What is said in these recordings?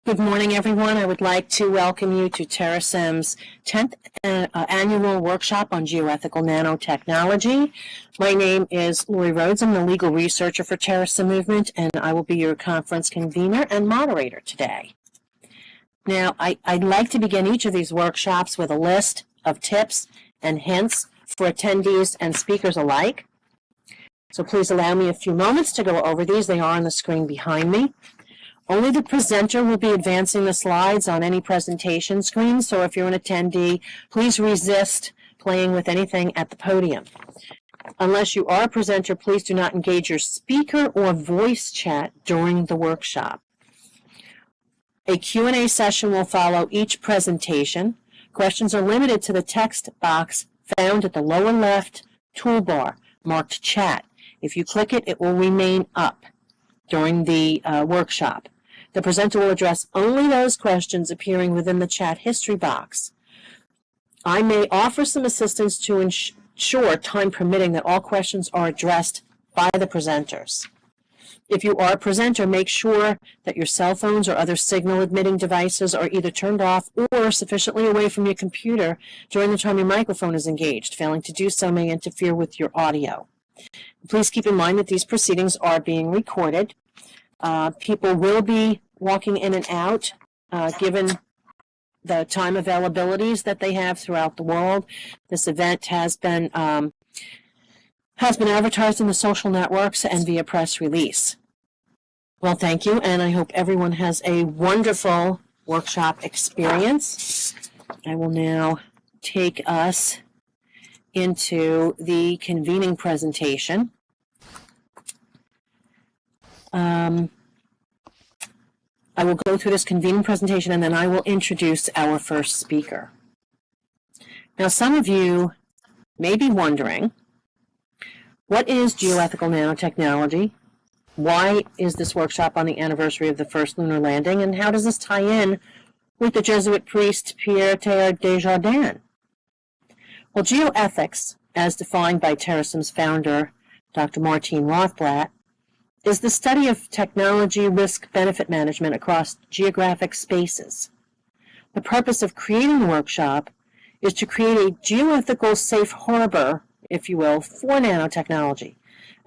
Good morning, everyone. I would like to welcome you to Terasem's 10th annual workshop on geoethical nanotechnology. My name is Lori Rhodes. I'm the legal researcher for Terasem Movement, and I will be your conference convener and moderator today. Now, I'd like to begin each of these workshops with a list of tips and hints for attendees and speakers alike. So please allow me a few moments to go over these. They are on the screen behind me. Only the presenter will be advancing the slides on any presentation screen, so if you're an attendee, please resist playing with anything at the podium. Unless you are a presenter, please do not engage your speaker or voice chat during the workshop. A Q&A session will follow each presentation. Questions are limited to the text box found at the lower left toolbar marked Chat. If you click it, it will remain up during the workshop. The presenter will address only those questions appearing within the chat history box. I may offer some assistance to ensure, time permitting, that all questions are addressed by the presenters. If you are a presenter, make sure that your cell phones or other signal-emitting devices are either turned off or sufficiently away from your computer during the time your microphone is engaged. Failing to do so may interfere with your audio. Please keep in mind that these proceedings are being recorded. People will be walking in and out given the time availabilities that they have throughout the world. This event has been advertised in the social networks and via press release. Well, thank you, and I hope everyone has a wonderful workshop experience. I will now take us into the convening presentation. I will go through this convening presentation and then I will introduce our first speaker. Now, some of you may be wondering, what is geoethical nanotechnology? Why is this workshop on the anniversary of the first lunar landing? And how does this tie in with the Jesuit priest Pierre Teilhard de Chardin? Well, geoethics, as defined by Terasem's founder, Dr. Martine Rothblatt, is the study of technology risk-benefit management across geographic spaces. The purpose of creating the workshop is to create a geoethical safe harbor, if you will, for nanotechnology,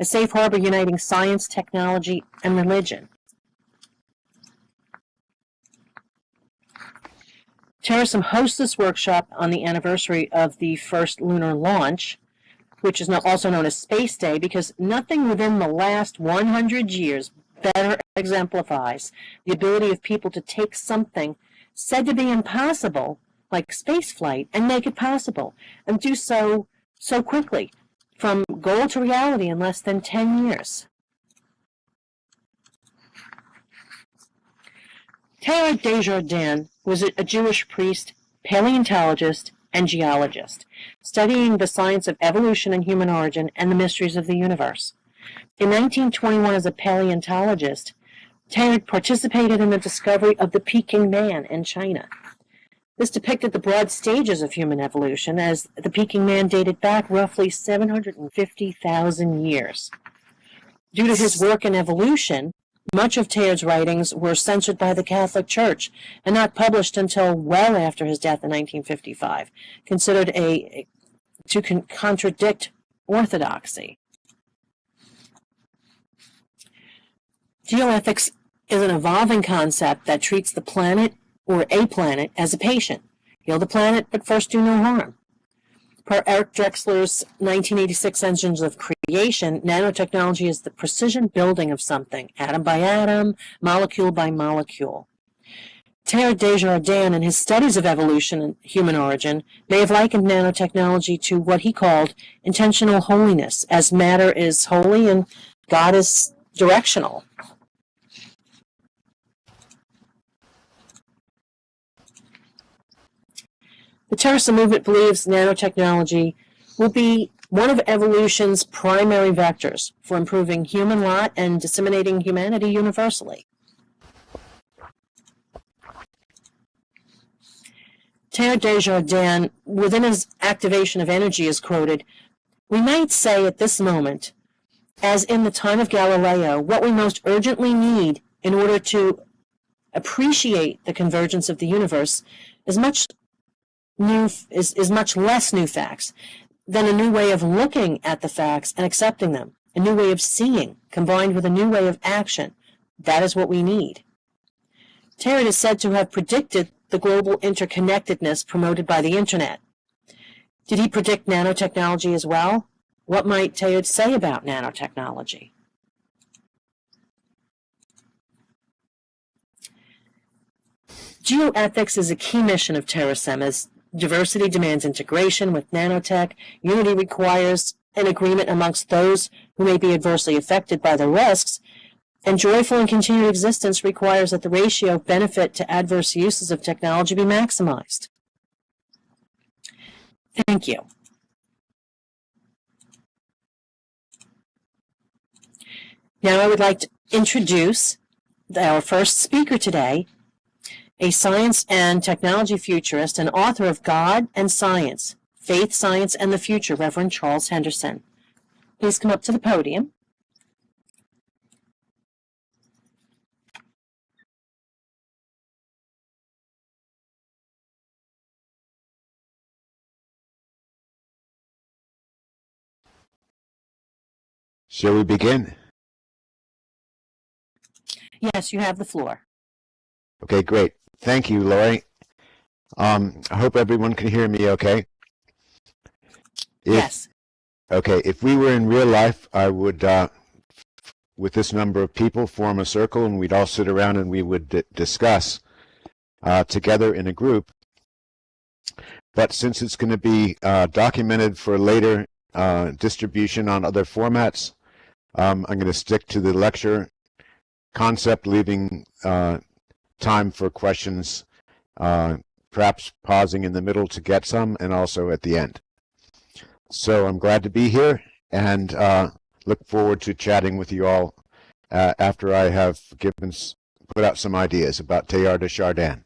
a safe harbor uniting science, technology, and religion. Terasem hosts this workshop on the anniversary of the first lunar launch, which is also known as Space Day, because nothing within the last 100 years better exemplifies the ability of people to take something said to be impossible, like spaceflight, and make it possible, and do so quickly, from goal to reality in less than 10 years. Teilhard de Chardin was a Jewish priest, paleontologist, and geologist, studying the science of evolution and human origin and the mysteries of the universe. In 1921, as a paleontologist, Teilhard participated in the discovery of the Peking man in China. This depicted the broad stages of human evolution, as the Peking man dated back roughly 750,000 years. Due to his work in evolution, much of Teilhard's writings were censored by the Catholic Church and not published until well after his death in 1955, considered to contradict orthodoxy. Geoethics is an evolving concept that treats the planet or a planet as a patient. Heal the planet, but first do no harm. Per Eric Drexler's 1986 Engines of Creation, nanotechnology is the precision building of something, atom by atom, molecule by molecule. Teilhard de Chardin, in his studies of evolution and human origin, may have likened nanotechnology to what he called intentional holiness, as matter is holy and God is directional. The Terasem movement believes nanotechnology will be one of evolution's primary vectors for improving human lot and disseminating humanity universally. Teilhard de Chardin, within his activation of energy, is quoted, "We might say at this moment, as in the time of Galileo, what we most urgently need in order to appreciate the convergence of the universe is much less new facts than a new way of looking at the facts and accepting them, a new way of seeing combined with a new way of action. That is what we need. Teilhard is said to have predicted the global interconnectedness promoted by the Internet. Did he predict nanotechnology as well? What might Teilhard say about nanotechnology? Geoethics is a key mission of Terasem, as diversity demands integration with nanotech. Unity requires an agreement amongst those who may be adversely affected by the risks, and joyful and continued existence requires that the ratio of benefit to adverse uses of technology be maximized. Thank you. Now I would like to introduce our first speaker today, a science and technology futurist and author of God and Science, Faith, Science, and the Future, Reverend Charles Henderson. Please come up to the podium. Shall we begin? Yes, you have the floor. Okay, great. Thank you, Lori. I hope everyone can hear me okay. Yes. Okay, if we were in real life, I would, with this number of people, form a circle and we'd all sit around and we would discuss together in a group. But since it's going to be documented for later distribution on other formats, I'm going to stick to the lecture concept, leaving time for questions, perhaps pausing in the middle to get some, and also at the end. So I'm glad to be here and look forward to chatting with you all after I have put out some ideas about Teilhard de Chardin.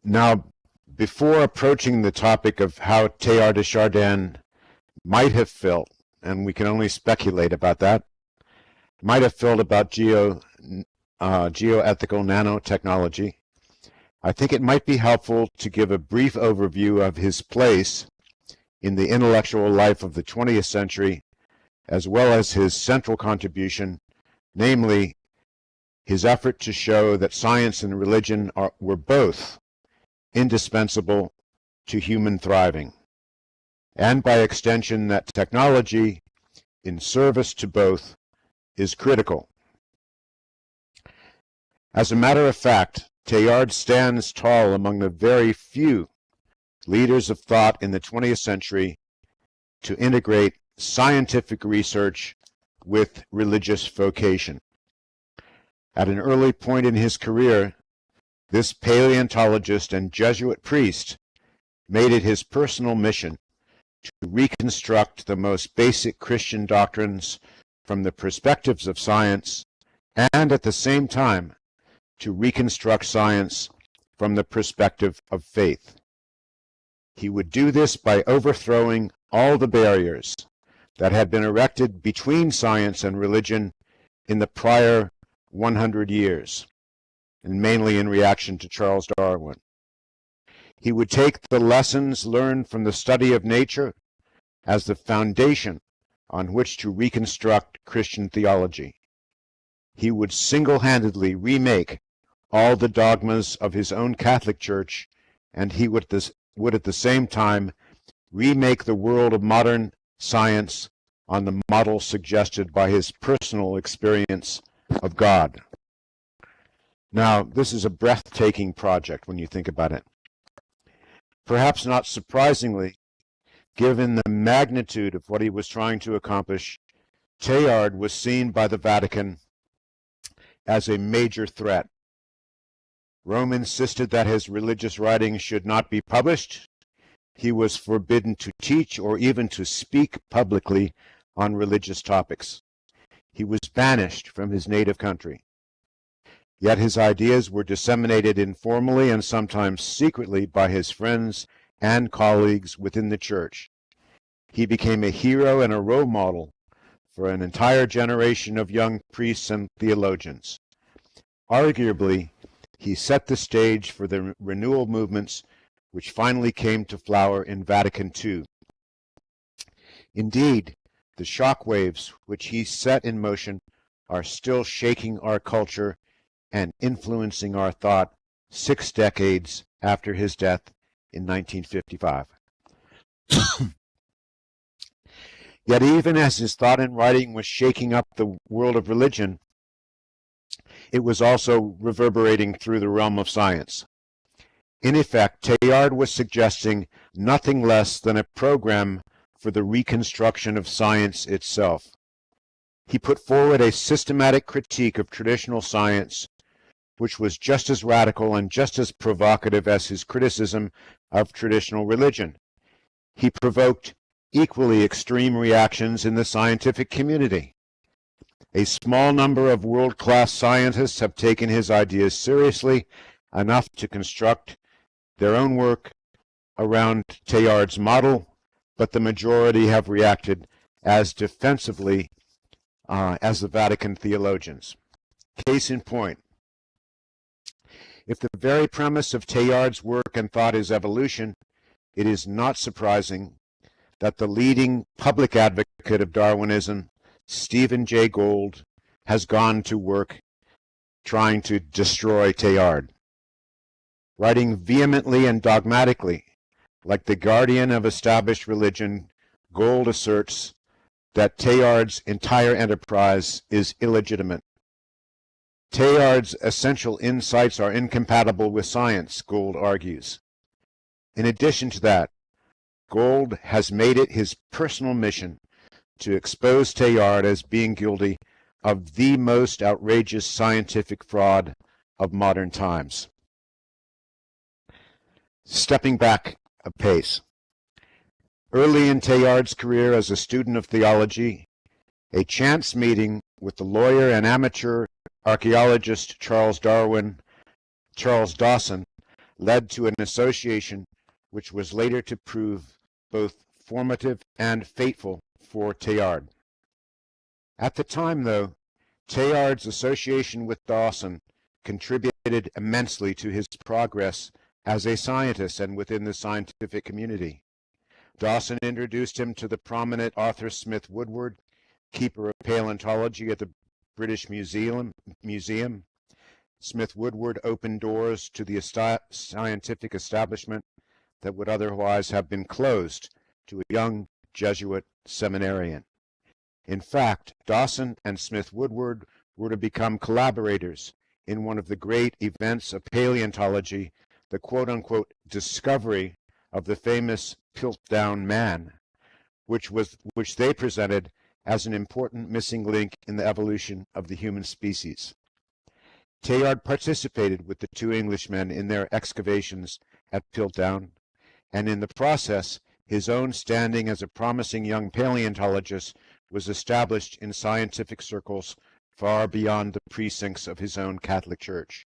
Now, before approaching the topic of how Teilhard de Chardin might have felt, and we can only speculate about that, might have felt about geoethical nanotechnology, I think it might be helpful to give a brief overview of his place in the intellectual life of the 20th century, as well as his central contribution, namely his effort to show that science and religion were both indispensable to human thriving, and by extension that technology in service to both is critical. As a matter of fact, Teilhard stands tall among the very few leaders of thought in the 20th century to integrate scientific research with religious vocation. At an early point in his career, this paleontologist and Jesuit priest made it his personal mission to reconstruct the most basic Christian doctrines from the perspectives of science, and at the same time to reconstruct science from the perspective of faith. He would do this by overthrowing all the barriers that had been erected between science and religion in the prior 100 years, and mainly in reaction to Charles Darwin. He would take the lessons learned from the study of nature as the foundation on which to reconstruct Christian theology. He would single-handedly remake all the dogmas of his own Catholic Church, and he would at the same time remake the world of modern science on the model suggested by his personal experience of God. Now, this is a breathtaking project when you think about it. Perhaps not surprisingly, given the magnitude of what he was trying to accomplish, Teilhard was seen by the Vatican as a major threat. Rome insisted that his religious writings should not be published. He was forbidden to teach or even to speak publicly on religious topics. He was banished from his native country. Yet his ideas were disseminated informally and sometimes secretly by his friends and colleagues within the church. He became a hero and a role model for an entire generation of young priests and theologians. Arguably, he set the stage for the renewal movements which finally came to flower in Vatican II. Indeed, the shock waves which he set in motion are still shaking our culture and influencing our thought 6 decades after his death in 1955. Yet even as his thought and writing was shaking up the world of religion, it was also reverberating through the realm of science. In effect, Teilhard was suggesting nothing less than a program for the reconstruction of science itself. He put forward a systematic critique of traditional science, which was just as radical and just as provocative as his criticism of traditional religion. He provoked equally extreme reactions in the scientific community. A small number of world-class scientists have taken his ideas seriously enough to construct their own work around Teilhard's model, but the majority have reacted as defensively as the Vatican theologians. Case in point, if the very premise of Teilhard's work and thought is evolution, it is not surprising that the leading public advocate of Darwinism, Stephen Jay Gould, has gone to work trying to destroy Teilhard. Writing vehemently and dogmatically, like the guardian of established religion, Gould asserts that Teilhard's entire enterprise is illegitimate. Teilhard's essential insights are incompatible with science, Gould argues. In addition to that, Gould has made it his personal mission to expose Teilhard as being guilty of the most outrageous scientific fraud of modern times. Stepping back a pace. Early in Teilhard's career as a student of theology, a chance meeting with the lawyer and amateur archaeologist Charles Dawson led to an association which was later to prove both formative and fateful for Teilhard. At the time, though, Teilhard's association with Dawson contributed immensely to his progress as a scientist and within the scientific community. Dawson introduced him to the prominent Arthur Smith Woodward, keeper of paleontology at the British Museum. Smith Woodward opened doors to the scientific establishment that would otherwise have been closed to a young Jesuit seminarian. In fact, Dawson and Smith Woodward were to become collaborators in one of the great events of paleontology, the quote-unquote discovery of the famous Piltdown Man, which they presented as an important missing link in the evolution of the human species. Teilhard participated with the two Englishmen in their excavations at Piltdown, and in the process, his own standing as a promising young paleontologist was established in scientific circles far beyond the precincts of his own Catholic Church.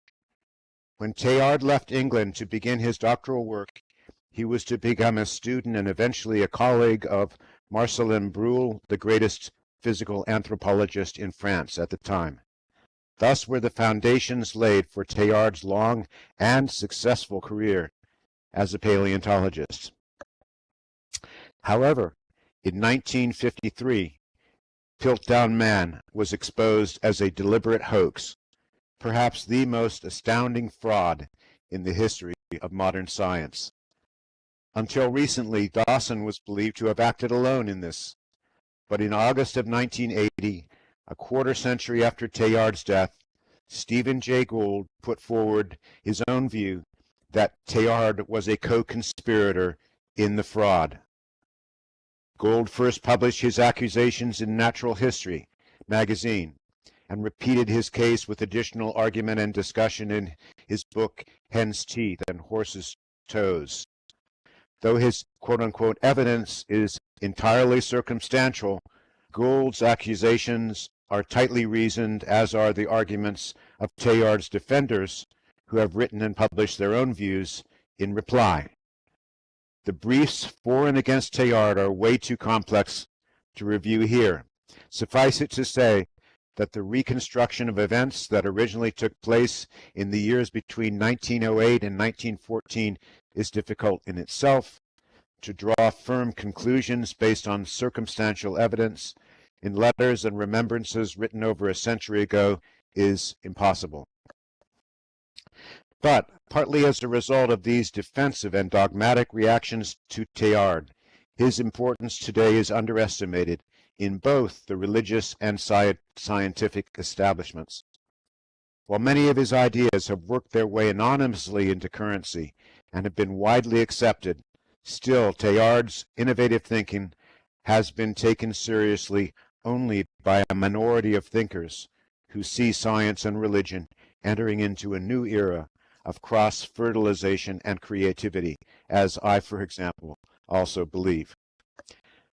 When Teilhard left England to begin his doctoral work, he was to become a student and eventually a colleague of Marcellin Breuil, the greatest physical anthropologist in France at the time. Thus were the foundations laid for Teilhard's long and successful career as a paleontologist. However, in 1953, Piltdown Man was exposed as a deliberate hoax, perhaps the most astounding fraud in the history of modern science. Until recently, Dawson was believed to have acted alone in this, but in August of 1980, a quarter century after Teilhard's death, Stephen Jay Gould put forward his own view that Teilhard was a co-conspirator in the fraud. Gould first published his accusations in Natural History magazine and repeated his case with additional argument and discussion in his book Hen's Teeth and Horse's Toes. Though his quote-unquote evidence is entirely circumstantial, Gould's accusations are tightly reasoned, as are the arguments of Teilhard's defenders, who have written and published their own views in reply. The briefs for and against Teilhard are way too complex to review here. Suffice it to say that the reconstruction of events that originally took place in the years between 1908 and 1914 is difficult in itself, to draw firm conclusions based on circumstantial evidence in letters and remembrances written over a century ago is impossible. But, partly as a result of these defensive and dogmatic reactions to Teilhard, his importance today is underestimated in both the religious and scientific establishments. While many of his ideas have worked their way anonymously into currency and have been widely accepted, still Teilhard's innovative thinking has been taken seriously only by a minority of thinkers who see science and religion entering into a new era of cross-fertilization and creativity, as I, for example, also believe.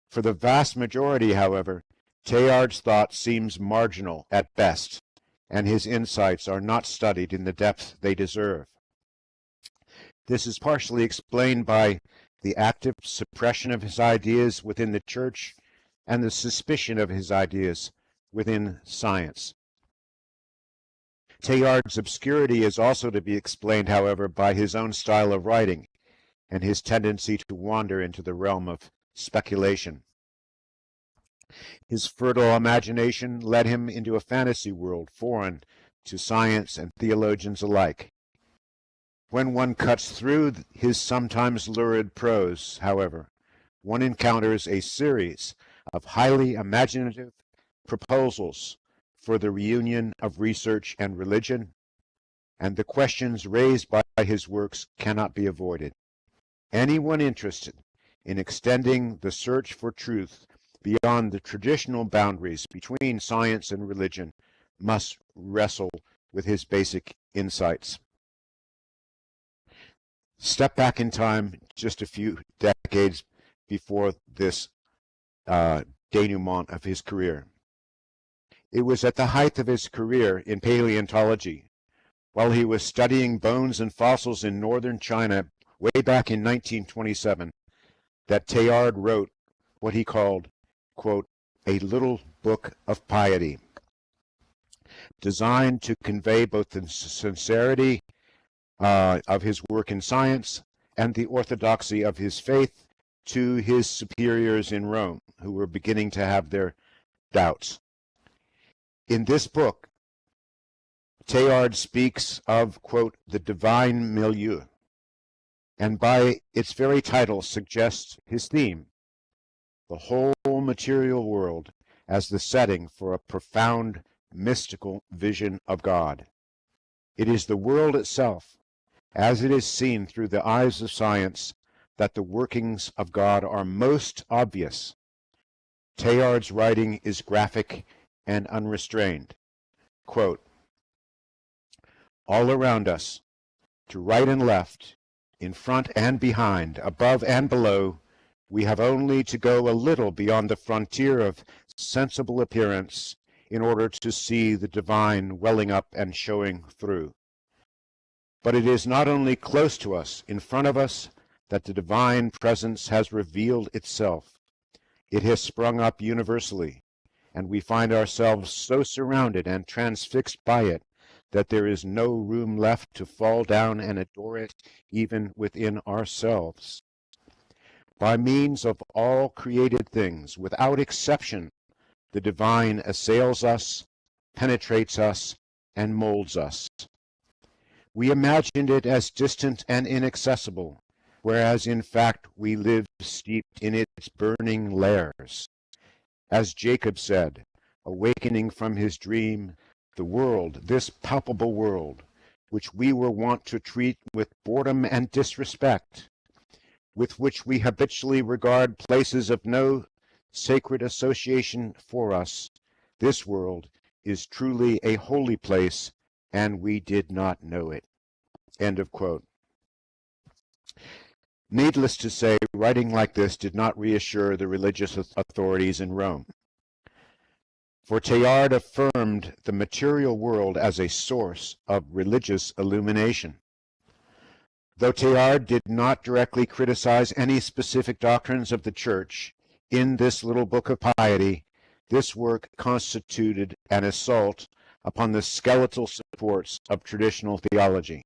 For the vast majority, however, Teilhard's thought seems marginal at best, and his insights are not studied in the depth they deserve. This is partially explained by the active suppression of his ideas within the Church and the suspicion of his ideas within science. Teilhard's obscurity is also to be explained, however, by his own style of writing and his tendency to wander into the realm of speculation. His fertile imagination led him into a fantasy world foreign to science and theologians alike. When one cuts through his sometimes lurid prose, however, one encounters a series of highly imaginative proposals for the reunion of research and religion, and the questions raised by his works cannot be avoided. Anyone interested in extending the search for truth beyond the traditional boundaries between science and religion must wrestle with his basic insights. Step back in time just a few decades before this denouement of his career. It was at the height of his career in paleontology, while he was studying bones and fossils in northern China way back in 1927, that Teilhard wrote what he called, quote, a little book of piety, designed to convey both the sincerity of his work in science and the orthodoxy of his faith to his superiors in Rome, who were beginning to have their doubts. In this book, Teilhard speaks of, quote, the divine milieu, and by its very title suggests his theme, the whole material world as the setting for a profound mystical vision of God. It is the world itself, as it is seen through the eyes of science, that the workings of God are most obvious. Teilhard's writing is graphic and unrestrained. Quote, all around us, to right and left, in front and behind, above and below, we have only to go a little beyond the frontier of sensible appearance in order to see the divine welling up and showing through. But it is not only close to us, in front of us, that the divine presence has revealed itself. It has sprung up universally, and we find ourselves so surrounded and transfixed by it that there is no room left to fall down and adore it even within ourselves. By means of all created things, without exception, the divine assails us, penetrates us, and molds us. We imagined it as distant and inaccessible, whereas in fact we live steeped in its burning lairs. As Jacob said, awakening from his dream, the world, this palpable world, which we were wont to treat with boredom and disrespect, with which we habitually regard places of no sacred association for us, this world is truly a holy place, and we did not know it. End of quote. Needless to say, writing like this did not reassure the religious authorities in Rome. For Teilhard affirmed the material world as a source of religious illumination. Though Teilhard did not directly criticize any specific doctrines of the Church, in this little book of piety, This work constituted an assault upon the skeletal supports of traditional theology.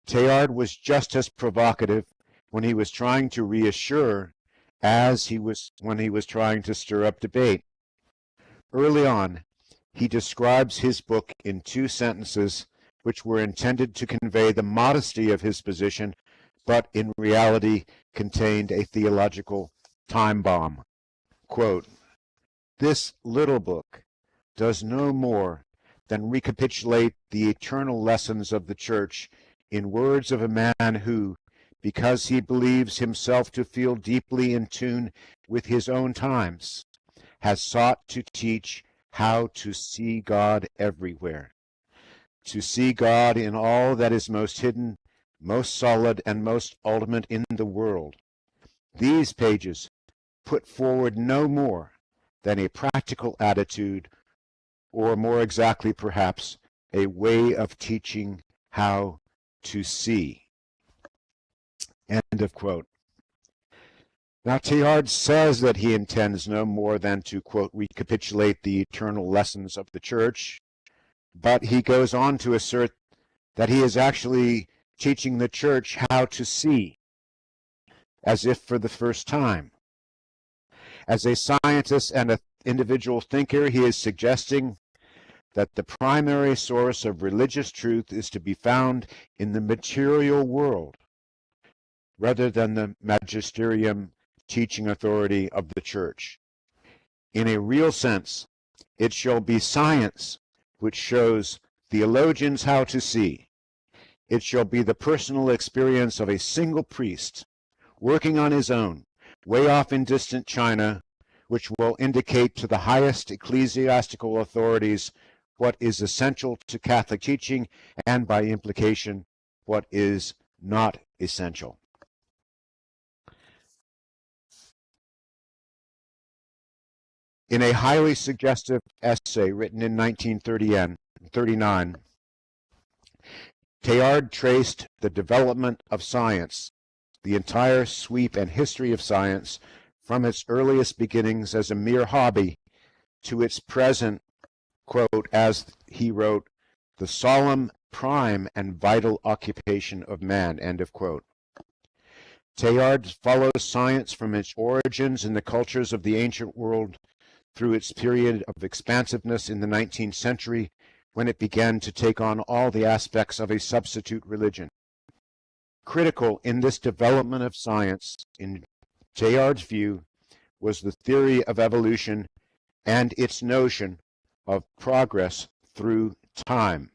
Teilhard was just as provocative when he was trying to reassure as when he was trying to stir up debate. Early on, he describes his book in 2 sentences which were intended to convey the modesty of his position, but in reality contained a theological time bomb. Quote, "This little book does no more than recapitulate the eternal lessons of the Church in words of a man who, because he believes himself to feel deeply in tune with his own times, has sought to teach how to see God everywhere, to see God in all that is most hidden, most solid, and most ultimate in the world. These pages put forward no more than a practical attitude, or more exactly perhaps, a way of teaching how to see." End of quote. Now, Teilhard says that he intends no more than to, quote, "recapitulate the eternal lessons of the Church," but he goes on to assert that he is actually teaching the Church how to see, as if for the first time. As a scientist and an individual thinker, he is suggesting that the primary source of religious truth is to be found in the material world, rather than the magisterium, teaching authority of the Church. In a real sense, it shall be science which shows theologians how to see. It shall be the personal experience of a single priest, working on his own, way off in distant China, which will indicate to the highest ecclesiastical authorities what is essential to Catholic teaching, and by implication, what is not essential. In a highly suggestive essay written in 1939, Teilhard traced the development of science, the entire sweep and history of science, from its earliest beginnings as a mere hobby to its present, quote, as he wrote, "the solemn, prime, and vital occupation of man," end of quote. Teilhard follows science from its origins in the cultures of the ancient world through its period of expansiveness in the 19th century, when it began to take on all the aspects of a substitute religion. Critical in this development of science, in Teilhard's view, was the theory of evolution and its notion of progress through time.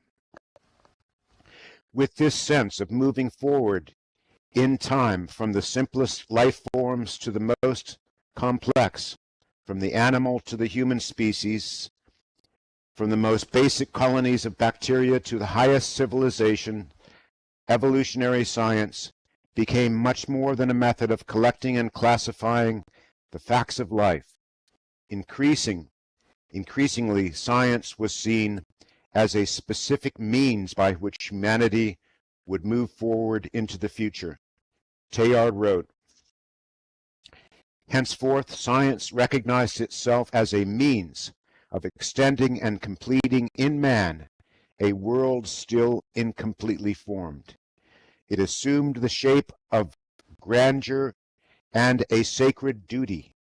With this sense of moving forward in time from the simplest life forms to the most complex, from the animal to the human species, from the most basic colonies of bacteria to the highest civilization, evolutionary science became much more than a method of collecting and classifying the facts of life. Increasingly, science was seen as a specific means by which humanity would move forward into the future. Teilhard wrote, "Henceforth, science recognized itself as a means of extending and completing in man a world still incompletely formed. It assumed the shape of grandeur and a sacred duty.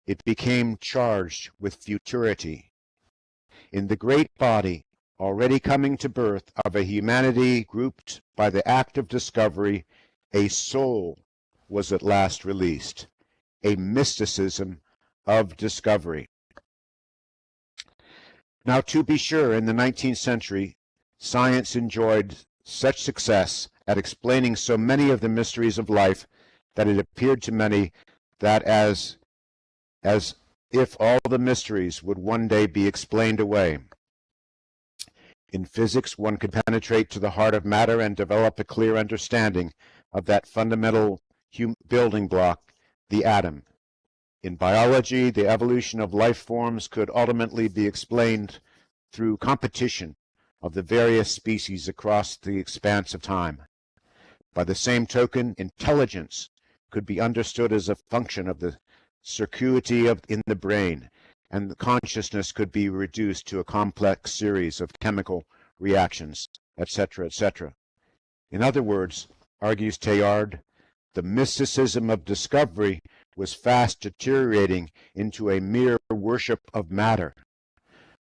It became charged with futurity. In the great body, already coming to birth, of a humanity grouped by the act of discovery, a soul was at last released, a mysticism of discovery." Now, to be sure, in the 19th century, science enjoyed such success at explaining so many of the mysteries of life that it appeared to many that as if all the mysteries would one day be explained away. In physics, one could penetrate to the heart of matter and develop a clear understanding of that fundamental building block, the atom. In biology, the evolution of life forms could ultimately be explained through competition of the various species across the expanse of time. By the same token, intelligence could be understood as a function of the circuity in the brain, and the consciousness could be reduced to a complex series of chemical reactions, etc., etc. In other words, argues Teilhard, the mysticism of discovery was fast deteriorating into a mere worship of matter.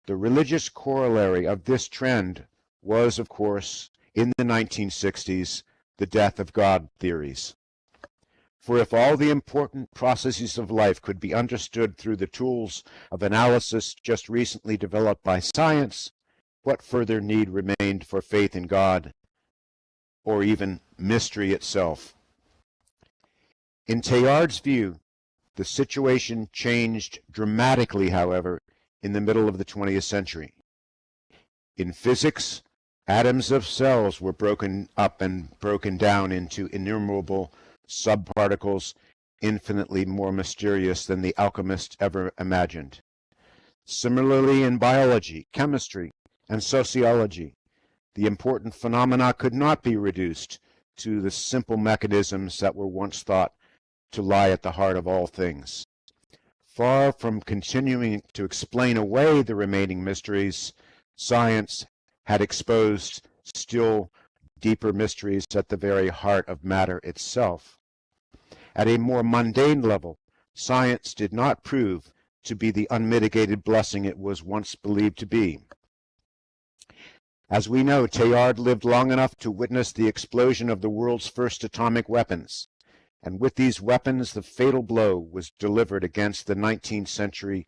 The religious corollary of this trend was, of course, in the 1960s, the death of God theories. For if all the important processes of life could be understood through the tools of analysis just recently developed by science, what further need remained for faith in God, or even mystery itself? In Teilhard's view, the situation changed dramatically, however, in the middle of the 20th century. In physics, atoms of cells were broken up and broken down into innumerable subparticles infinitely more mysterious than the alchemists ever imagined. Similarly, in biology, chemistry, and sociology, the important phenomena could not be reduced to the simple mechanisms that were once thought to lie at the heart of all things. Far from continuing to explain away the remaining mysteries, science had exposed still deeper mysteries at the very heart of matter itself. At a more mundane level, science did not prove to be the unmitigated blessing it was once believed to be. As we know, Teilhard lived long enough to witness the explosion of the world's first atomic weapons, and with these weapons the fatal blow was delivered against the 19th century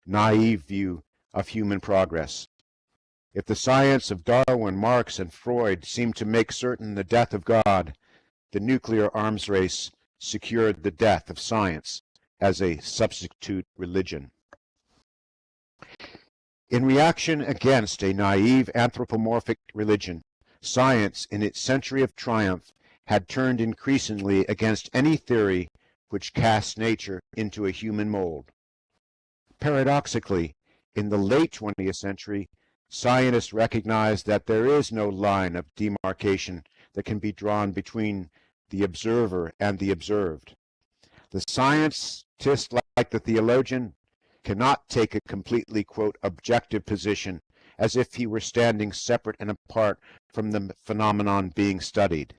naive view of human progress. If the science of Darwin, Marx, and Freud seemed to make certain the death of God, the nuclear arms race secured the death of science as a substitute religion. In reaction against a naive anthropomorphic religion, science, in its century of triumph, had turned increasingly against any theory which cast nature into a human mold. Paradoxically, in the late 20th century, scientists recognized that there is no line of demarcation that can be drawn between the observer and the observed. The scientist, like the theologian, cannot take a completely, quote, objective position as if he were standing separate and apart from the phenomenon being studied.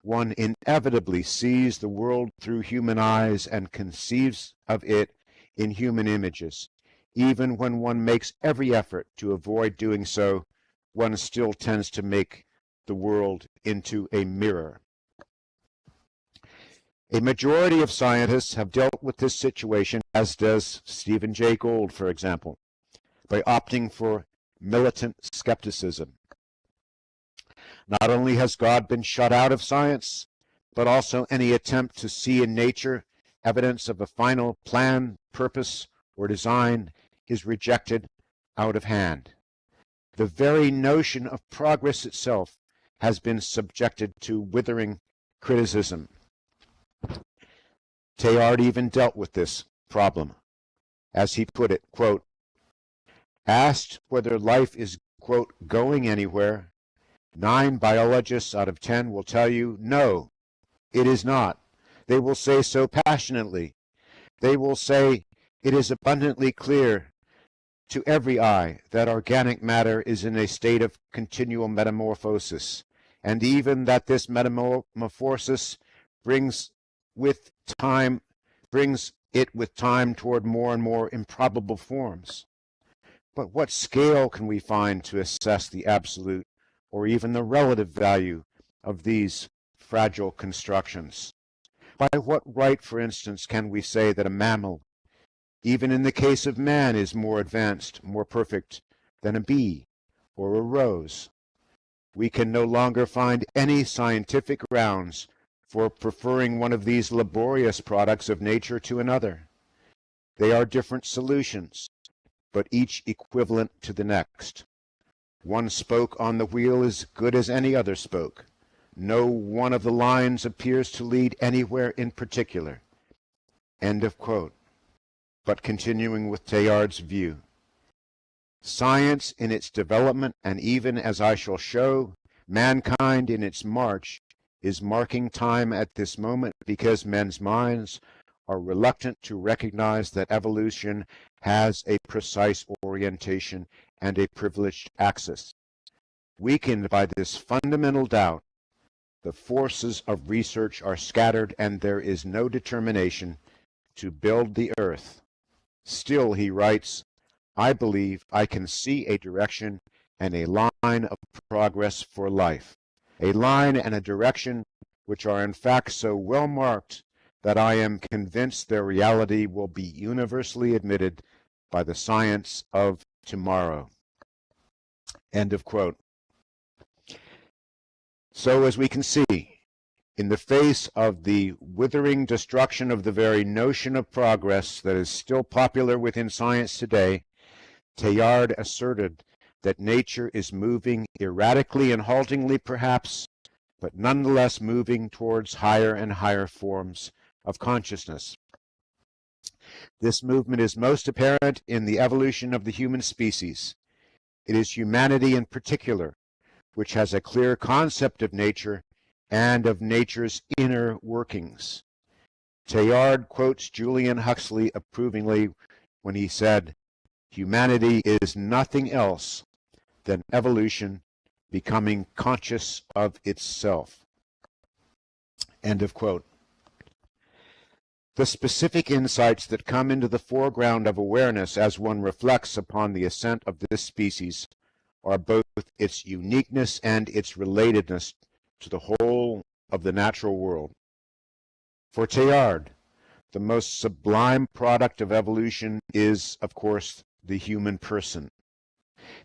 One inevitably sees the world through human eyes and conceives of it in human images. Even when one makes every effort to avoid doing so, one still tends to make the world into a mirror. A majority of scientists have dealt with this situation, as does Stephen Jay Gould, for example, by opting for militant skepticism. Not only has God been shut out of science, but also any attempt to see in nature evidence of a final plan, purpose, or design is rejected out of hand. The very notion of progress itself has been subjected to withering criticism. Teilhard even dealt with this problem. As he put it, quote, asked whether life is, quote, going anywhere, 9 biologists out of 10 will tell you, no, it is not. They will say so passionately. They will say it is abundantly clear to every eye that organic matter is in a state of continual metamorphosis, and even that this metamorphosis brings it with time toward more and more improbable forms. But what scale can we find to assess the absolute or even the relative value of these fragile constructions? By what right, for instance, can we say that a mammal, even in the case of man, is more advanced, more perfect than a bee or a rose? We can no longer find any scientific grounds for preferring one of these laborious products of nature to another. They are different solutions, but each equivalent to the next. One spoke on the wheel as good as any other spoke. No one of the lines appears to lead anywhere in particular. End of quote. But continuing with Teilhard's view, science in its development, and even, as I shall show, mankind in its march, is marking time at this moment because men's minds are reluctant to recognize that evolution has a precise orientation and a privileged axis. Weakened by this fundamental doubt, the forces of research are scattered and there is no determination to build the earth. Still, he writes, I believe I can see a direction and a line of progress for life, a line and a direction which are in fact so well marked that I am convinced their reality will be universally admitted by the science of tomorrow. End of quote. So as we can see, in the face of the withering destruction of the very notion of progress that is still popular within science today, Teilhard asserted that nature is moving erratically and haltingly perhaps, but nonetheless moving towards higher and higher forms of consciousness. This movement is most apparent in the evolution of the human species. It is humanity in particular, which has a clear concept of nature and of nature's inner workings. Teilhard quotes Julian Huxley approvingly when he said, "Humanity is nothing else than evolution becoming conscious of itself." End of quote. The specific insights that come into the foreground of awareness as one reflects upon the ascent of this species are both its uniqueness and its relatedness to the whole of the natural world. For Teilhard, the most sublime product of evolution is, of course, the human person,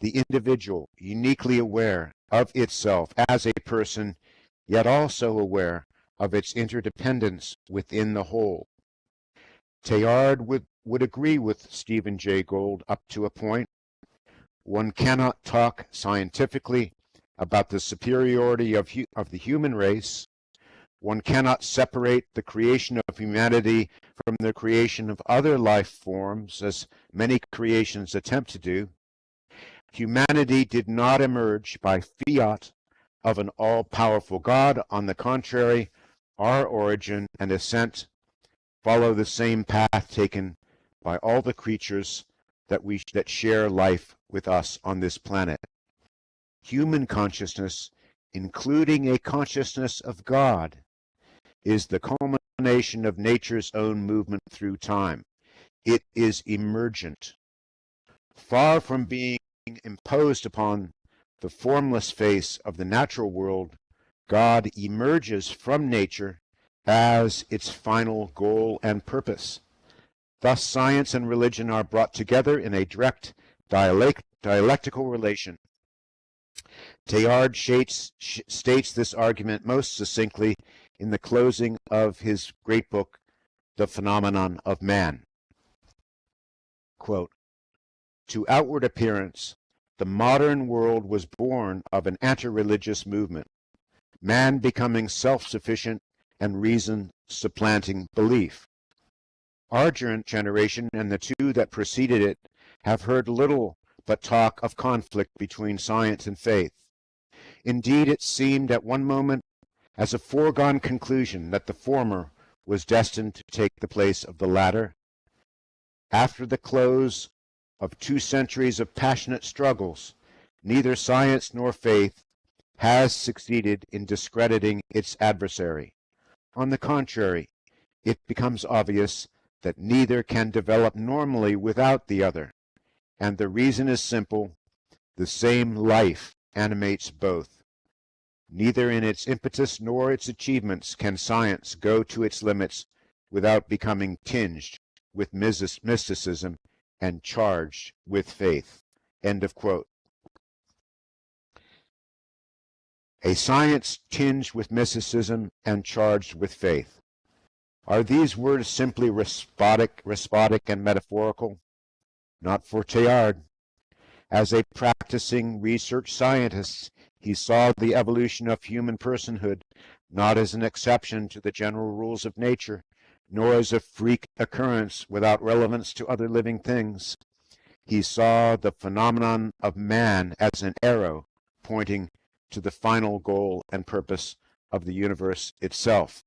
the individual uniquely aware of itself as a person, yet also aware of its interdependence within the whole. Teilhard would agree with Stephen Jay Gould up to a point. One cannot talk scientifically about the superiority of the human race. One cannot separate the creation of humanity from the creation of other life forms, as many creations attempt to do. Humanity did not emerge by fiat of an all-powerful God. On the contrary, our origin and ascent follow the same path taken by all the creatures that share life with us on this planet. Human consciousness, including a consciousness of God, is the culmination of nature's own movement through time. It is emergent. Far from being imposed upon the formless face of the natural world, God emerges from nature as its final goal and purpose. Thus, science and religion are brought together in a direct dialectical relation. Teilhard states this argument most succinctly in the closing of his great book, The Phenomenon of Man. Quote, "To outward appearance, the modern world was born of an anti-religious movement, man becoming self-sufficient and reason supplanting belief. Our generation and the two that preceded it have heard little but talk of conflict between science and faith. Indeed, it seemed at one moment as a foregone conclusion that the former was destined to take the place of the latter. After the close of 2 centuries of passionate struggles, neither science nor faith has succeeded in discrediting its adversary. On the contrary, it becomes obvious that neither can develop normally without the other, and the reason is simple: the same life animates both. Neither in its impetus nor its achievements can science go to its limits without becoming tinged with mysticism and charged with faith." End of quote. A science tinged with mysticism and charged with faith. Are these words simply respotic and metaphorical? Not for Teilhard. As a practicing research scientist, he saw the evolution of human personhood not as an exception to the general rules of nature, nor as a freak occurrence without relevance to other living things. He saw the phenomenon of man as an arrow pointing to the final goal and purpose of the universe itself.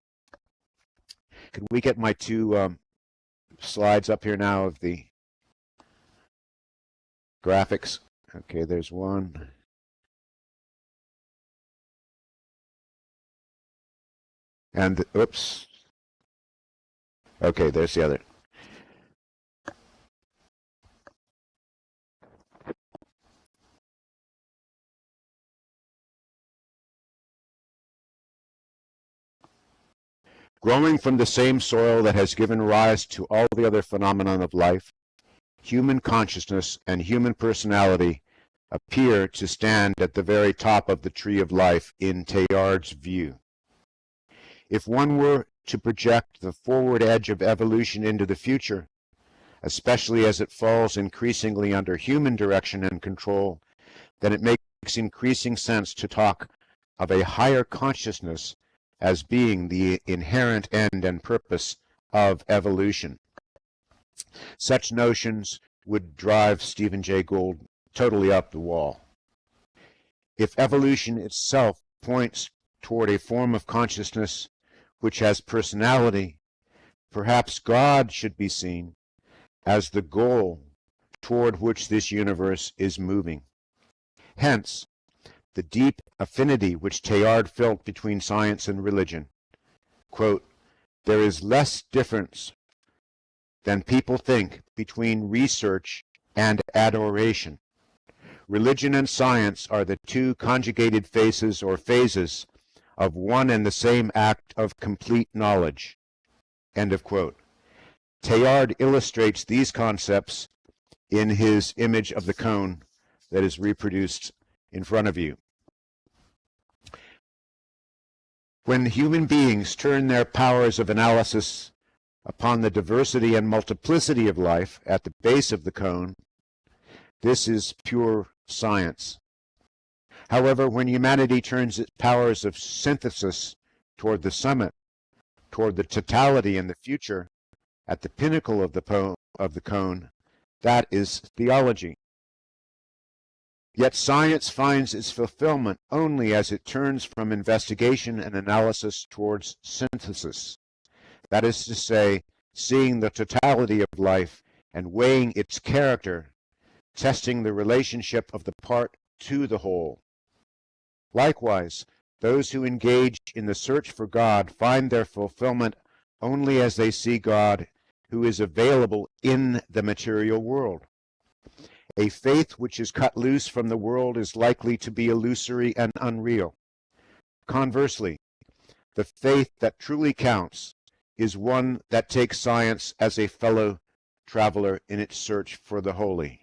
Could we get my 2 slides up here now of the graphics. Okay, there's one. And, oops. Okay, there's the other. Growing from the same soil that has given rise to all the other phenomena of life, human consciousness and human personality appear to stand at the very top of the tree of life in Teilhard's view. If one were to project the forward edge of evolution into the future, especially as it falls increasingly under human direction and control, then it makes increasing sense to talk of a higher consciousness as being the inherent end and purpose of evolution. Such notions would drive Stephen Jay Gould totally up the wall. If evolution itself points toward a form of consciousness which has personality, perhaps God should be seen as the goal toward which this universe is moving. Hence, the deep affinity which Teilhard felt between science and religion. Quote, "There is less difference than people think between research and adoration. Religion and science are the two conjugated faces or phases of one and the same act of complete knowledge." End of quote. Teilhard illustrates these concepts in his image of the cone that is reproduced in front of you. When human beings turn their powers of analysis upon the diversity and multiplicity of life at the base of the cone, this is pure science. However, when humanity turns its powers of synthesis toward the summit, toward the totality and the future, at the pinnacle of the cone, that is theology. Yet science finds its fulfillment only as it turns from investigation and analysis towards synthesis. That is to say, seeing the totality of life and weighing its character, testing the relationship of the part to the whole. Likewise, those who engage in the search for God find their fulfillment only as they see God who is available in the material world. A faith which is cut loose from the world is likely to be illusory and unreal. Conversely, the faith that truly counts is one that takes science as a fellow traveler in its search for the holy.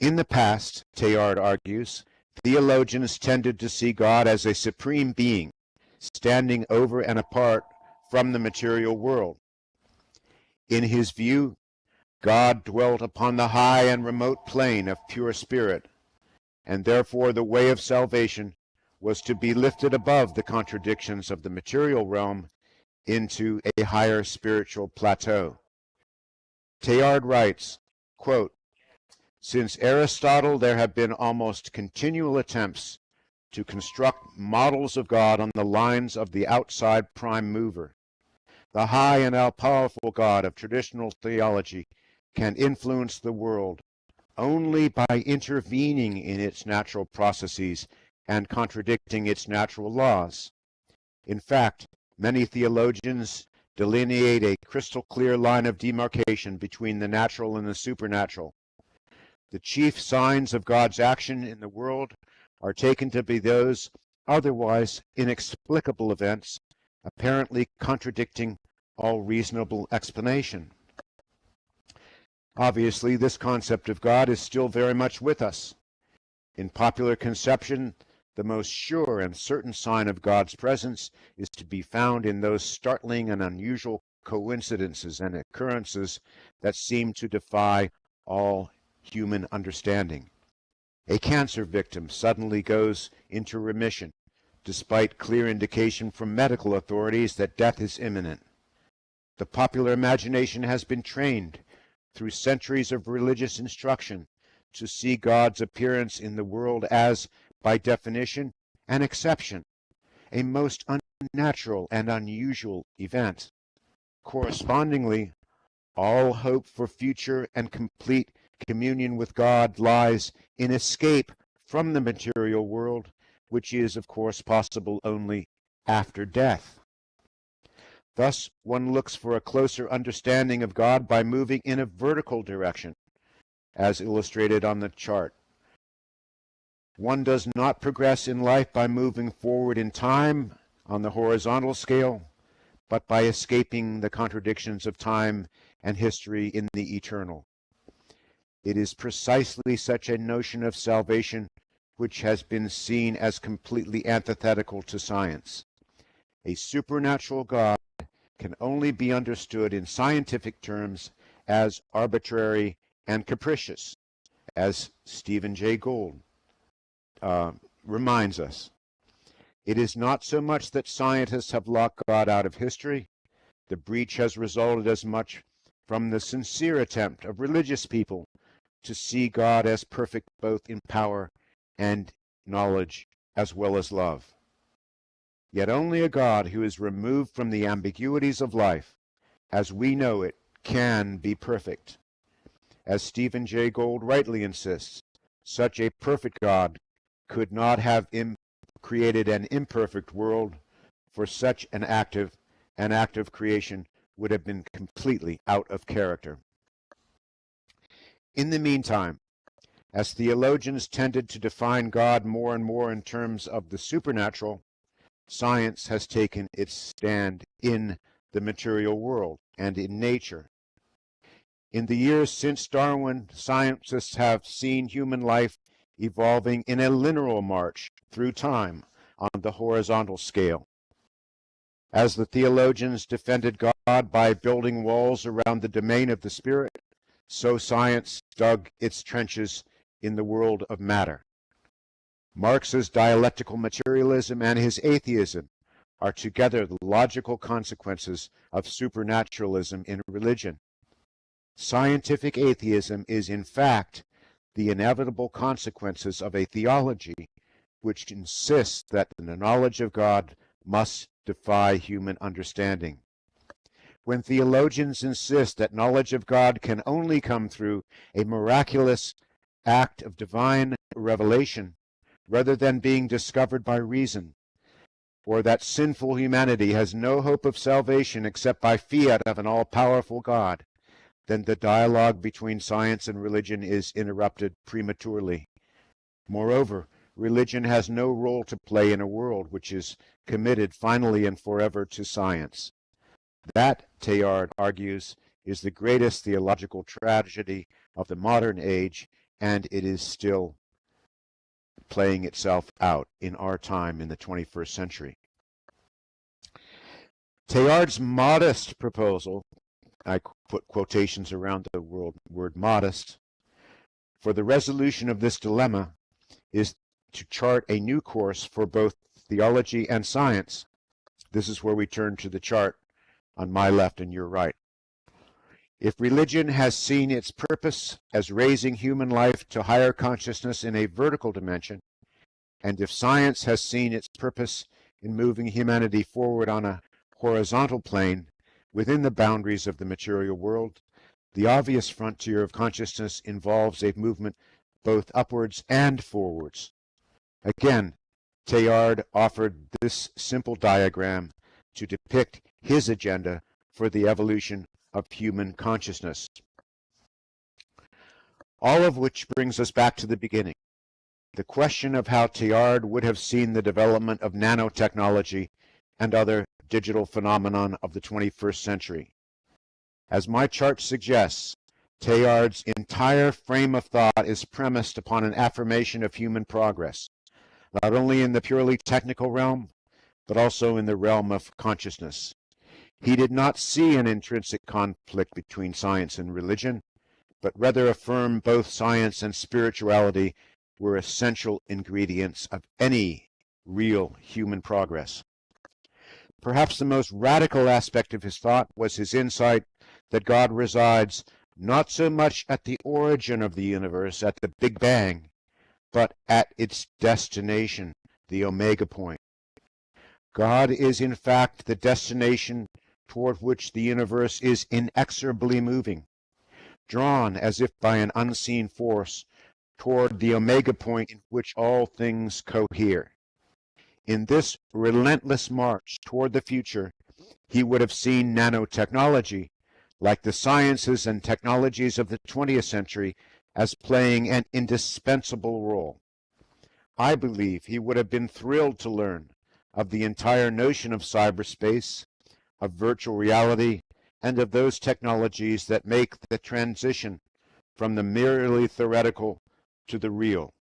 In the past, Teilhard argues, theologians tended to see God as a supreme being, standing over and apart from the material world. In his view, God dwelt upon the high and remote plane of pure spirit, and therefore the way of salvation was to be lifted above the contradictions of the material realm into a higher spiritual plateau. Teilhard writes, quote, "Since Aristotle, there have been almost continual attempts to construct models of God on the lines of the outside prime mover. The high and all-powerful God of traditional theology can influence the world only by intervening in its natural processes and contradicting its natural laws. In fact, many theologians delineate a crystal-clear line of demarcation between the natural and the supernatural. The chief signs of God's action in the world are taken to be those otherwise inexplicable events, apparently contradicting all reasonable explanation." Obviously, this concept of God is still very much with us. In popular conception, the most sure and certain sign of God's presence is to be found in those startling and unusual coincidences and occurrences that seem to defy all human understanding. A cancer victim suddenly goes into remission, despite clear indication from medical authorities that death is imminent. The popular imagination has been trained through centuries of religious instruction to see God's appearance in the world as, by definition, an exception, a most unnatural and unusual event. Correspondingly, all hope for future and complete Communion with God lies in escape from the material world, which is, of course, possible only after death. Thus, one looks for a closer understanding of God by moving in a vertical direction, as illustrated on the chart. One does not progress in life by moving forward in time on the horizontal scale, but by escaping the contradictions of time and history in the eternal. It is precisely such a notion of salvation which has been seen as completely antithetical to science. A supernatural God can only be understood in scientific terms as arbitrary and capricious, as Stephen Jay Gould reminds us. It is not so much that scientists have locked God out of history. The breach has resulted as much from the sincere attempt of religious people to see God as perfect both in power and knowledge as well as love. Yet only a God who is removed from the ambiguities of life, as we know it, can be perfect. As Stephen Jay Gould rightly insists, such a perfect God could not have created an imperfect world, for such an act of creation would have been completely out of character. In the meantime, as theologians tended to define God more and more in terms of the supernatural, science has taken its stand in the material world and in nature. In the years since Darwin, scientists have seen human life evolving in a linear march through time on the horizontal scale. As the theologians defended God by building walls around the domain of the spirit, so science dug its trenches in the world of matter. Marx's dialectical materialism and his atheism are together the logical consequences of supernaturalism in religion. Scientific atheism is in fact the inevitable consequences of a theology which insists that the knowledge of God must defy human understanding. When theologians insist that knowledge of God can only come through a miraculous act of divine revelation, rather than being discovered by reason, or that sinful humanity has no hope of salvation except by fiat of an all-powerful God, then the dialogue between science and religion is interrupted prematurely. Moreover, religion has no role to play in a world which is committed finally and forever to science. That, Teilhard argues, is the greatest theological tragedy of the modern age, and it is still playing itself out in our time in the 21st century. Teilhard's modest proposal, I put quotations around the word modest, for the resolution of this dilemma is to chart a new course for both theology and science. This is where we turn to the chart on my left and your right. If religion has seen its purpose as raising human life to higher consciousness in a vertical dimension, and if science has seen its purpose in moving humanity forward on a horizontal plane within the boundaries of the material world, the obvious frontier of consciousness involves a movement both upwards and forwards. Again, Teilhard offered this simple diagram to depict his agenda for the evolution of human consciousness. All of which brings us back to the beginning. The question of how Teilhard would have seen the development of nanotechnology and other digital phenomenon of the 21st century. As my chart suggests, Teilhard's entire frame of thought is premised upon an affirmation of human progress, not only in the purely technical realm, but also in the realm of consciousness. He did not see an intrinsic conflict between science and religion, but rather affirmed both science and spirituality were essential ingredients of any real human progress. Perhaps the most radical aspect of his thought was his insight that God resides not so much at the origin of the universe, at the Big Bang, but at its destination, the omega point. God is in fact the destination toward which the universe is inexorably moving. drawn as if by an unseen force toward the omega point in which all things cohere. In this relentless march toward the future, he would have seen nanotechnology, like the sciences and technologies of the 20th century, as playing an indispensable role. I believe he would have been thrilled to learn of the entire notion of cyberspace, of virtual reality, and of those technologies that make the transition from the merely theoretical to the real.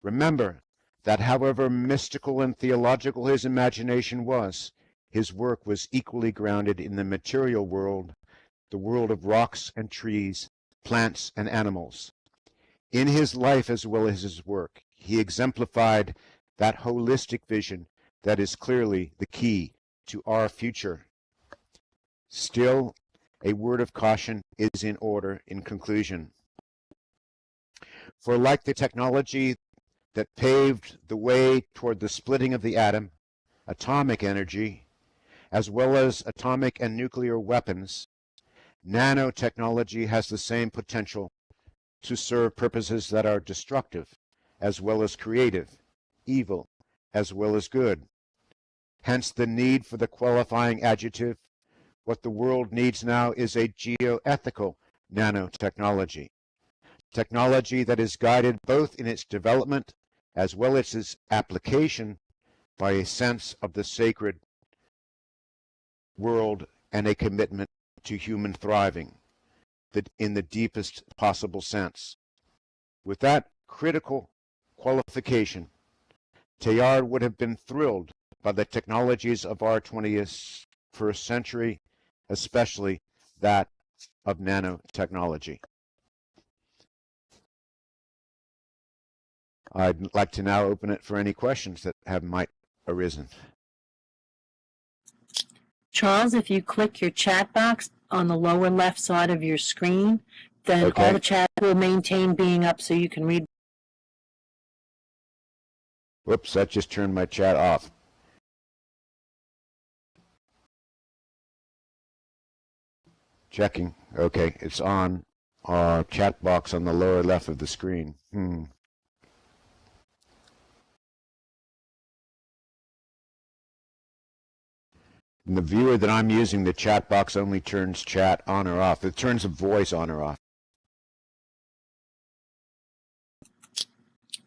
Remember that however mystical and theological his imagination was, his work was equally grounded in the material world, the world of rocks and trees, plants and animals. In his life as well as his work, he exemplified that holistic vision that is clearly the key to our future. Still, a word of caution is in order in conclusion. For like the technology that paved the way toward the splitting of the atom, atomic energy, as well as atomic and nuclear weapons, nanotechnology has the same potential to serve purposes that are destructive as well as creative, evil as well as good. Hence the need for the qualifying adjective. What the world needs now is a geoethical nanotechnology. Technology that is guided both in its development as well as its application by a sense of the sacred world and a commitment to human thriving in the deepest possible sense. With that critical qualification, Teilhard would have been thrilled by the technologies of our 21st century, especially that of nanotechnology. I'd like to now open it for any questions that might arisen. Charles, if you click your chat box on the lower left side of your screen, then Okay. all the chat will maintain being up so you can read. Whoops, that just turned my chat off. Checking. Okay, it's on our chat box on the lower left of the screen. In the viewer that I'm using, the chat box only turns chat on or off. It turns a voice on or off.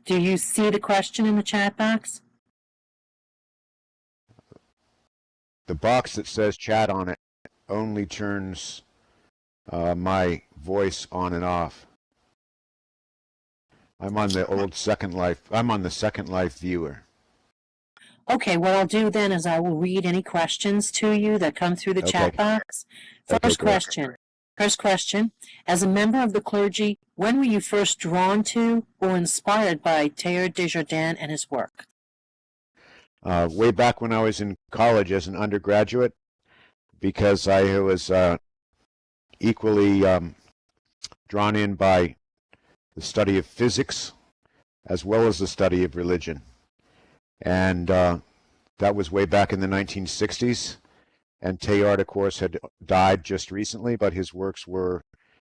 Do you see the question in the chat box? The box that says chat on it only turns my voice on and off. I'm on the old Second Life. I'm on the Second Life viewer. Okay, what I'll do then is I will read any questions to you that come through the chat box. First question. As a member of the clergy, when were you first drawn to or inspired by Teilhard de Chardin and his work? Way back when I was in college as an undergraduate, because I was equally drawn in by the study of physics as well as the study of religion. And that was way back in the 1960s. And Teilhard, of course, had died just recently, but his works were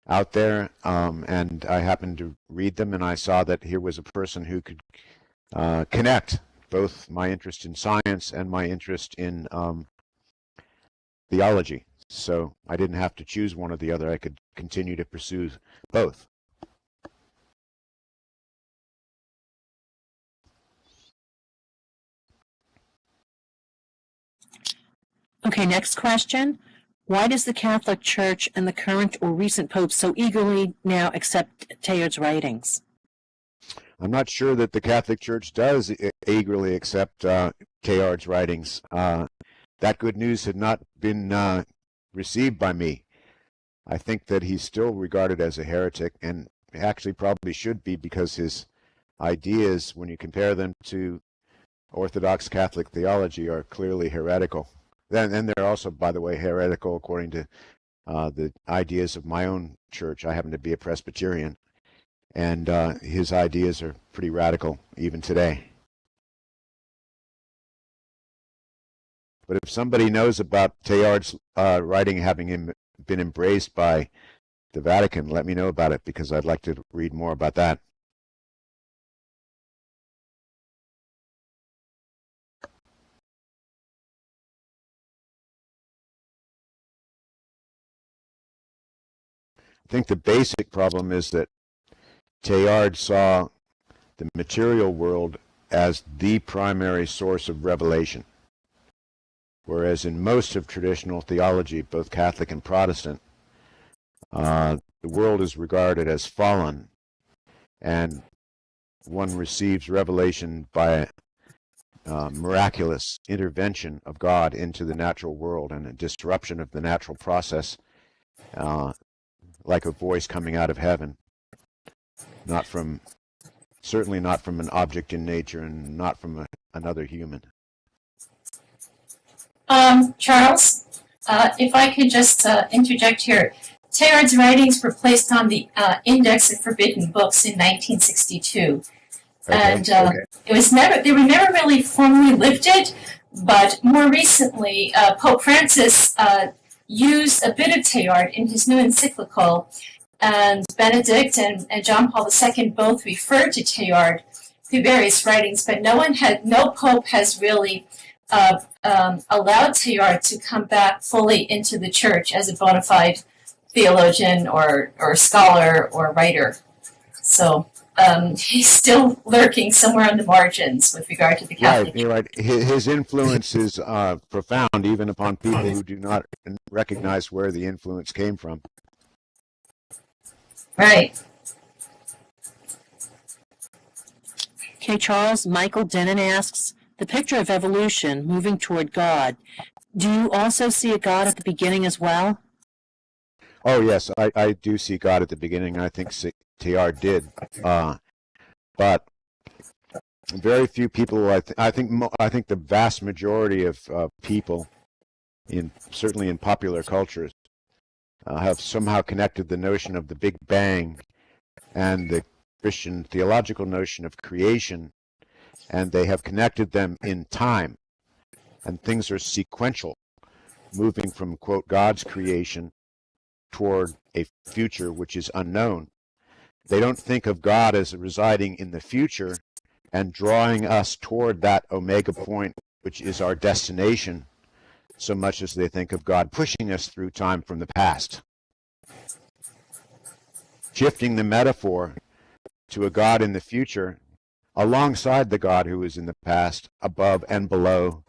out there, and I happened to read them, and I saw that here was a person who could connect both my interest in science and my interest in theology. So I didn't have to choose one or the other. I could continue to pursue both. Okay, next question. Why does the Catholic Church and the current or recent popes so eagerly now accept Teilhard's writings? I'm not sure that the Catholic Church does eagerly accept Teilhard's writings. That good news had not been received by me. I think that he's still regarded as a heretic, and actually probably should be, because his ideas, when you compare them to Orthodox Catholic theology, are clearly heretical. And they're also, by the way, heretical according to the ideas of my own church. I happen to be a Presbyterian, and his ideas are pretty radical even today. But if somebody knows about Teilhard's writing having been embraced by the Vatican. Let me know about it because I'd like to read more about that. I think the basic problem is that Teilhard saw the material world as the primary source of revelation, whereas in most of traditional theology, both Catholic and Protestant, the world is regarded as fallen, and one receives revelation by miraculous intervention of God into the natural world and a disruption of the natural process, like a voice coming out of heaven, certainly not from an object in nature and not from another human. Charles, if I could just interject here. Teilhard's writings were placed on the Index of Forbidden Books in 1962. And they were never really formally lifted, but more recently, Pope Francis used a bit of Teilhard in his new encyclical, and Benedict and John Paul II both referred to Teilhard through various writings, but no pope has really allowed Teilhard to come back fully into the church as a bona fide theologian or scholar or writer. So he's still lurking somewhere on the margins with regard to the Catholic Church. Right. His influence is profound, even upon people who do not recognize where the influence came from. Right. Okay, Charles, Michael Denon asks, the picture of evolution moving toward God, do you also see a God at the beginning as well? Oh, yes, I do see God at the beginning. I think Teilhard did. But very few people, I think the vast majority of people, certainly in popular cultures, have somehow connected the notion of the Big Bang and the Christian theological notion of creation, and they have connected them in time, and things are sequential, moving from, quote, God's creation toward a future which is unknown. They don't think of God as residing in the future and drawing us toward that omega point, which is our destination, so much as they think of God pushing us through time from the past. Shifting the metaphor to a God in the future alongside the God who is in the past, above and below,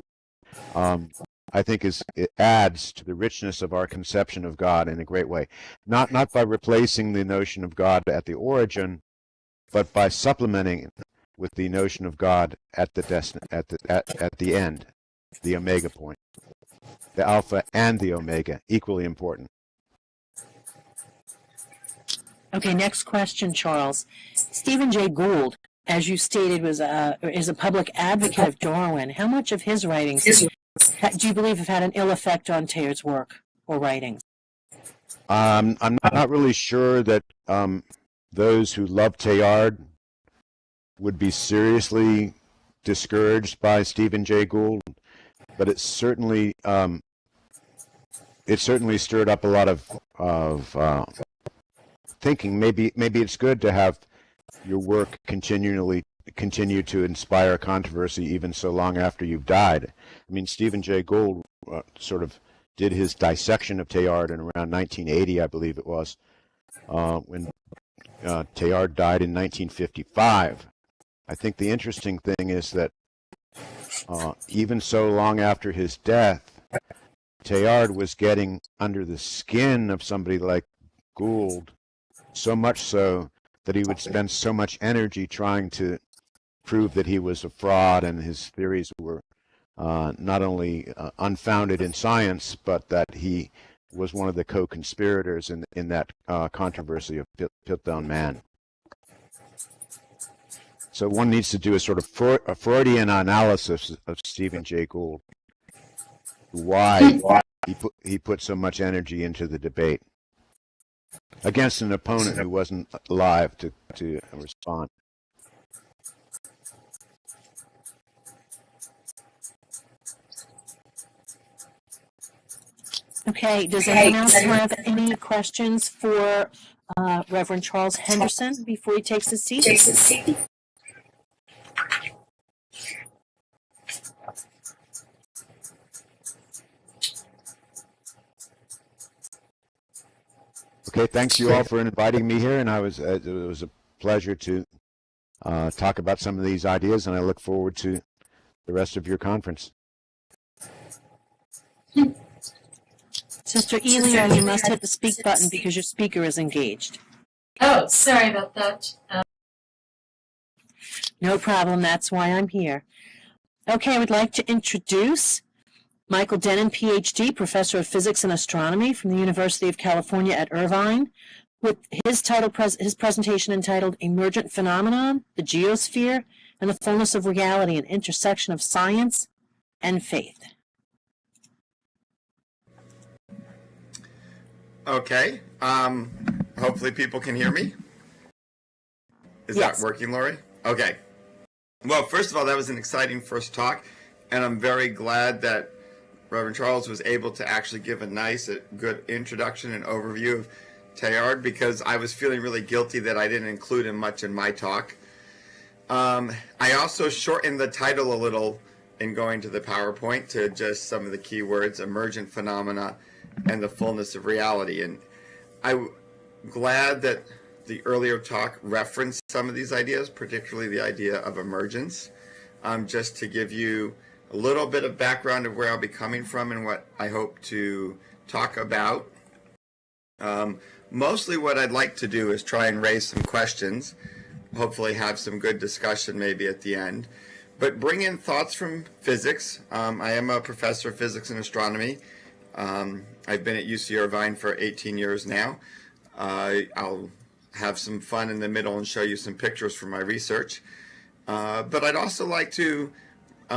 I think it adds to the richness of our conception of God in a great way. Not by replacing the notion of God at the origin, but by supplementing it with the notion of God at the end, the omega point. The alpha and the omega, equally important. Okay, next question, Charles. Stephen Jay Gould, as you stated, is a public advocate of Darwin. How much of his writings do you believe have had an ill effect on Teilhard's work or writings? I'm not really sure that those who love Teilhard would be seriously discouraged by Stephen Jay Gould, but it certainly stirred up a lot of thinking. Maybe it's good to have your work continue to inspire controversy even so long after you've died. I mean, Stephen Jay Gould sort of did his dissection of Teilhard in around 1980, I believe it was, when Teilhard died in 1955. I think the interesting thing is that even so long after his death, Teilhard was getting under the skin of somebody like Gould, so much so that he would spend so much energy trying to prove that he was a fraud and his theories were not only unfounded in science, but that he was one of the co-conspirators in that controversy of Piltdown Man. So one needs to do a sort of a Freudian analysis of Stephen Jay Gould, why he put so much energy into the debate against an opponent who wasn't alive to respond. Okay, does anyone else have any questions for Reverend Charles Henderson before he takes his seat? Okay, thanks you all for inviting me here, and it was a pleasure to talk about some of these ideas, and I look forward to the rest of your conference. Sister Elion, you must hit the speak button because your speaker is engaged. Oh, sorry about that. No problem, that's why I'm here. Okay, I would like to introduce Michael Denon, PhD, Professor of Physics and Astronomy from the University of California at Irvine, with his presentation entitled Emergent Phenomenon, the Geosphere, and the Fullness of Reality, an Intersection of Science and Faith. Okay. Hopefully people can hear me. Is Yes. that working, Lori? Okay. Well, first of all, that was an exciting first talk, and I'm very glad that Reverend Charles was able to actually give a nice, good introduction and overview of Teilhard, because I was feeling really guilty that I didn't include him much in my talk. I also shortened the title a little in going to the PowerPoint to just some of the key words, emergent phenomena and the fullness of reality. And I'm glad that the earlier talk referenced some of these ideas, particularly the idea of emergence, just to give you a little bit of background of where I'll be coming from and what I hope to talk about. Mostly what I'd like to do is try and raise some questions, hopefully have some good discussion maybe at the end, but bring in thoughts from physics. I am a professor of physics and astronomy. I've been at UC Irvine for 18 years now. I'll have some fun in the middle and show you some pictures from my research. But I'd also like to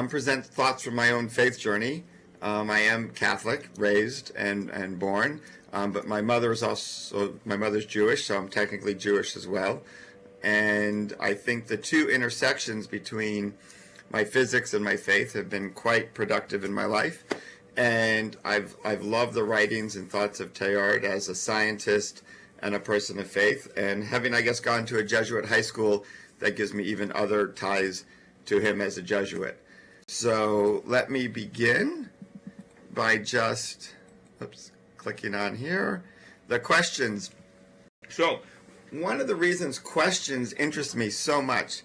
present thoughts from my own faith journey. I am Catholic, raised and born, but my mother's Jewish, so I'm technically Jewish as well. And I think the two intersections between my physics and my faith have been quite productive in my life. And I've loved the writings and thoughts of Teilhard as a scientist and a person of faith. And having, I guess, gone to a Jesuit high school, that gives me even other ties to him as a Jesuit. So let me begin by just clicking on here, the questions. So one of the reasons questions interest me so much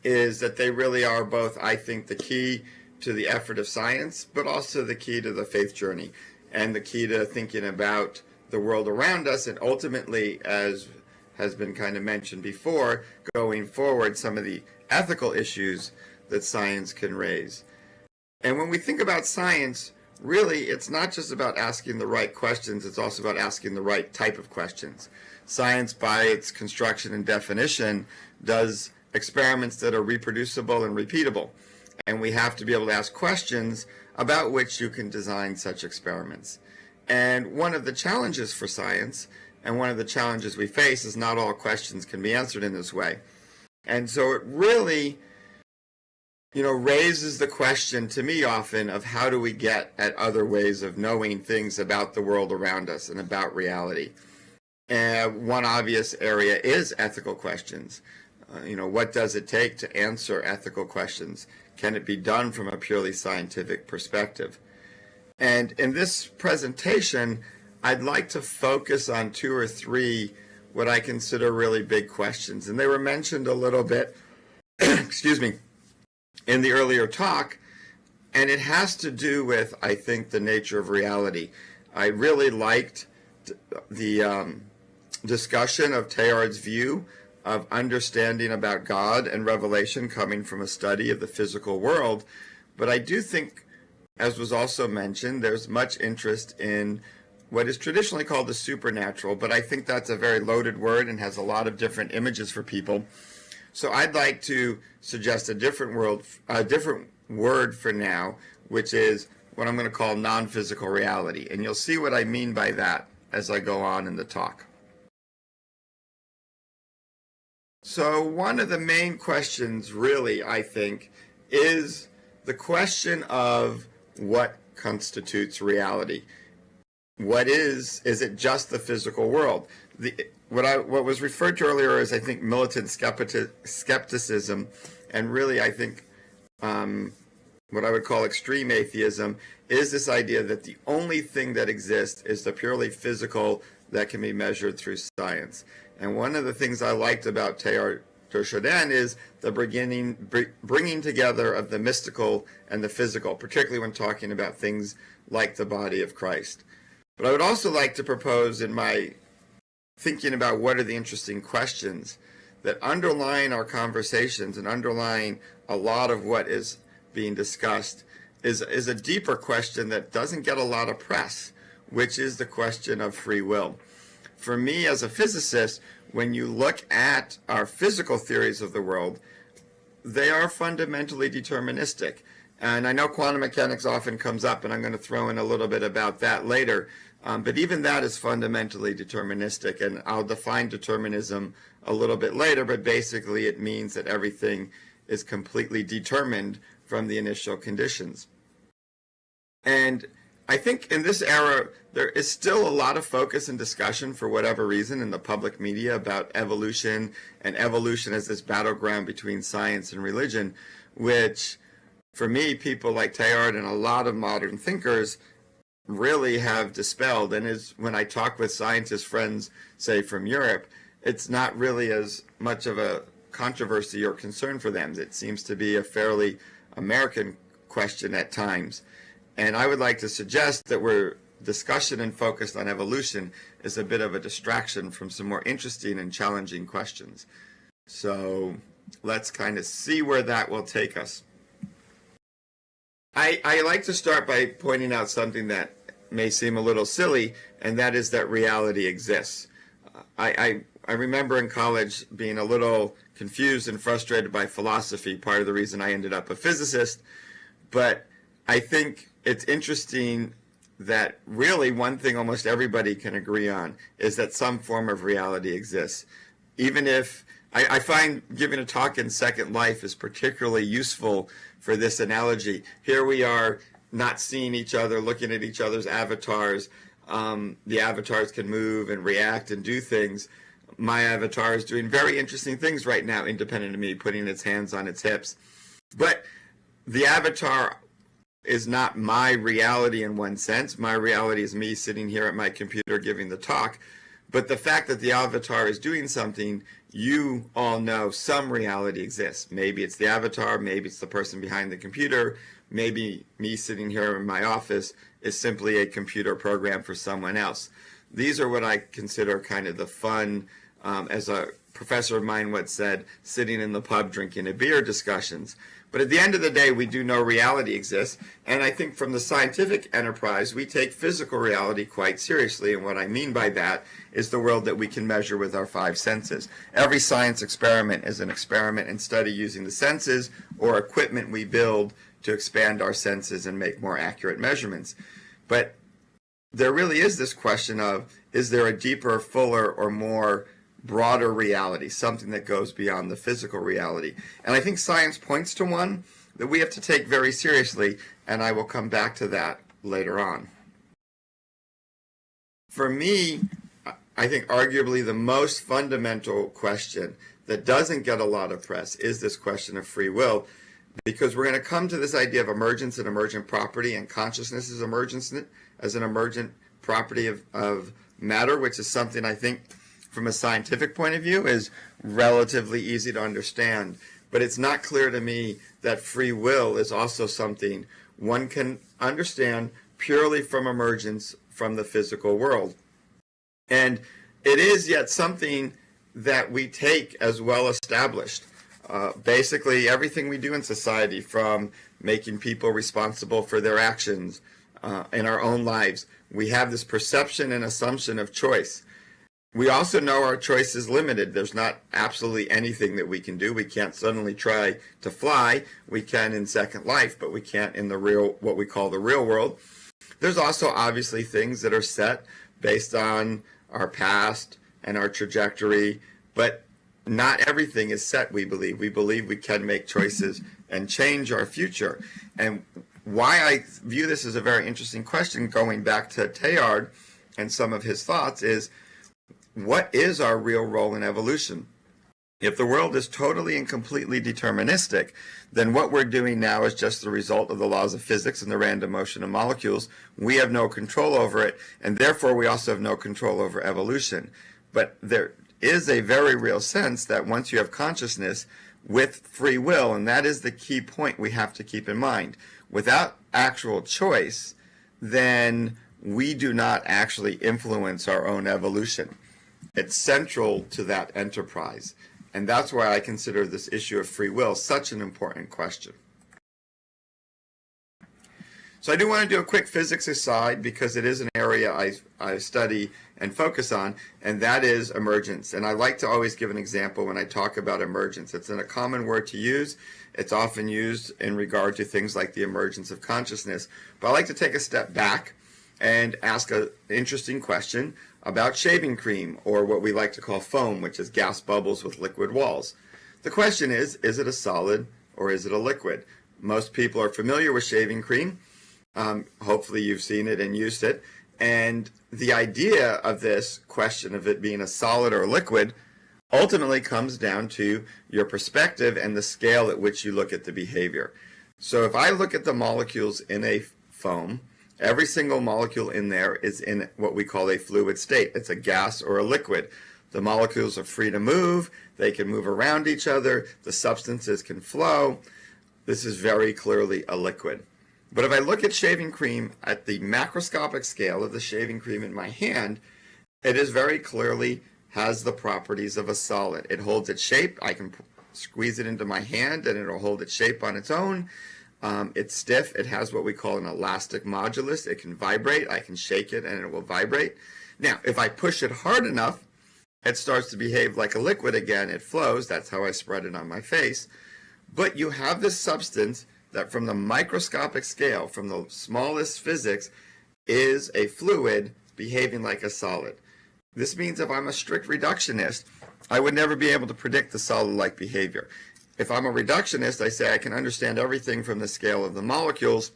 is that they really are both, I think, the key to the effort of science, but also the key to the faith journey and the key to thinking about the world around us, and ultimately, as has been kind of mentioned before, going forward, some of the ethical issues that science can raise. And when we think about science, really, it's not just about asking the right questions, it's also about asking the right type of questions. Science, by its construction and definition, does experiments that are reproducible and repeatable. And we have to be able to ask questions about which you can design such experiments. And one of the challenges for science, and one of the challenges we face, is not all questions can be answered in this way. And so it really, raises the question to me often of how do we get at other ways of knowing things about the world around us and about reality. And one obvious area is ethical questions. What does it take to answer ethical questions? Can it be done from a purely scientific perspective? And in this presentation, I'd like to focus on two or three what I consider really big questions. And they were mentioned a little bit, excuse me, in the earlier talk, and it has to do with, I think, the nature of reality. I really liked the discussion of Teilhard's view of understanding about God and revelation coming from a study of the physical world, but I do think, as was also mentioned, there's much interest in what is traditionally called the supernatural, but I think that's a very loaded word and has a lot of different images for people. So I'd like to suggest a different word for now, which is what I'm going to call non-physical reality. And you'll see what I mean by that as I go on in the talk. So one of the main questions, really, I think, is the question of what constitutes reality. what is it just the physical world? What was referred to earlier as, I think, militant skepticism, and really I think what I would call extreme atheism, is this idea that the only thing that exists is the purely physical that can be measured through science. And one of the things I liked about Teilhard de Chardin is the bringing together of the mystical and the physical, particularly when talking about things like the body of Christ. But I would also like to propose, in my thinking about what are the interesting questions that underline our conversations and underline a lot of what is being discussed, is a deeper question that doesn't get a lot of press, which is the question of free will. For me, as a physicist, when you look at our physical theories of the world, they are fundamentally deterministic. And I know quantum mechanics often comes up, and I'm going to throw in a little bit about that later. But even that is fundamentally deterministic, and I'll define determinism a little bit later, but basically it means that everything is completely determined from the initial conditions. And I think in this era, there is still a lot of focus and discussion, for whatever reason, in the public media about evolution, and evolution as this battleground between science and religion, which, for me, people like Teilhard and a lot of modern thinkers really have dispelled. And is when I talk with scientist friends, say from Europe, it's not really as much of a controversy or concern for them. It seems to be a fairly American question at times. And I would like to suggest that where discussion and focus on evolution is a bit of a distraction from some more interesting and challenging questions. So let's kind of see where that will take us. I like to start by pointing out something that may seem a little silly, and that is that reality exists. I remember in college being a little confused and frustrated by philosophy, part of the reason I ended up a physicist. But I think it's interesting that really one thing almost everybody can agree on is that some form of reality exists. Even if I find giving a talk in Second Life is particularly useful for this analogy. Here we are not seeing each other, looking at each other's avatars. The avatars can move and react and do things. My avatar is doing very interesting things right now, independent of me, putting its hands on its hips. But the avatar is not my reality in one sense. My reality is me sitting here at my computer giving the talk. But the fact that the avatar is doing something, you all know some reality exists. Maybe it's the avatar, maybe it's the person behind the computer, maybe me sitting here in my office is simply a computer program for someone else. These are what I consider kind of the fun, as a professor of mine once said, sitting in the pub drinking a beer discussions. But at the end of the day, we do know reality exists, and I think from the scientific enterprise, we take physical reality quite seriously, and what I mean by that is the world that we can measure with our five senses. Every science experiment is an experiment and study using the senses or equipment we build to expand our senses and make more accurate measurements. But there really is this question of, is there a deeper, fuller, or more broader reality, something that goes beyond the physical reality? And I think science points to one that we have to take very seriously, and I will come back to that later on. For me, I think arguably the most fundamental question that doesn't get a lot of press is this question of free will, because we're going to come to this idea of emergence and emergent property, and consciousness is emergence as an emergent property of matter, which is something I think from a scientific point of view is relatively easy to understand. But it's not clear to me that free will is also something one can understand purely from emergence from the physical world. And it is yet something that we take as well established. Basically, everything we do in society, from making people responsible for their actions in our own lives, we have this perception and assumption of choice. We also know our choice is limited. There's not absolutely anything that we can do. We can't suddenly try to fly. We can in Second Life, but we can't in the real, what we call the real world. There's also obviously things that are set based on our past and our trajectory, but not everything is set, we believe. We believe we can make choices and change our future. And why I view this as a very interesting question, going back to Teilhard and some of his thoughts, is what is our real role in evolution? If the world is totally and completely deterministic, then what we're doing now is just the result of the laws of physics and the random motion of molecules. We have no control over it, and therefore we also have no control over evolution. But there is a very real sense that once you have consciousness with free will, and that is the key point we have to keep in mind, without actual choice, then we do not actually influence our own evolution. It's central to that enterprise. And that's why I consider this issue of free will such an important question. So I do want to do a quick physics aside because it is an area I study and focus on, and that is emergence. And I like to always give an example when I talk about emergence. It's a common word to use. It's often used in regard to things like the emergence of consciousness. But I like to take a step back and ask an interesting question about shaving cream, or what we like to call foam, which is gas bubbles with liquid walls. The question is it a solid or is it a liquid? Most people are familiar with shaving cream. Hopefully you've seen it and used it. And the idea of this question of it being a solid or a liquid ultimately comes down to your perspective and the scale at which you look at the behavior. So if I look at the molecules in a foam, every single molecule in there is in what we call a fluid state. It's a gas or a liquid. The molecules are free to move. They can move around each other. The substances can flow. This is very clearly a liquid. But if I look at shaving cream at the macroscopic scale of the shaving cream in my hand, it is very clearly has the properties of a solid. It holds its shape. I can squeeze it into my hand and it'll hold its shape on its own. It's stiff. It has what we call an elastic modulus. It can vibrate. I can shake it and it will vibrate. Now, if I push it hard enough, it starts to behave like a liquid again. It flows. That's how I spread it on my face. But you have this substance that from the microscopic scale, from the smallest physics, is a fluid behaving like a solid. This means if I'm a strict reductionist, I would never be able to predict the solid-like behavior. If I'm a reductionist, I say I can understand everything from the scale of the molecules,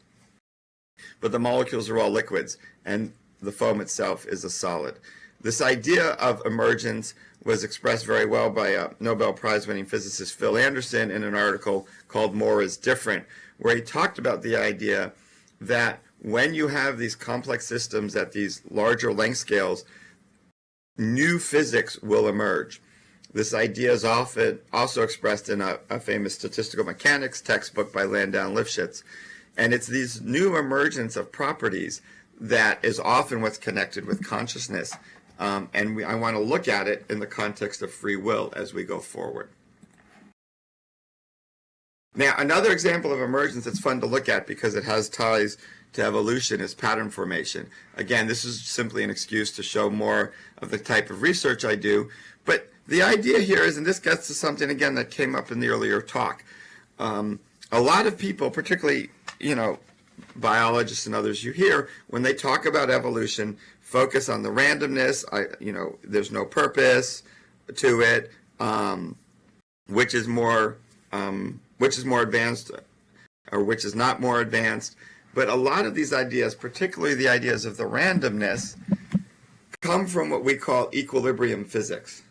but the molecules are all liquids, and the foam itself is a solid. This idea of emergence was expressed very well by a Nobel Prize-winning physicist Phil Anderson in an article called More is Different, where he talked about the idea that when you have these complex systems at these larger length scales, new physics will emerge. This idea is often also expressed in a famous statistical mechanics textbook by Landau and Lifshitz. And it's these new emergence of properties that is often what's connected with consciousness. I want to look at it in the context of free will as we go forward. Now, another example of emergence that's fun to look at because it has ties to evolution is pattern formation. Again, this is simply an excuse to show more of the type of research I do. But the idea here is, and this gets to something again that came up in the earlier talk, a lot of people, particularly, biologists and others you hear, when they talk about evolution, focus on the randomness, there's no purpose to it, which is more advanced or which is not more advanced. But a lot of these ideas, particularly the ideas of the randomness, come from what we call equilibrium physics,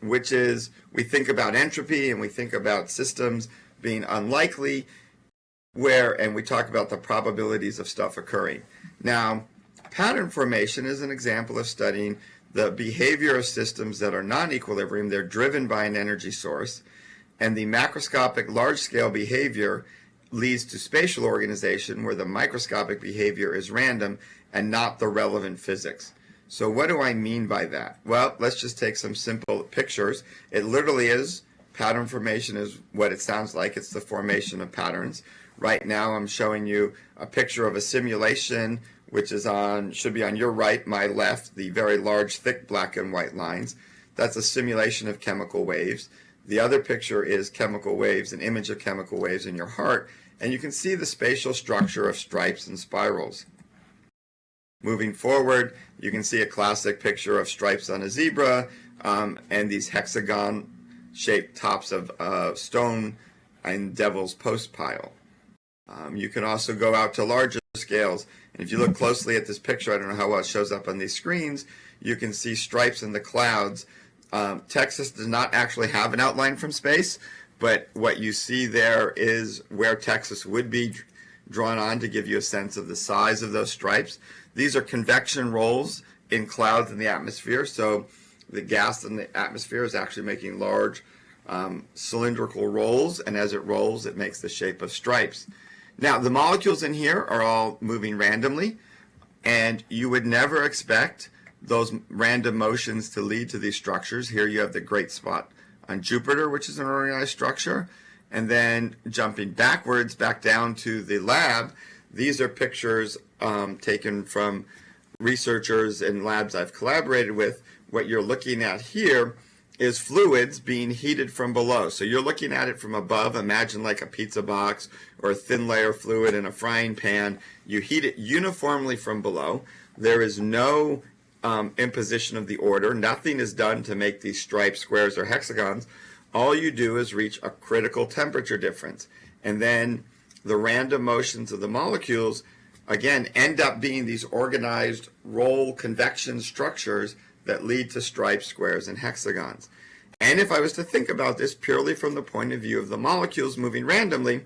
which is we think about entropy and we think about systems being unlikely, and we talk about the probabilities of stuff occurring. Now, pattern formation is an example of studying the behavior of systems that are non-equilibrium. They're driven by an energy source, and the macroscopic large-scale behavior leads to spatial organization where the microscopic behavior is random and not the relevant physics. So what do I mean by that? Well, let's just take some simple pictures. It literally is, pattern formation is what it sounds like. It's the formation of patterns. Right now I'm showing you a picture of a simulation which is should be on your right, my left, the very large, thick black and white lines. That's a simulation of chemical waves. The other picture is chemical waves, an image of chemical waves in your heart, and you can see the spatial structure of stripes and spirals. Moving forward, you can see a classic picture of stripes on a zebra and these hexagon-shaped tops of stone and devil's post pile. You can also go out to larger scales. And if you look closely at this picture, I don't know how well it shows up on these screens, you can see stripes in the clouds. Texas does not actually have an outline from space, but what you see there is where Texas would be drawn on to give you a sense of the size of those stripes. These are convection rolls in clouds in the atmosphere, so the gas in the atmosphere is actually making large cylindrical rolls, and as it rolls, it makes the shape of stripes. Now, the molecules in here are all moving randomly, and you would never expect those random motions to lead to these structures. Here you have the great spot on Jupiter, which is an organized structure, and then jumping backwards back down to the lab, these are pictures taken from researchers in labs I've collaborated with. What you're looking at here is fluids being heated from below. So you're looking at it from above. Imagine like a pizza box or a thin layer of fluid in a frying pan. You heat it uniformly from below. There is no imposition of the order. Nothing is done to make these stripes squares or hexagons. All you do is reach a critical temperature difference. And then the random motions of the molecules, again, end up being these organized roll convection structures that lead to stripes, squares, and hexagons. And if I was to think about this purely from the point of view of the molecules moving randomly,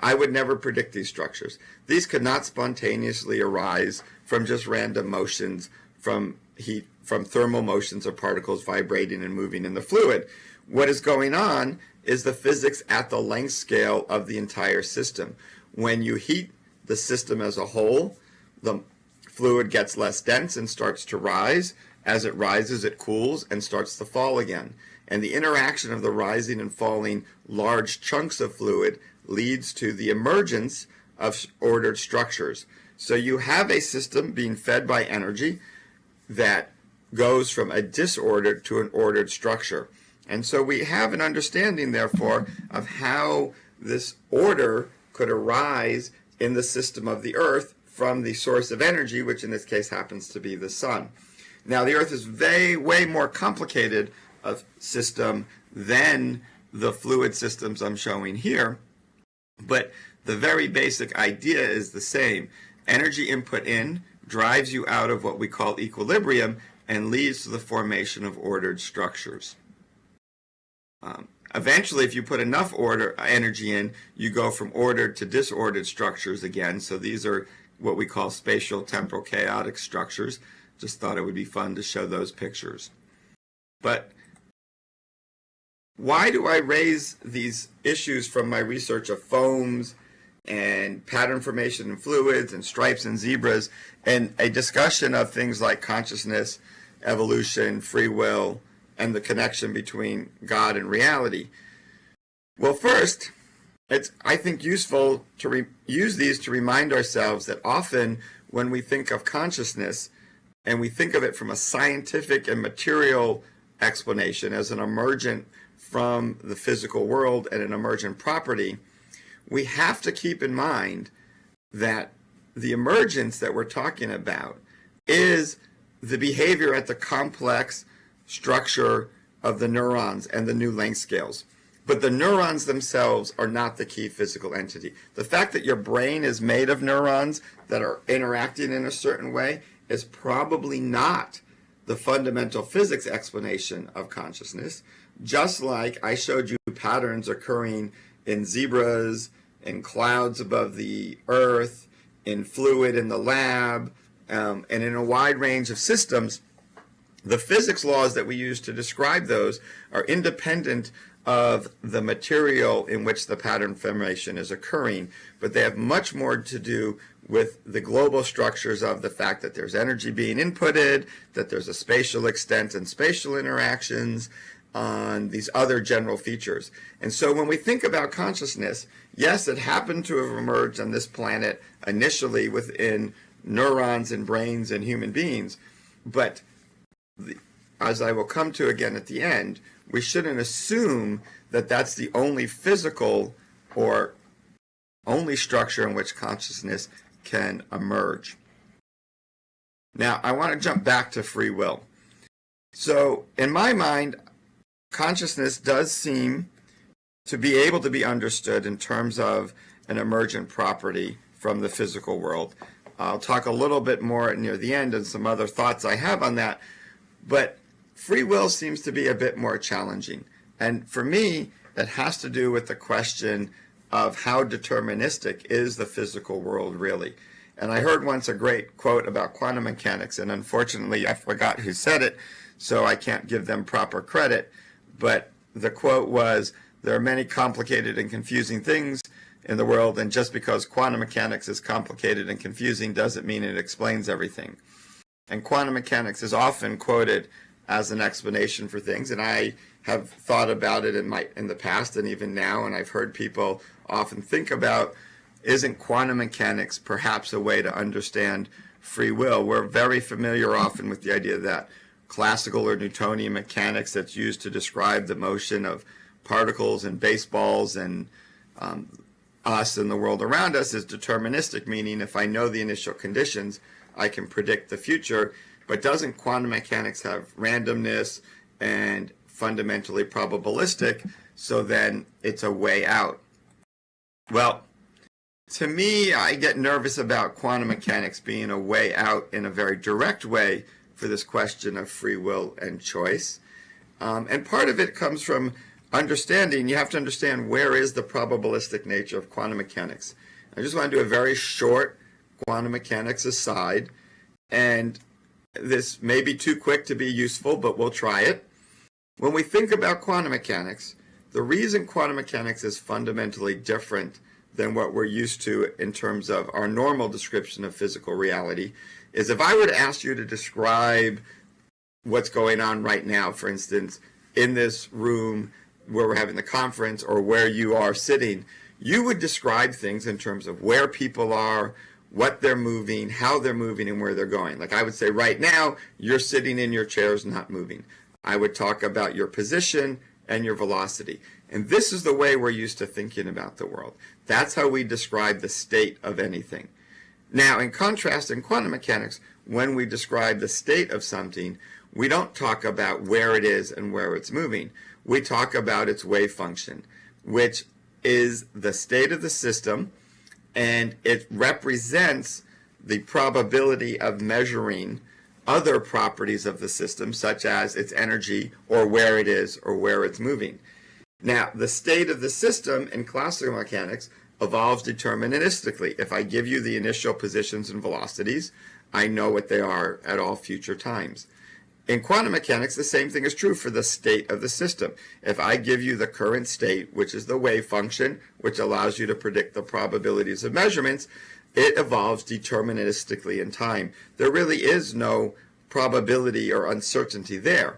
I would never predict these structures. These could not spontaneously arise from just random motions from heat, from thermal motions of particles vibrating and moving in the fluid. What is going on is the physics at the length scale of the entire system. When you heat the system as a whole, the fluid gets less dense and starts to rise. As it rises, it cools and starts to fall again. And the interaction of the rising and falling large chunks of fluid leads to the emergence of ordered structures. So you have a system being fed by energy that goes from a disordered to an ordered structure. And so we have an understanding, therefore, of how this order could arise in the system of the Earth from the source of energy, which in this case happens to be the sun. Now, the Earth is way more complicated a system than the fluid systems I'm showing here, but the very basic idea is the same. Energy input in drives you out of what we call equilibrium and leads to the formation of ordered structures. Eventually, if you put enough energy in, you go from ordered to disordered structures again. So these are what we call spatial temporal chaotic structures. Just thought it would be fun to show those pictures. But why do I raise these issues from my research of foams and pattern formation in fluids and stripes and zebras and a discussion of things like consciousness, evolution, free will, and the connection between God and reality? Well, first, it's, I think, useful to use these to remind ourselves that often when we think of consciousness, and we think of it from a scientific and material explanation as an emergent from the physical world and an emergent property, we have to keep in mind that the emergence that we're talking about is the behavior at the complex structure of the neurons and the new length scales. But the neurons themselves are not the key physical entity. The fact that your brain is made of neurons that are interacting in a certain way is probably not the fundamental physics explanation of consciousness, just like I showed you patterns occurring in zebras, in clouds above the Earth, in fluid in the lab, and in a wide range of systems. The physics laws that we use to describe those are independent of the material in which the pattern formation is occurring, but they have much more to do with the global structures of the fact that there's energy being inputted, that there's a spatial extent and spatial interactions on these other general features. And so when we think about consciousness, yes, it happened to have emerged on this planet initially within neurons and brains and human beings, but as I will come to again at the end, we shouldn't assume that that's the only physical or only structure in which consciousness can emerge. Now, I want to jump back to free will. So, in my mind, consciousness does seem to be able to be understood in terms of an emergent property from the physical world. I'll talk a little bit more near the end and some other thoughts I have on that, but free will seems to be a bit more challenging. And for me, it has to do with the question of how deterministic is the physical world really. And I heard once a great quote about quantum mechanics, and unfortunately I forgot who said it, so I can't give them proper credit. But the quote was, there are many complicated and confusing things in the world, and just because quantum mechanics is complicated and confusing doesn't mean it explains everything. And quantum mechanics is often quoted as an explanation for things, and I have thought about it in the past and even now, and I've heard people often think about, isn't quantum mechanics perhaps a way to understand free will? We're very familiar often with the idea that classical or Newtonian mechanics that's used to describe the motion of particles and baseballs and us and the world around us is deterministic, meaning if I know the initial conditions, I can predict the future. But doesn't quantum mechanics have randomness and fundamentally probabilistic, so then it's a way out? Well, to me, I get nervous about quantum mechanics being a way out in a very direct way for this question of free will and choice. And part of it comes from understanding, you have to understand where is the probabilistic nature of quantum mechanics. I just want to do a very short quantum mechanics aside, and this may be too quick to be useful, but we'll try it. When we think about quantum mechanics, the reason quantum mechanics is fundamentally different than what we're used to in terms of our normal description of physical reality is if I were to ask you to describe what's going on right now, for instance, in this room where we're having the conference or where you are sitting, you would describe things in terms of where people are, what they're moving, how they're moving, and where they're going. Like I would say right now, you're sitting in your chairs not moving. I would talk about your position and your velocity. And this is the way we're used to thinking about the world. That's how we describe the state of anything. Now, in contrast, in quantum mechanics, when we describe the state of something, we don't talk about where it is and where it's moving. We talk about its wave function, which is the state of the system, and it represents the probability of measuring other properties of the system, such as its energy or where it is or where it's moving. Now, the state of the system in classical mechanics evolves deterministically. If I give you the initial positions and velocities, I know what they are at all future times. In quantum mechanics, the same thing is true for the state of the system. If I give you the current state, which is the wave function, which allows you to predict the probabilities of measurements, it evolves deterministically in time. There really is no probability or uncertainty there.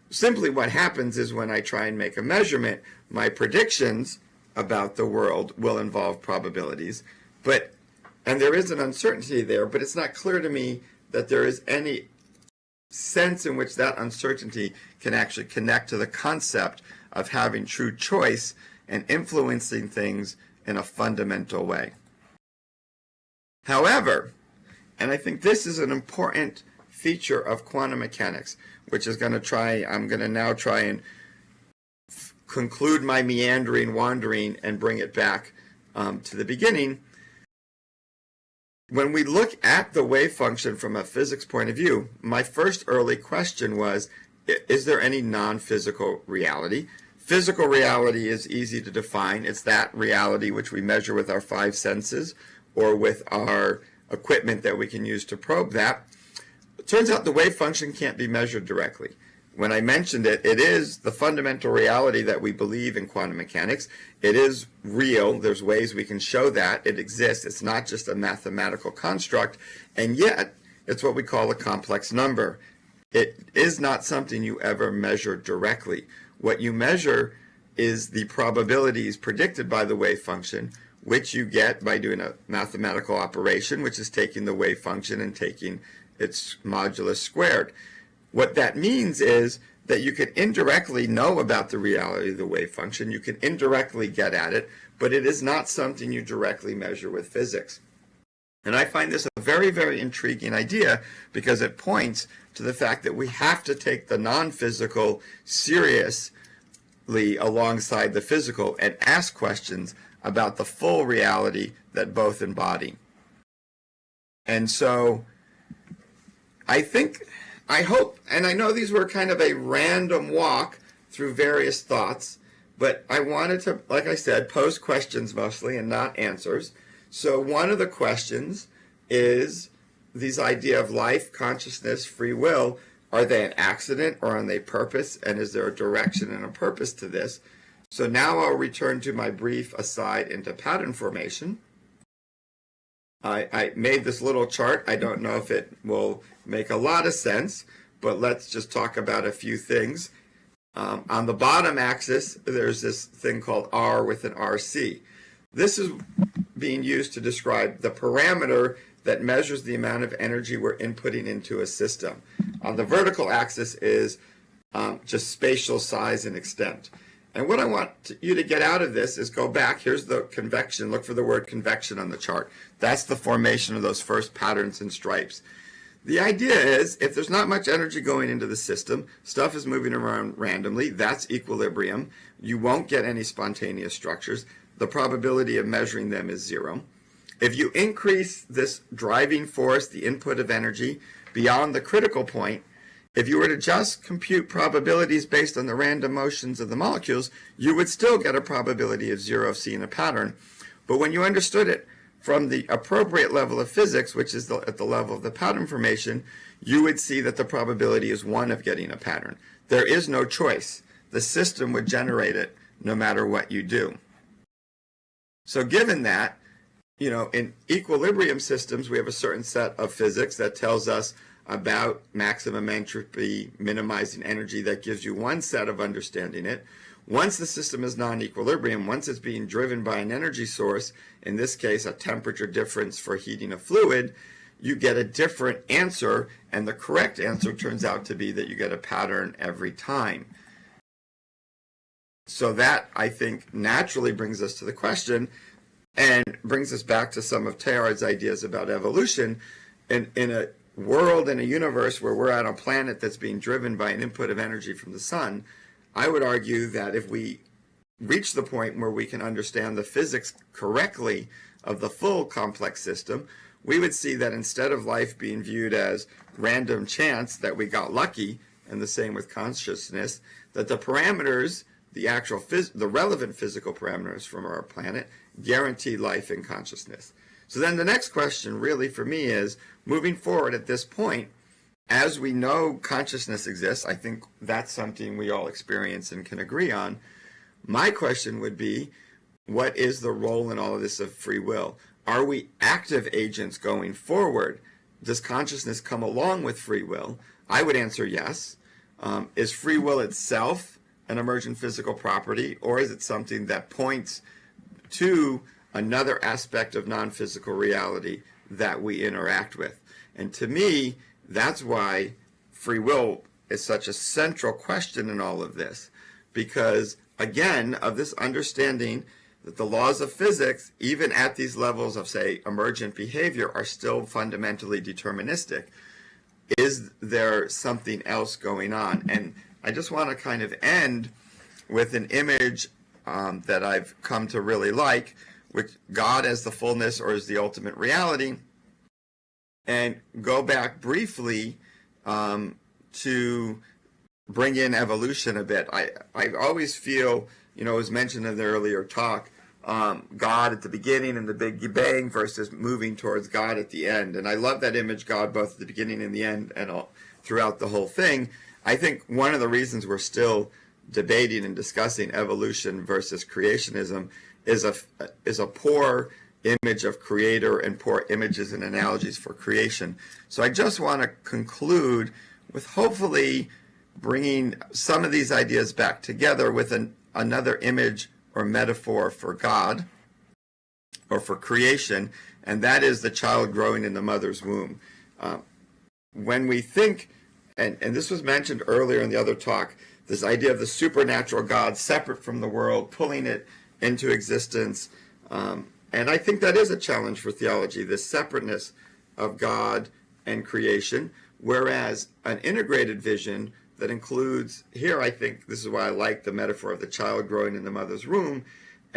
Simply what happens is when I try and make a measurement, my predictions about the world will involve probabilities, and there is an uncertainty there, but it's not clear to me that there is any sense in which that uncertainty can actually connect to the concept of having true choice and influencing things in a fundamental way. However, and I think this is an important feature of quantum mechanics, which is I'm going to now try and conclude my meandering wandering and bring it back to the beginning. When we look at the wave function from a physics point of view, my first early question was, is there any non-physical reality? Physical reality is easy to define. It's that reality which we measure with our five senses or with our equipment that we can use to probe that. It turns out the wave function can't be measured directly. When I mentioned it, it is the fundamental reality that we believe in quantum mechanics. It is real. There's ways we can show that it exists. It's not just a mathematical construct, and yet it's what we call a complex number. It is not something you ever measure directly. What you measure is the probabilities predicted by the wave function, which you get by doing a mathematical operation, which is taking the wave function and taking its modulus squared. What that means is that you can indirectly know about the reality of the wave function. You can indirectly get at it, but it is not something you directly measure with physics. And I find this a very, very intriguing idea because it points to the fact that we have to take the non-physical seriously alongside the physical and ask questions about the full reality that both embody. And so I hope, and I know these were kind of a random walk through various thoughts, but I wanted to, like I said, pose questions mostly and not answers. So one of the questions is these idea of life, consciousness, free will. Are they an accident or are they purpose? And is there a direction and a purpose to this? So now I'll return to my brief aside into pattern formation. I made this little chart. I don't know if it will make a lot of sense, but let's just talk about a few things. On the bottom axis, there's this thing called R with an RC. This is being used to describe the parameter that measures the amount of energy we're inputting into a system. On the vertical axis is just spatial size and extent. And what I want you to get out of this is go back. Here's the convection. Look for the word convection on the chart. That's the formation of those first patterns and stripes. The idea is if there's not much energy going into the system, stuff is moving around randomly, that's equilibrium. You won't get any spontaneous structures. The probability of measuring them is 0. If you increase this driving force, the input of energy, beyond the critical point, if you were to just compute probabilities based on the random motions of the molecules, you would still get a probability of 0 of seeing a pattern. But when you understood it from the appropriate level of physics, which is at the level of the pattern formation, you would see that the probability is 1 of getting a pattern. There is no choice. The system would generate it no matter what you do. So given that, in equilibrium systems, we have a certain set of physics that tells us about maximum entropy, minimizing energy. That gives you one set of understanding it. Once the system is non-equilibrium, once it's being driven by an energy source, in this case a temperature difference for heating a fluid, you get a different answer, and the correct answer turns out to be that you get a pattern every time. So that, I think, naturally brings us to the question, and brings us back to some of Teilhard's ideas about evolution. In a world, in a universe where we're on a planet that's being driven by an input of energy from the sun, I would argue that if we reach the point where we can understand the physics correctly of the full complex system, we would see that instead of life being viewed as random chance, that we got lucky, and the same with consciousness, that the parameters, the relevant physical parameters from our planet, guarantee life and consciousness. So then the next question really for me is, moving forward at this point, as we know consciousness exists, I think that's something we all experience and can agree on. My question would be, what is the role in all of this of free will? Are we active agents going forward? Does consciousness come along with free will? I would answer yes. Is free will itself an emergent physical property, or is it something that points to another aspect of non-physical reality that we interact with? And to me, that's why free will is such a central question in all of this, because again, of this understanding that the laws of physics, even at these levels of, say, emergent behavior, are still fundamentally deterministic. Is there something else going on? And I just want to kind of end with an image that I've come to really like, which God as the fullness or as the ultimate reality, and go back briefly to bring in evolution a bit. I always feel, it was mentioned in the earlier talk, God at the beginning and the Big Bang versus moving towards God at the end. And I love that image, God both at the beginning and the end and all, throughout the whole thing. I think one of the reasons we're still debating and discussing evolution versus creationism is a poor image of creator and poor images and analogies for creation. So I just want to conclude with hopefully bringing some of these ideas back together with another image or metaphor for God or for creation, and that is the child growing in the mother's womb. When we think, and this was mentioned earlier in the other talk, this idea of the supernatural God separate from the world, pulling it into existence, and I think that is a challenge for theology, this separateness of God and creation, whereas an integrated vision that includes, here I think this is why I like the metaphor of the child growing in the mother's womb,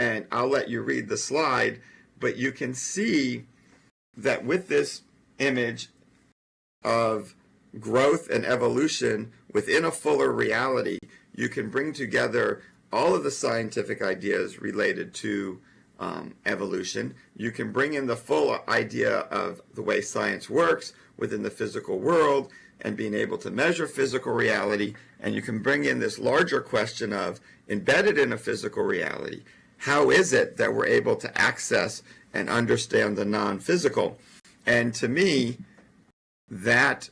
And I'll let you read the slide, but you can see that with this image of growth and evolution within a fuller reality, you can bring together all of the scientific ideas related to evolution. You can bring in the full idea of the way science works within the physical world and being able to measure physical reality. And you can bring in this larger question of, embedded in a physical reality, how is it that we're able to access and understand the non-physical? And to me, that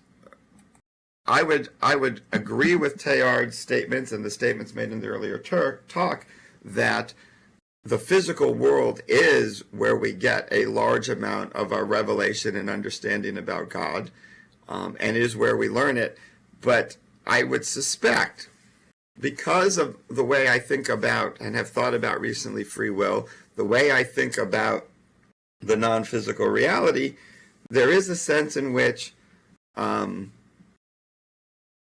I would agree with Teilhard's statements and the statements made in the earlier talk that the physical world is where we get a large amount of our revelation and understanding about God, and is where we learn it. But I would suspect, because of the way I think about and have thought about recently free will, the way I think about the non-physical reality, there is a sense in which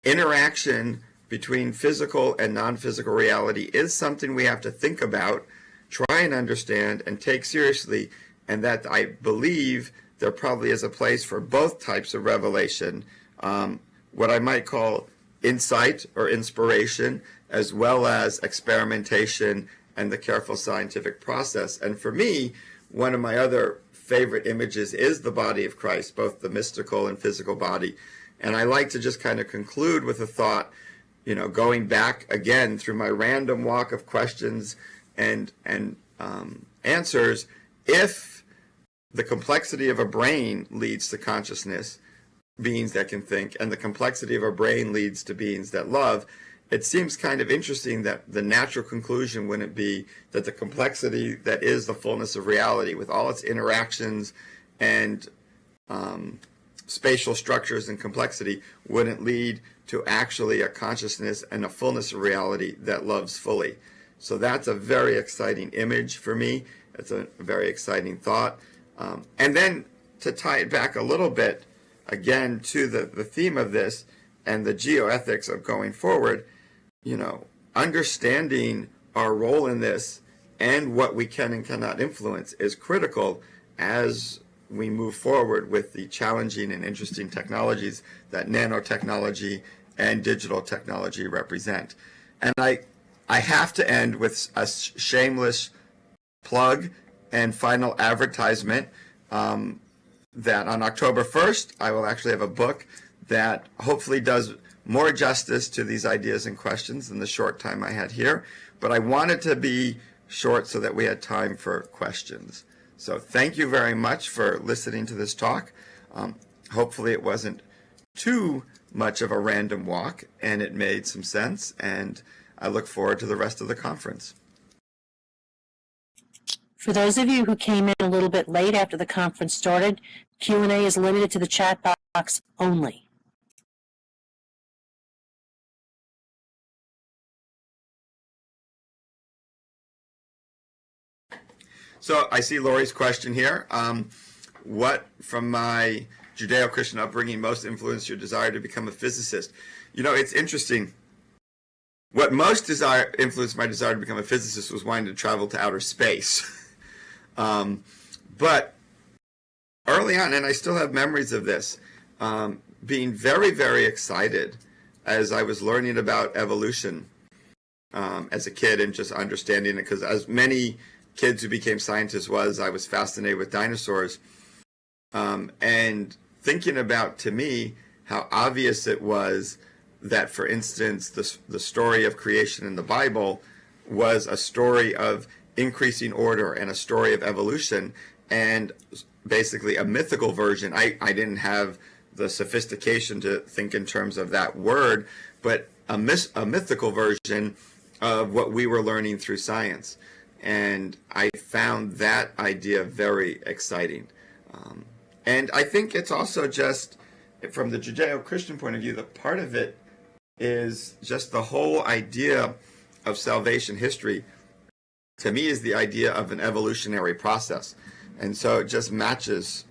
interaction between physical and non-physical reality is something we have to think about, try and understand, and take seriously, and that I believe there probably is a place for both types of revelation, what I might call insight or inspiration, as well as experimentation and the careful scientific process. And for me, one of my other favorite images is the body of Christ, both the mystical and physical body. And I like to just kind of conclude with a thought, going back again through my random walk of questions and answers. If the complexity of a brain leads to consciousness, beings that can think, and the complexity of a brain leads to beings that love, it seems kind of interesting that the natural conclusion wouldn't be that the complexity that is the fullness of reality, with all its interactions and spatial structures and complexity, wouldn't lead to actually a consciousness and a fullness of reality that loves fully. So that's a very exciting image for me. It's a very exciting thought. And then to tie it back a little bit, again, to the theme of this and the geoethics of going forward, understanding our role in this and what we can and cannot influence is critical as we move forward with the challenging and interesting technologies that nanotechnology and digital technology represent. And I have to end with a shameless plug and final advertisement, that on October 1st, I will actually have a book that hopefully does more justice to these ideas and questions than the short time I had here. But I wanted to be short so that we had time for questions. So thank you very much for listening to this talk. Hopefully it wasn't too much of a random walk and it made some sense, and I look forward to the rest of the conference. For those of you who came in a little bit late after the conference started, Q&A is limited to the chat box only. So I see Lori's question here. What from my Judeo-Christian upbringing most influenced your desire to become a physicist? It's interesting. What most influenced my desire to become a physicist was wanting to travel to outer space. But early on, and I still have memories of this, being very, very excited as I was learning about evolution as a kid and just understanding it, because as many kids who became scientists I was fascinated with dinosaurs, and thinking about, to me, how obvious it was that, for instance, the story of creation in the Bible was a story of increasing order and a story of evolution, and basically a mythical version. I didn't have the sophistication to think in terms of that word, but a mythical version of what we were learning through science. And I found that idea very exciting. And I think it's also just, from the Judeo-Christian point of view, that part of it is just the whole idea of salvation history, to me, is the idea of an evolutionary process. And so it just matches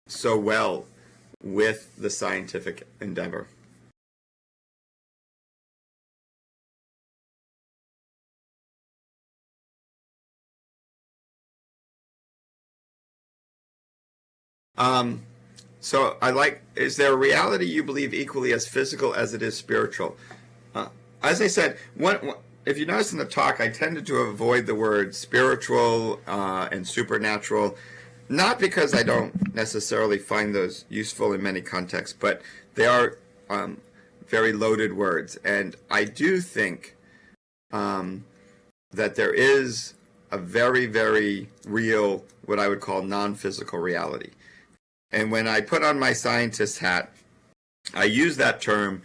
so well with the scientific endeavor. So is there a reality you believe equally as physical as it is spiritual? As I said, if you notice in the talk, I tended to avoid the word spiritual and supernatural, not because I don't necessarily find those useful in many contexts, but they are very loaded words. And I do think that there is a very, very real, what I would call non-physical reality. And when I put on my scientist hat, I use that term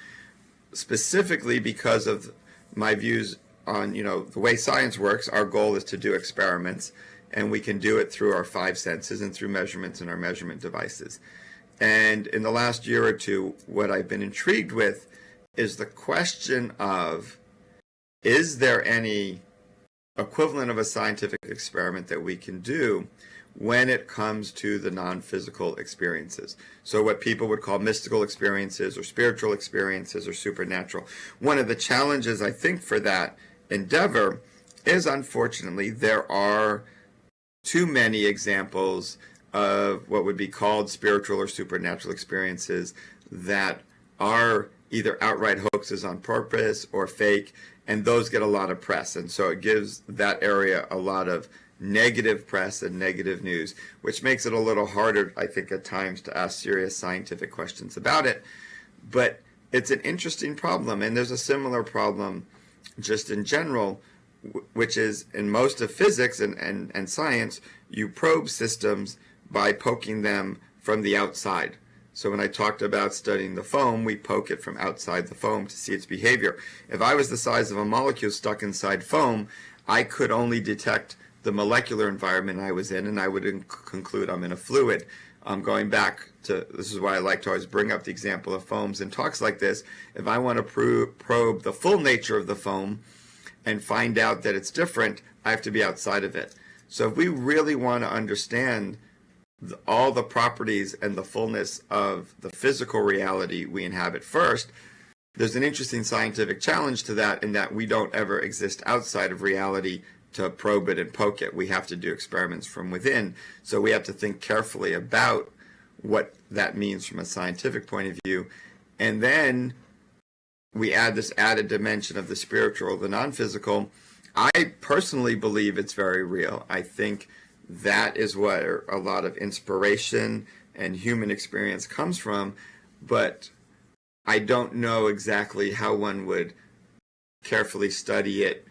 specifically because of my views on, the way science works. Our goal is to do experiments, and we can do it through our five senses and through measurements in our measurement devices. And in the last year or two, what I've been intrigued with is the question of, is there any equivalent of a scientific experiment that we can do when it comes to the non-physical experiences? So what people would call mystical experiences or spiritual experiences or supernatural. One of the challenges, I think, for that endeavor is, unfortunately, there are too many examples of what would be called spiritual or supernatural experiences that are either outright hoaxes on purpose or fake, and those get a lot of press. And so it gives that area a lot of negative press and negative news, which makes it a little harder, I think, at times to ask serious scientific questions about it. But it's an interesting problem, and there's a similar problem just in general, which is in most of physics and science, you probe systems by poking them from the outside. So when I talked about studying the foam, we poke it from outside the foam to see its behavior. If I was the size of a molecule stuck inside foam, I could only detect the molecular environment I was in, and I would conclude I'm in a fluid. Going back to, this is why I like to always bring up the example of foams in talks like this. If I want to probe the full nature of the foam and find out that it's different, I have to be outside of it. So if we really want to understand all the properties and the fullness of the physical reality we inhabit first, there's an interesting scientific challenge to that, in that we don't ever exist outside of reality to probe it and poke it. We have to do experiments from within. So we have to think carefully about what that means from a scientific point of view. And then we add this added dimension of the spiritual, the non-physical. I personally believe it's very real. I think that is where a lot of inspiration and human experience comes from, but I don't know exactly how one would carefully study it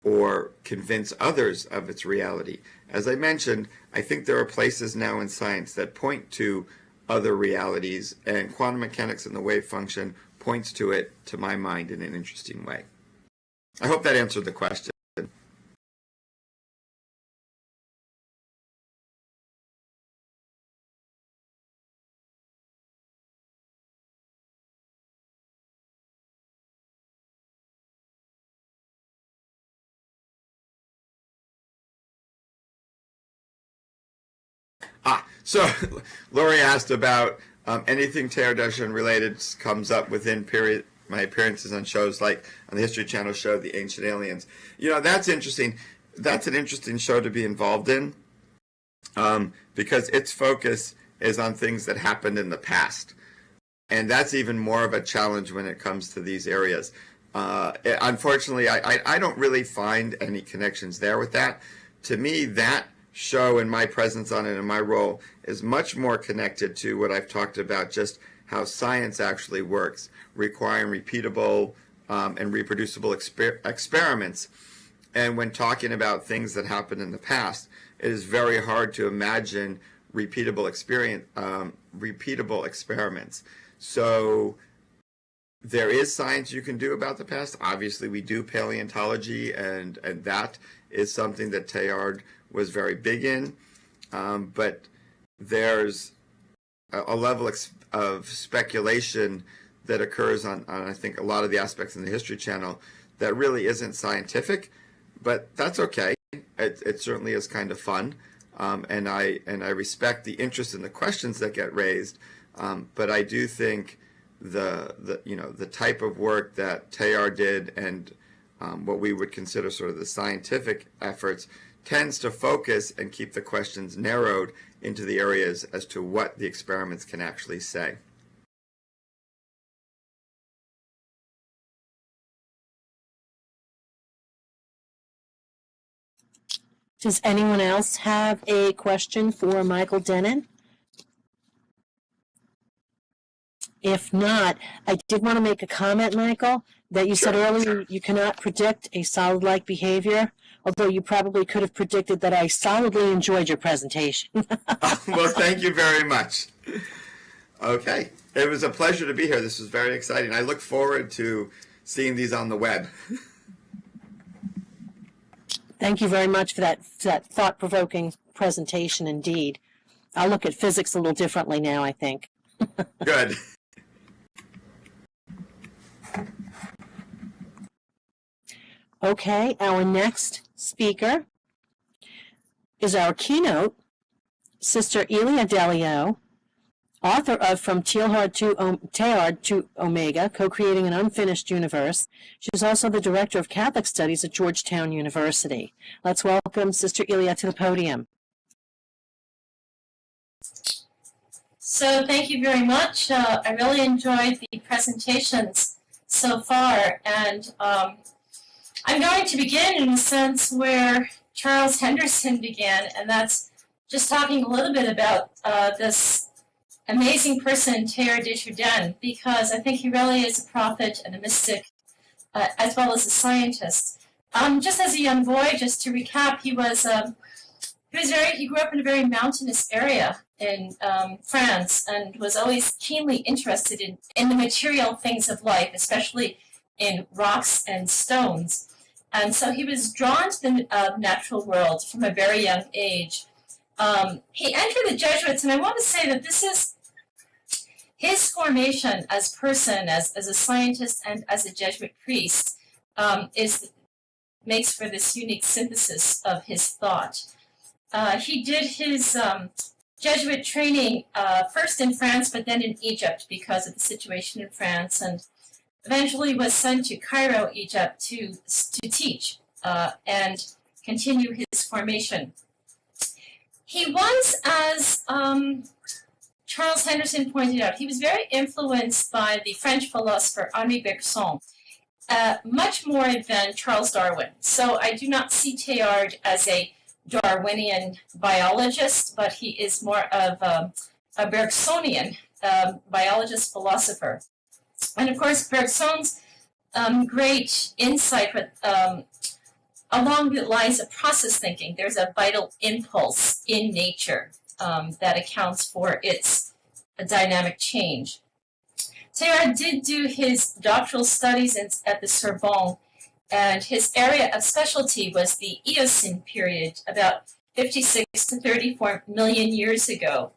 or convince others of its reality. As I mentioned, I think there are places now in science that point to other realities, and quantum mechanics and the wave function points to it, to my mind, in an interesting way. I hope that answered the question. So Lori asked about anything Teradeshan related comes up within my appearances on shows like on the History Channel show, The Ancient Aliens. That's interesting. That's an interesting show to be involved in because its focus is on things that happened in the past. And that's even more of a challenge when it comes to these areas. Unfortunately, I don't really find any connections there with that. To me, that show and my presence on it and my role is much more connected to what I've talked about, just how science actually works, requiring repeatable and reproducible experiments. And when talking about things that happened in the past, it is very hard to imagine repeatable experiments. So there is science you can do about the past. Obviously, we do paleontology, and that is something that Teilhard was very big in. But there's a level of speculation that occurs on, I think, a lot of the aspects in the History Channel that really isn't scientific, but that's okay. It certainly is kind of fun, and I respect the interest in the questions that get raised. But I do think the type of work that Teilhard did and what we would consider sort of the scientific efforts tends to focus and keep the questions narrowed into the areas as to what the experiments can actually say. Does anyone else have a question for Michael Denon? If not, I did want to make a comment, Michael, that you said earlier you cannot predict a solid-like behavior, although you probably could have predicted that I solidly enjoyed your presentation. Well, thank you very much. Okay. It was a pleasure to be here. This was very exciting. I look forward to seeing these on the web. Thank you very much for that thought-provoking presentation indeed. I'll look at physics a little differently now, I think. Good. Okay, our next speaker is our keynote, Sister Elia Delio, author of From Teilhard to Omega, Co-Creating an Unfinished Universe. She's also the Director of Catholic Studies at Georgetown University. Let's welcome Sister Elia to the podium. So thank you very much. I really enjoyed the presentations so far, and I'm going to begin in a sense where Charles Henderson began, and that's just talking a little bit about this amazing person, Teilhard de Chardin, because I think he really is a prophet and a mystic, as well as a scientist. Just as a young boy, just to recap, he grew up in a very mountainous area in France, and was always keenly interested in the material things of life, especially in rocks and stones. And so he was drawn to the natural world from a very young age. He entered the Jesuits, and I want to say that this is his formation as person, as a scientist and as a Jesuit priest, makes for this unique synthesis of his thought. He did his Jesuit training first in France, but then in Egypt because of the situation in France, and eventually was sent to Cairo, Egypt, to teach and continue his formation. He was, as Charles Henderson pointed out, he was very influenced by the French philosopher Henri Bergson, much more than Charles Darwin. So I do not see Teilhard as a Darwinian biologist, but he is more of a Bergsonian biologist philosopher. And of course, Bergson's great insight along the lines of process thinking. There's a vital impulse in nature that accounts for its dynamic change. Teilhard did do his doctoral studies at the Sorbonne, and his area of specialty was the Eocene period, about 56 to 34 million years ago.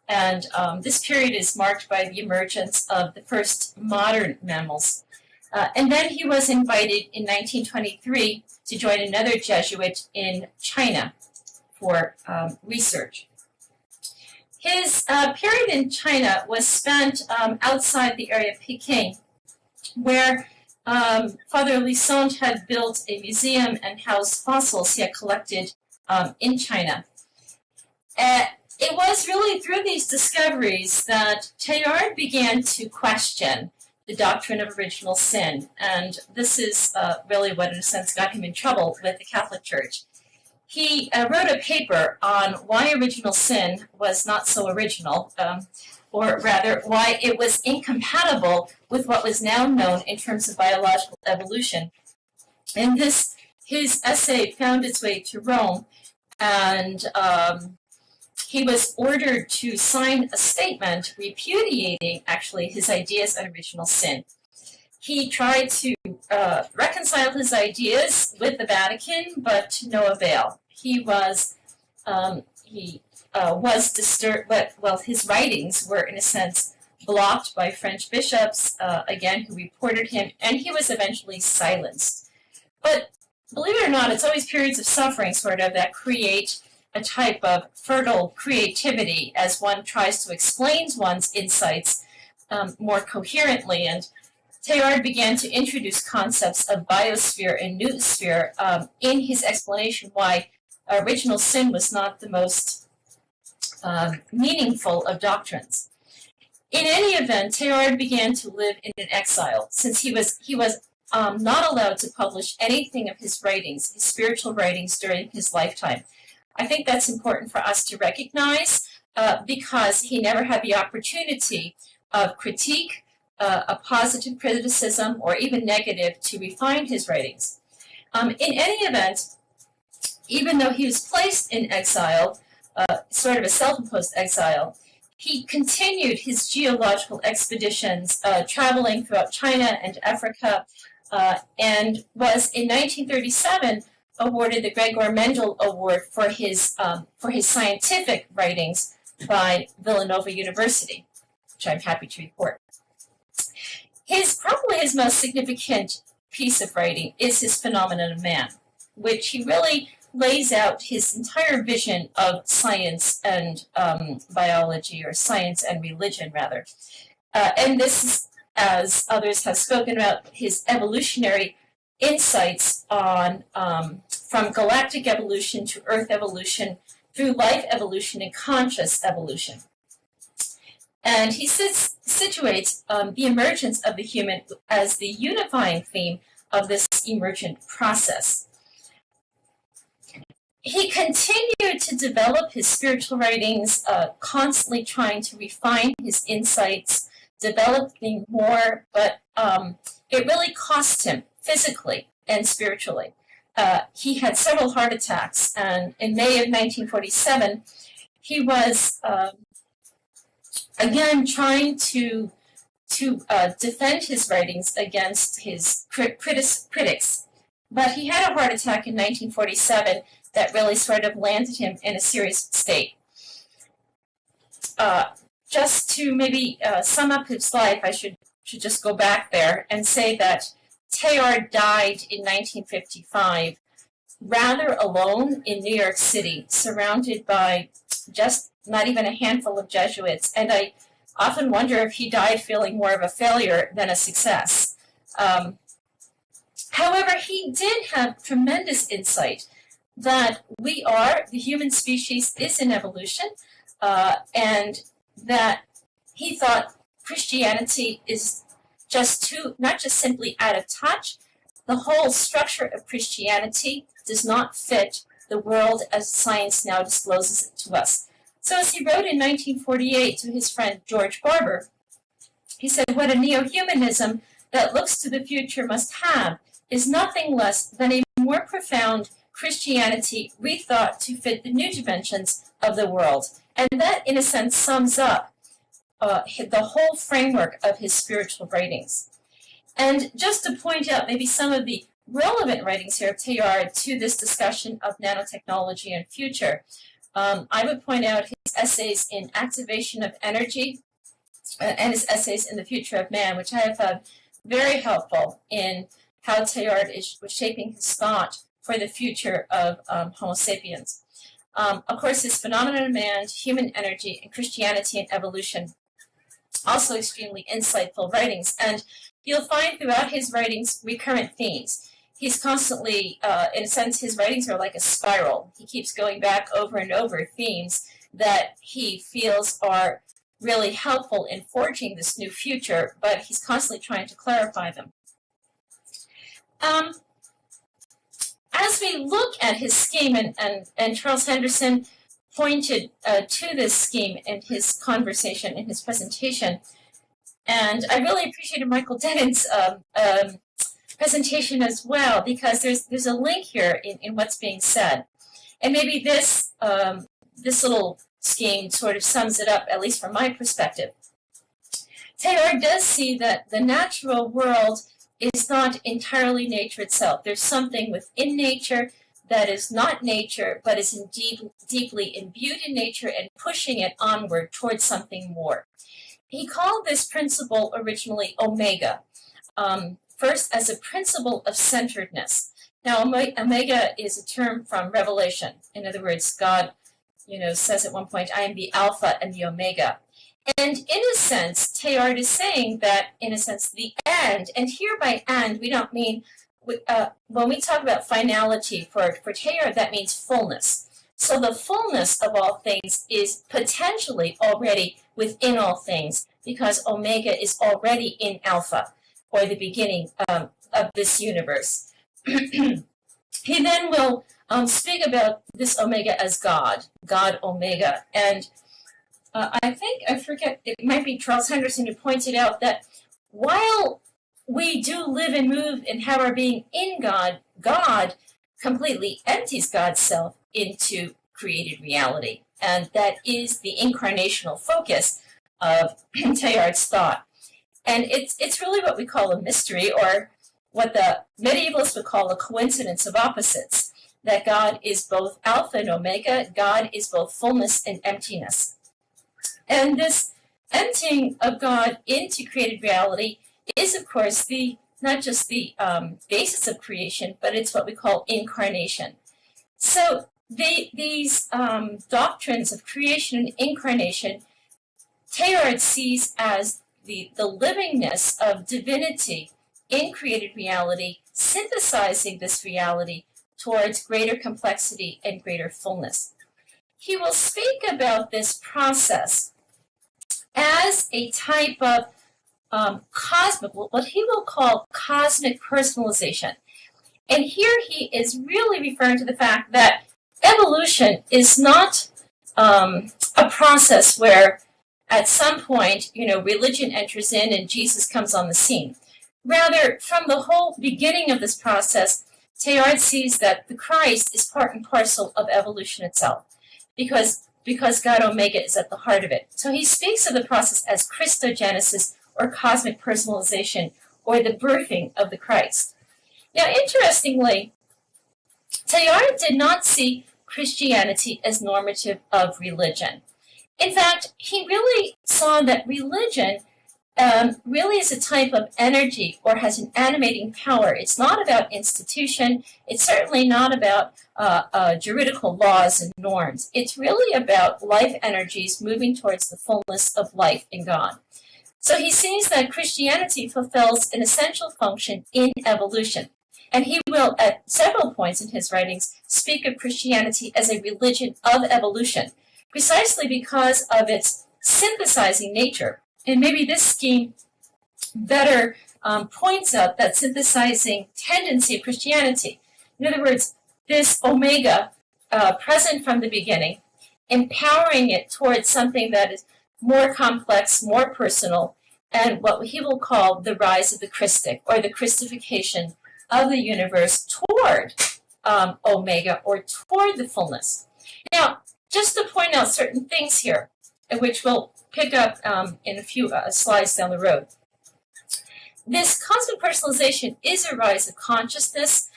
And this period is marked by the emergence of the first modern mammals. And then he was invited in 1923 to join another Jesuit in China for research. His period in China was spent outside the area of Peking, where Father Lissonde had built a museum and housed fossils he had collected in China. It was really through these discoveries that Teilhard began to question the doctrine of original sin, and this is really what, in a sense, got him in trouble with the Catholic Church. He wrote a paper on why original sin was not so original, or rather, why it was incompatible with what was now known in terms of biological evolution. And his essay found its way to Rome, and he was ordered to sign a statement repudiating, actually, his ideas on original sin. He tried to reconcile his ideas with the Vatican, but to no avail. He was disturbed, but, well, his writings were, in a sense, blocked by French bishops, again, who reported him, and he was eventually silenced. But believe it or not, it's always periods of suffering, sort of, that create a type of fertile creativity as one tries to explain one's insights more coherently. And Teilhard began to introduce concepts of biosphere and noosphere in his explanation why original sin was not the most meaningful of doctrines. In any event, Teilhard began to live in an exile, since he was not allowed to publish anything of his writings, his spiritual writings, during his lifetime. I think that's important for us to recognize, because he never had the opportunity of critique, a positive criticism, or even negative, to refine his writings. In any event, even though he was placed in exile, sort of a self-imposed exile, he continued his geological expeditions, traveling throughout China and Africa, and was in 1937 awarded the Gregor Mendel Award for his scientific writings by Villanova University, which I'm happy to report. Probably his most significant piece of writing is his Phenomenon of Man, which he really lays out his entire vision of science and biology, or science and religion, rather. And this is, as others have spoken about, his evolutionary insights on from galactic evolution to Earth evolution, through life evolution and conscious evolution. And he situates the emergence of the human as the unifying theme of this emergent process. He continued to develop his spiritual writings, constantly trying to refine his insights, developing more, but it really cost him physically and spiritually. He had several heart attacks, and in May of 1947, he was again trying to defend his writings against his critics. But he had a heart attack in 1947 that really sort of landed him in a serious state. Just to maybe sum up his life, I should just go back there and say that Teilhard died in 1955, rather alone in New York City, surrounded by just not even a handful of Jesuits. And I often wonder if he died feeling more of a failure than a success. However, he did have tremendous insight that the human species is in evolution, and that he thought Christianity is not just simply out of touch. The whole structure of Christianity does not fit the world as science now discloses it to us. So as he wrote in 1948 to his friend George Barber, he said, "What a neo-humanism that looks to the future must have is nothing less than a more profound Christianity rethought to fit the new dimensions of the world." And that, in a sense, sums up the whole framework of his spiritual writings. And just to point out maybe some of the relevant writings here of Teilhard to this discussion of nanotechnology and future, I would point out his essays in Activation of Energy and his essays in The Future of Man, which I have found very helpful in how Teilhard was shaping his thought for the future of Homo sapiens. Of course, his Phenomenon of Man, Human Energy, and Christianity and Evolution, also extremely insightful writings. And you'll find throughout his writings recurrent themes. He's constantly, in a sense, his writings are like a spiral. He keeps going back over and over themes that he feels are really helpful in forging this new future, but he's constantly trying to clarify them. As we look at his scheme, and Charles Henderson pointed to this scheme in his conversation, in his presentation, and I really appreciated Michael Dennon's presentation as well, because there's a link here in what's being said. And maybe this little scheme sort of sums it up, at least from my perspective. Teilhard does see that the natural world is not entirely nature itself. There's something within nature that is not nature, but is indeed deeply imbued in nature and pushing it onward towards something more. He called this principle originally Omega, first as a principle of centeredness. Now, Omega is a term from Revelation. In other words, God, says at one point, "I am the Alpha and the Omega." And in a sense, Teilhard is saying that, in a sense, the end, and here by end, we don't mean when we talk about finality for Teilhard, that means fullness. So the fullness of all things is potentially already within all things, because Omega is already in Alpha, or the beginning of this universe. He then will speak about this Omega as God Omega. And I forget, it might be Charles Henderson who pointed out that while we do live and move and have our being in God, God completely empties God's self into created reality. And that is the incarnational focus of Teilhard's thought. And it's really what we call a mystery, or what the medievalists would call a coincidence of opposites, that God is both Alpha and Omega, God is both fullness and emptiness. And this emptying of God into created reality is, of course, not just the basis of creation, but it's what we call incarnation. So these doctrines of creation and incarnation, Teilhard sees as the livingness of divinity in created reality, synthesizing this reality towards greater complexity and greater fullness. He will speak about this process as a type of cosmic, what he will call cosmic personalization. And here he is really referring to the fact that evolution is not a process where at some point, religion enters in and Jesus comes on the scene. Rather, from the whole beginning of this process, Teilhard sees that the Christ is part and parcel of evolution itself, because God Omega is at the heart of it. So he speaks of the process as Christogenesis, or cosmic personalization, or the birthing of the Christ. Now, interestingly, Teilhard did not see Christianity as normative of religion. In fact, he really saw that religion really is a type of energy, or has an animating power. It's not about institution. It's certainly not about juridical laws and norms. It's really about life energies moving towards the fullness of life in God. So he sees that Christianity fulfills an essential function in evolution. And he will, at several points in his writings, speak of Christianity as a religion of evolution, precisely because of its synthesizing nature. And maybe this scheme better points out that synthesizing tendency of Christianity. In other words, this Omega, present from the beginning, empowering it towards something that is more complex, more personal, and what he will call the rise of the Christic, or the Christification of the universe toward Omega, or toward the fullness. Now, just to point out certain things here, which we'll pick up in a few slides down the road. This cosmic personalization is a rise of consciousness,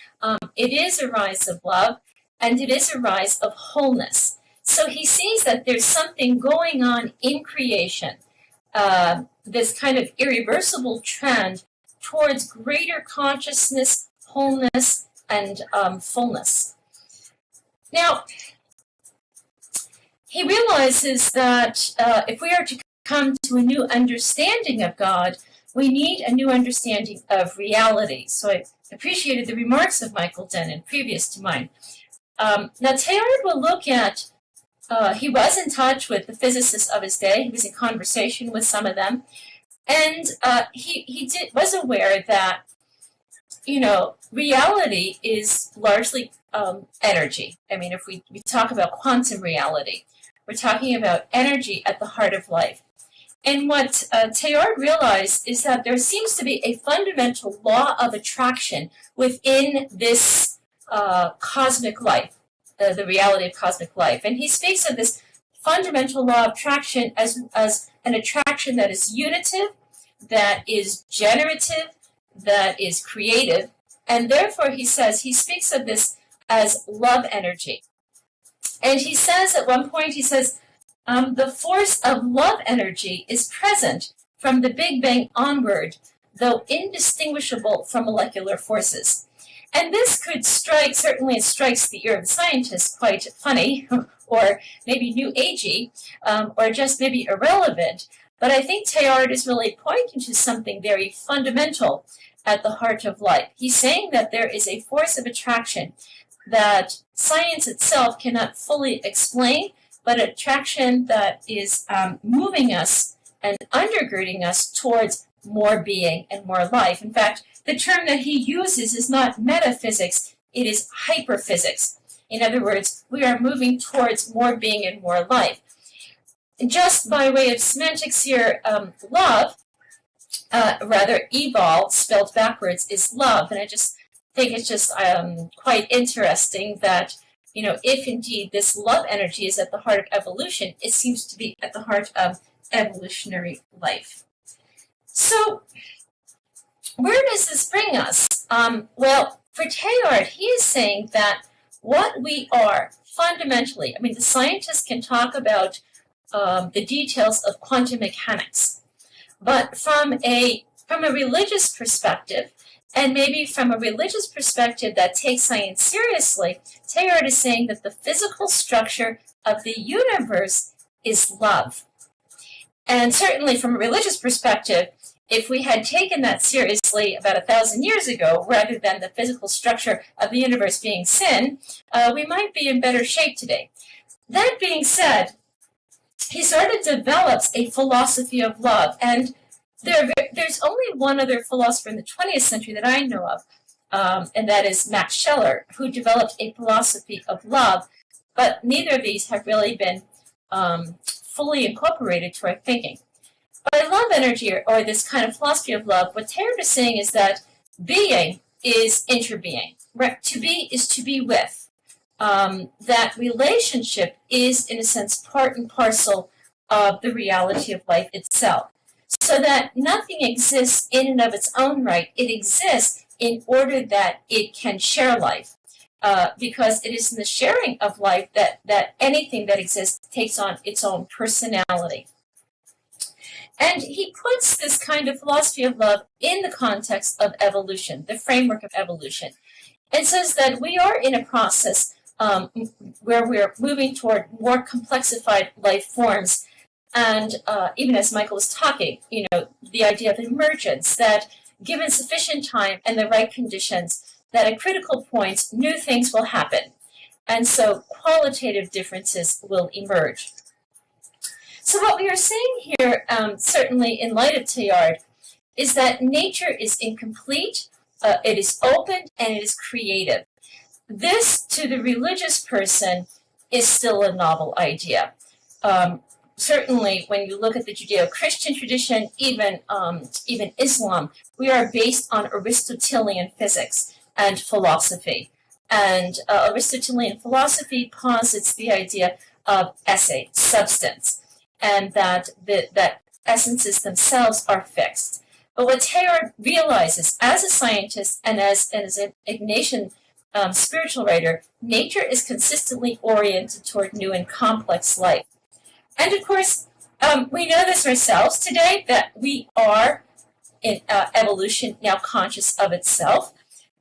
it is a rise of love, and it is a rise of wholeness. So he sees that there's something going on in creation, this kind of irreversible trend towards greater consciousness, wholeness, and fullness. Now, he realizes that if we are to come to a new understanding of God, we need a new understanding of reality. So I appreciated the remarks of Michael Dennon, previous to mine. Now, Teilhard will look at, he was in touch with the physicists of his day. He was in conversation with some of them. And he was aware that, reality is largely energy. I mean, if we talk about quantum reality, we're talking about energy at the heart of life. And what Teilhard realized is that there seems to be a fundamental law of attraction within this cosmic life, the reality of cosmic life. And he speaks of this fundamental law of attraction as an attraction that is unitive, that is generative, that is creative. And therefore, he speaks of this as love energy. And he says at one point, the force of love energy is present from the Big Bang onward, though indistinguishable from molecular forces. And this could certainly it strikes the ear of the scientist quite funny, or maybe new agey, or just maybe irrelevant. But I think Teilhard is really pointing to something very fundamental, at the heart of life. He's saying that there is a force of attraction that science itself cannot fully explain, but attraction that is moving us and undergirding us towards more being and more life. In fact, the term that he uses is not metaphysics, it is hyperphysics. In other words, we are moving towards more being and more life. Just by way of semantics here, love, evol, spelled backwards, is love. And I just think it's just quite interesting that, if indeed this love energy is at the heart of evolution, it seems to be at the heart of evolutionary life. So, where does this bring us? Well, for Teilhard, he is saying that what we are fundamentally, the scientists can talk about the details of quantum mechanics, but from a religious perspective, and maybe from a religious perspective that takes science seriously, Teilhard is saying that the physical structure of the universe is love. And certainly from a religious perspective, if we had taken that seriously about 1,000 years ago, rather than the physical structure of the universe being sin, we might be in better shape today. That being said, he sort of develops a philosophy of love, and there's only one other philosopher in the 20th century that I know of, and that is Max Scheler, who developed a philosophy of love, but neither of these have really been fully incorporated to our thinking. By love energy, or this kind of philosophy of love, what Teilhard is saying is that being is interbeing. Right? To be is to be with. That relationship is, in a sense, part and parcel of the reality of life itself. So that nothing exists in and of its own right. It exists in order that it can share life. Because it is in the sharing of life that anything that exists takes on its own personality. And he puts this kind of philosophy of love in the context of evolution, the framework of evolution, and says that we are in a process where we're moving toward more complexified life forms. And even as Michael was talking, the idea of emergence, that given sufficient time and the right conditions, that at critical points, new things will happen. And so qualitative differences will emerge. So what we are saying here, certainly in light of Teilhard, is that nature is incomplete, it is open, and it is creative. This, to the religious person, is still a novel idea. Certainly, when you look at the Judeo-Christian tradition, even Islam, we are based on Aristotelian physics and philosophy. And Aristotelian philosophy posits the idea of esse, substance, and that essences themselves are fixed. But what Teilhard realizes as a scientist and as an Ignatian spiritual writer, nature is consistently oriented toward new and complex life. And of course, we know this ourselves today, that we are in evolution now conscious of itself,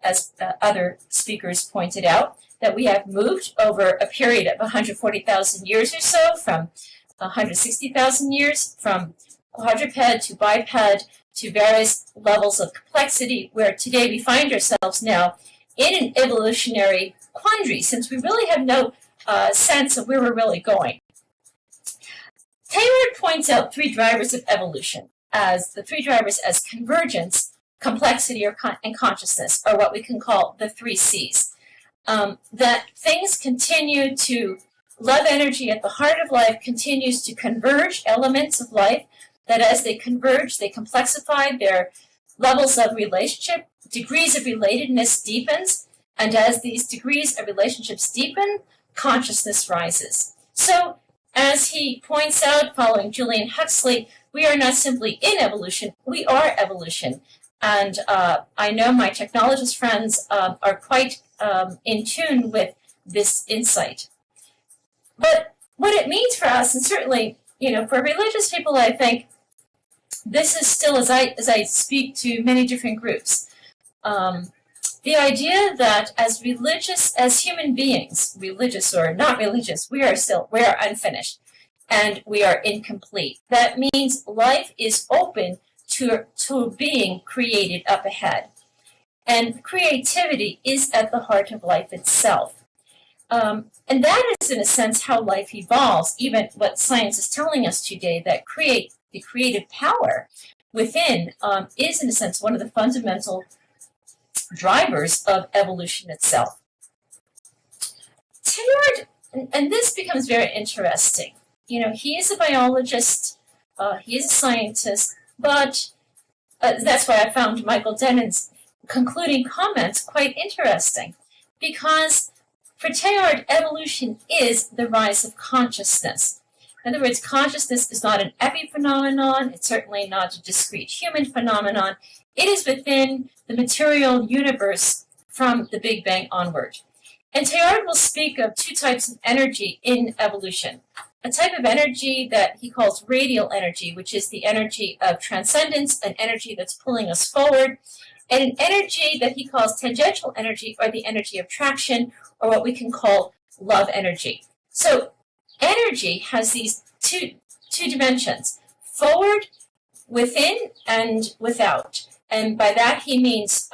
as other speakers pointed out, that we have moved over a period of 140,000 years or so, from 160,000 years, from quadruped to biped to various levels of complexity, where today we find ourselves now in an evolutionary quandary, since we really have no sense of where we're really going. Teilhard points out three drivers of evolution, as the three drivers as convergence, complexity, and consciousness, or what we can call the three C's. That things continue to, love energy at the heart of life continues to converge elements of life, that as they converge, they complexify, their levels of relationship, degrees of relatedness deepens, and as these degrees of relationships deepen, consciousness rises. So, as he points out, following Julian Huxley, we are not simply in evolution, we are evolution. And I know my technologist friends are quite in tune with this insight. But what it means for us, and certainly, for religious people, I think this is still, as I speak to many different groups, the idea that as human beings, religious or not religious, we are unfinished and we are incomplete. That means life is open to being created up ahead. And creativity is at the heart of life itself. And that is, in a sense, how life evolves. Even what science is telling us today, that the creative power within is, in a sense, one of the fundamental drivers of evolution itself. Teilhard, and this becomes very interesting. He is a biologist, he is a scientist, but that's why I found Michael Dennon's concluding comments quite interesting, because for Teilhard, evolution is the rise of consciousness. In other words, consciousness is not an epiphenomenon, it's certainly not a discrete human phenomenon. It is within the material universe from the Big Bang onward. And Teilhard will speak of two types of energy in evolution. A type of energy that he calls radial energy, which is the energy of transcendence, an energy that's pulling us forward, and an energy that he calls tangential energy, or the energy of traction, or what we can call love energy. So energy has these two dimensions, forward, within, and without. And by that he means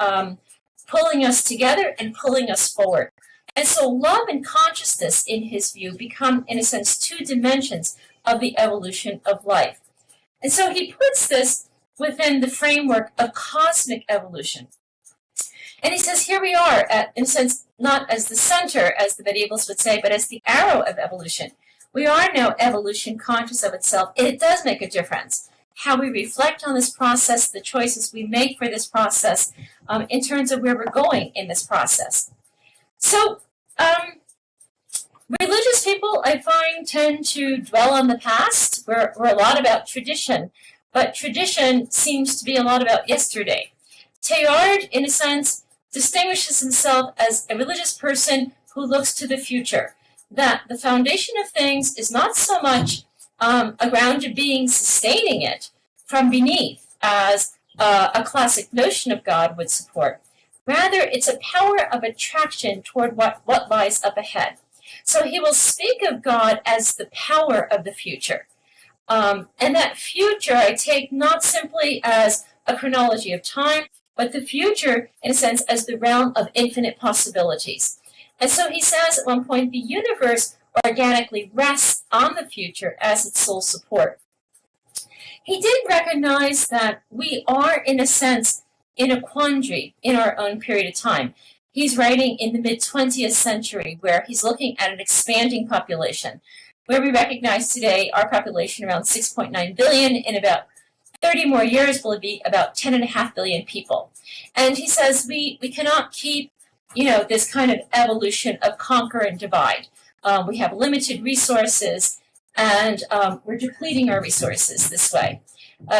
pulling us together and pulling us forward. And so love and consciousness, in his view, become, in a sense, two dimensions of the evolution of life. And so he puts this within the framework of cosmic evolution. And he says, here we are, in a sense, not as the center, as the medievals would say, but as the arrow of evolution. We are now evolution conscious of itself, and it does make a difference. How we reflect on this process, the choices we make for this process, in terms of where we're going in this process. So, religious people, I find, tend to dwell on the past. We're a lot about tradition, but tradition seems to be a lot about yesterday. Teilhard, in a sense, distinguishes himself as a religious person who looks to the future, that the foundation of things is not so much a grounded being sustaining it from beneath, as a classic notion of God would support. Rather, it's a power of attraction toward what lies up ahead. So he will speak of God as the power of the future. And that future I take not simply as a chronology of time, but the future, in a sense, as the realm of infinite possibilities. And so he says at one point, the universe organically rests on the future as its sole support. He did recognize that we are, in a sense, in a quandary in our own period of time. He's writing in the mid-20th century, where he's looking at an expanding population, where we recognize today our population around 6.9 billion. In about 30 more years will be about 10.5 billion people. And he says we cannot keep, this kind of evolution of conquer and divide. We have limited resources, and we're depleting our resources this way.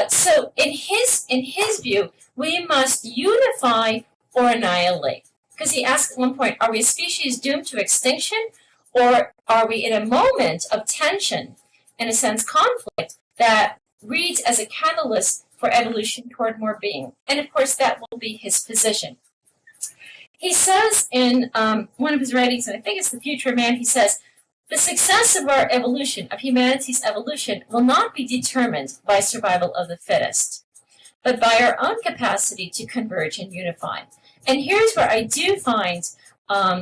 So in his view, we must unify or annihilate. Because he asked at one point, are we a species doomed to extinction, or are we in a moment of tension, in a sense conflict, that reads as a catalyst for evolution toward more being? And of course that will be his position. He says in one of his writings, and I think it's The Future of Man, he says, the success of our evolution, of humanity's evolution, will not be determined by survival of the fittest, but by our own capacity to converge and unify. And here's where I do find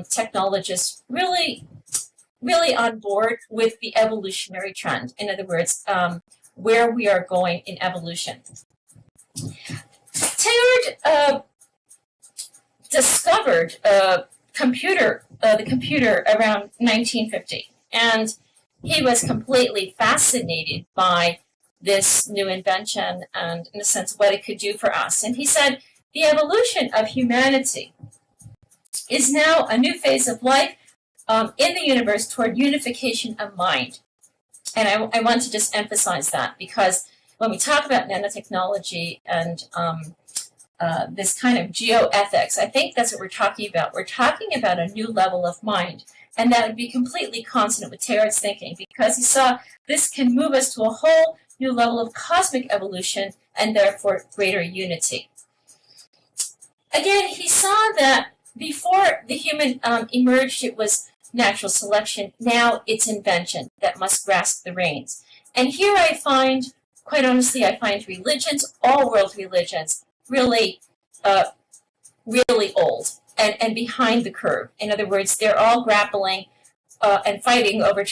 technologists really on board with the evolutionary trend. In other words, where we are going in evolution. Teilhard discovered the computer around 1950, and he was completely fascinated by this new invention and, in a sense, what it could do for us. And he said, the evolution of humanity is now a new phase of life in the universe toward unification of mind. And I want to just emphasize that, because when we talk about nanotechnology and this kind of geoethics, I think that's what we're talking about. We're talking about a new level of mind. And that would be completely consonant with Teilhard's thinking, because he saw this can move us to a whole new level of cosmic evolution and therefore greater unity. Again, he saw that before the human emerged, it was natural selection. Now it's invention that must grasp the reins. And here I find, quite honestly, I find religions, all world religions, really really old and behind the curve. In other words, they're all grappling and fighting over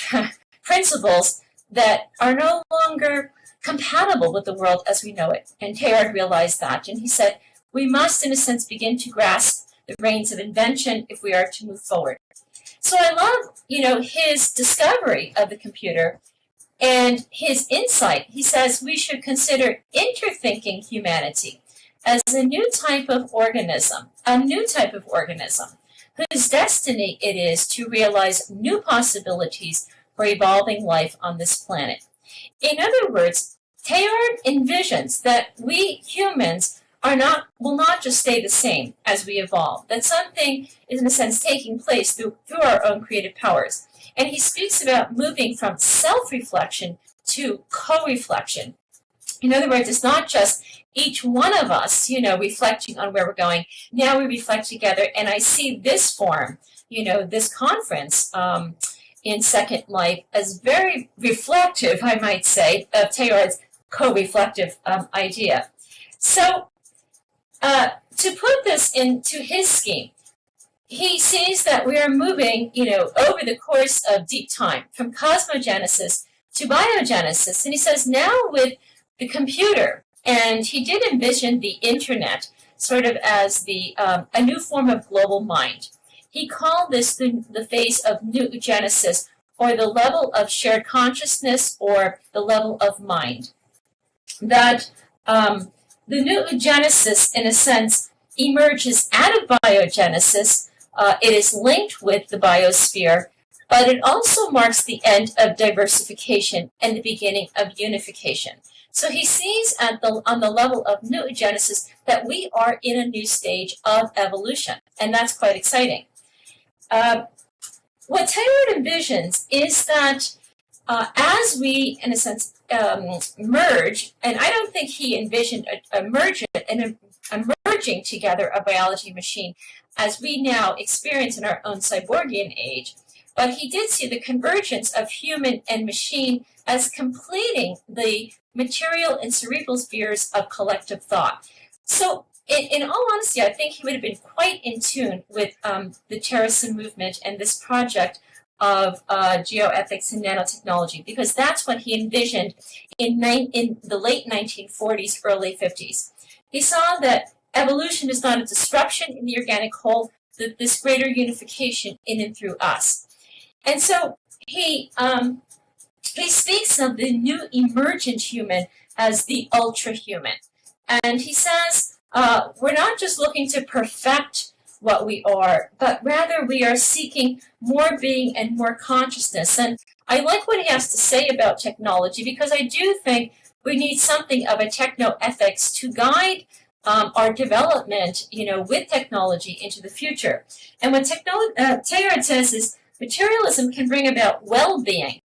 principles that are no longer compatible with the world as we know it. And Teilhard realized that, and he said, we must, in a sense, begin to grasp the reins of invention if we are to move forward. So I love, his discovery of the computer and his insight. He says we should consider interthinking humanity as a new type of organism, whose destiny it is to realize new possibilities for evolving life on this planet. In other words, Teilhard envisions that we humans will not just stay the same as we evolve, that something is in a sense taking place through our own creative powers. And he speaks about moving from self-reflection to co-reflection. In other words, it's not just each one of us, reflecting on where we're going. Now we reflect together, and I see this forum, this conference in Second Life as very reflective, I might say, of Teilhard's co-reflective idea. So to put this into his scheme, he sees that we are moving, over the course of deep time, from cosmogenesis to biogenesis. And he says now with the computer, and he did envision the internet sort of as a new form of global mind. He called this the phase of new genesis, or the level of shared consciousness, or the level of mind. That the new genesis, in a sense, emerges out of biogenesis. It is linked with the biosphere, but it also marks the end of diversification and the beginning of unification. So he sees on the level of new genesis that we are in a new stage of evolution, and that's quite exciting. What Teilhard envisions is that as we, in a sense, merge, and I don't think he envisioned a merging together of biology and machine as we now experience in our own cyborgian age, but he did see the convergence of human and machine as completing the material and cerebral spheres of collective thought. So in all honesty, I think he would have been quite in tune with the Terasem movement and this project of geoethics and nanotechnology, because that's what he envisioned in the late 1940s, early 50s. He saw that evolution is not a disruption in the organic whole, that this greater unification in and through us. And so he speaks of the new emergent human as the ultra-human. And he says, we're not just looking to perfect what we are, but rather we are seeking more being and more consciousness. And I like what he has to say about technology, because I do think we need something of a techno-ethics to guide our development, with technology into the future. And what Teilhard says is materialism can bring about well-being,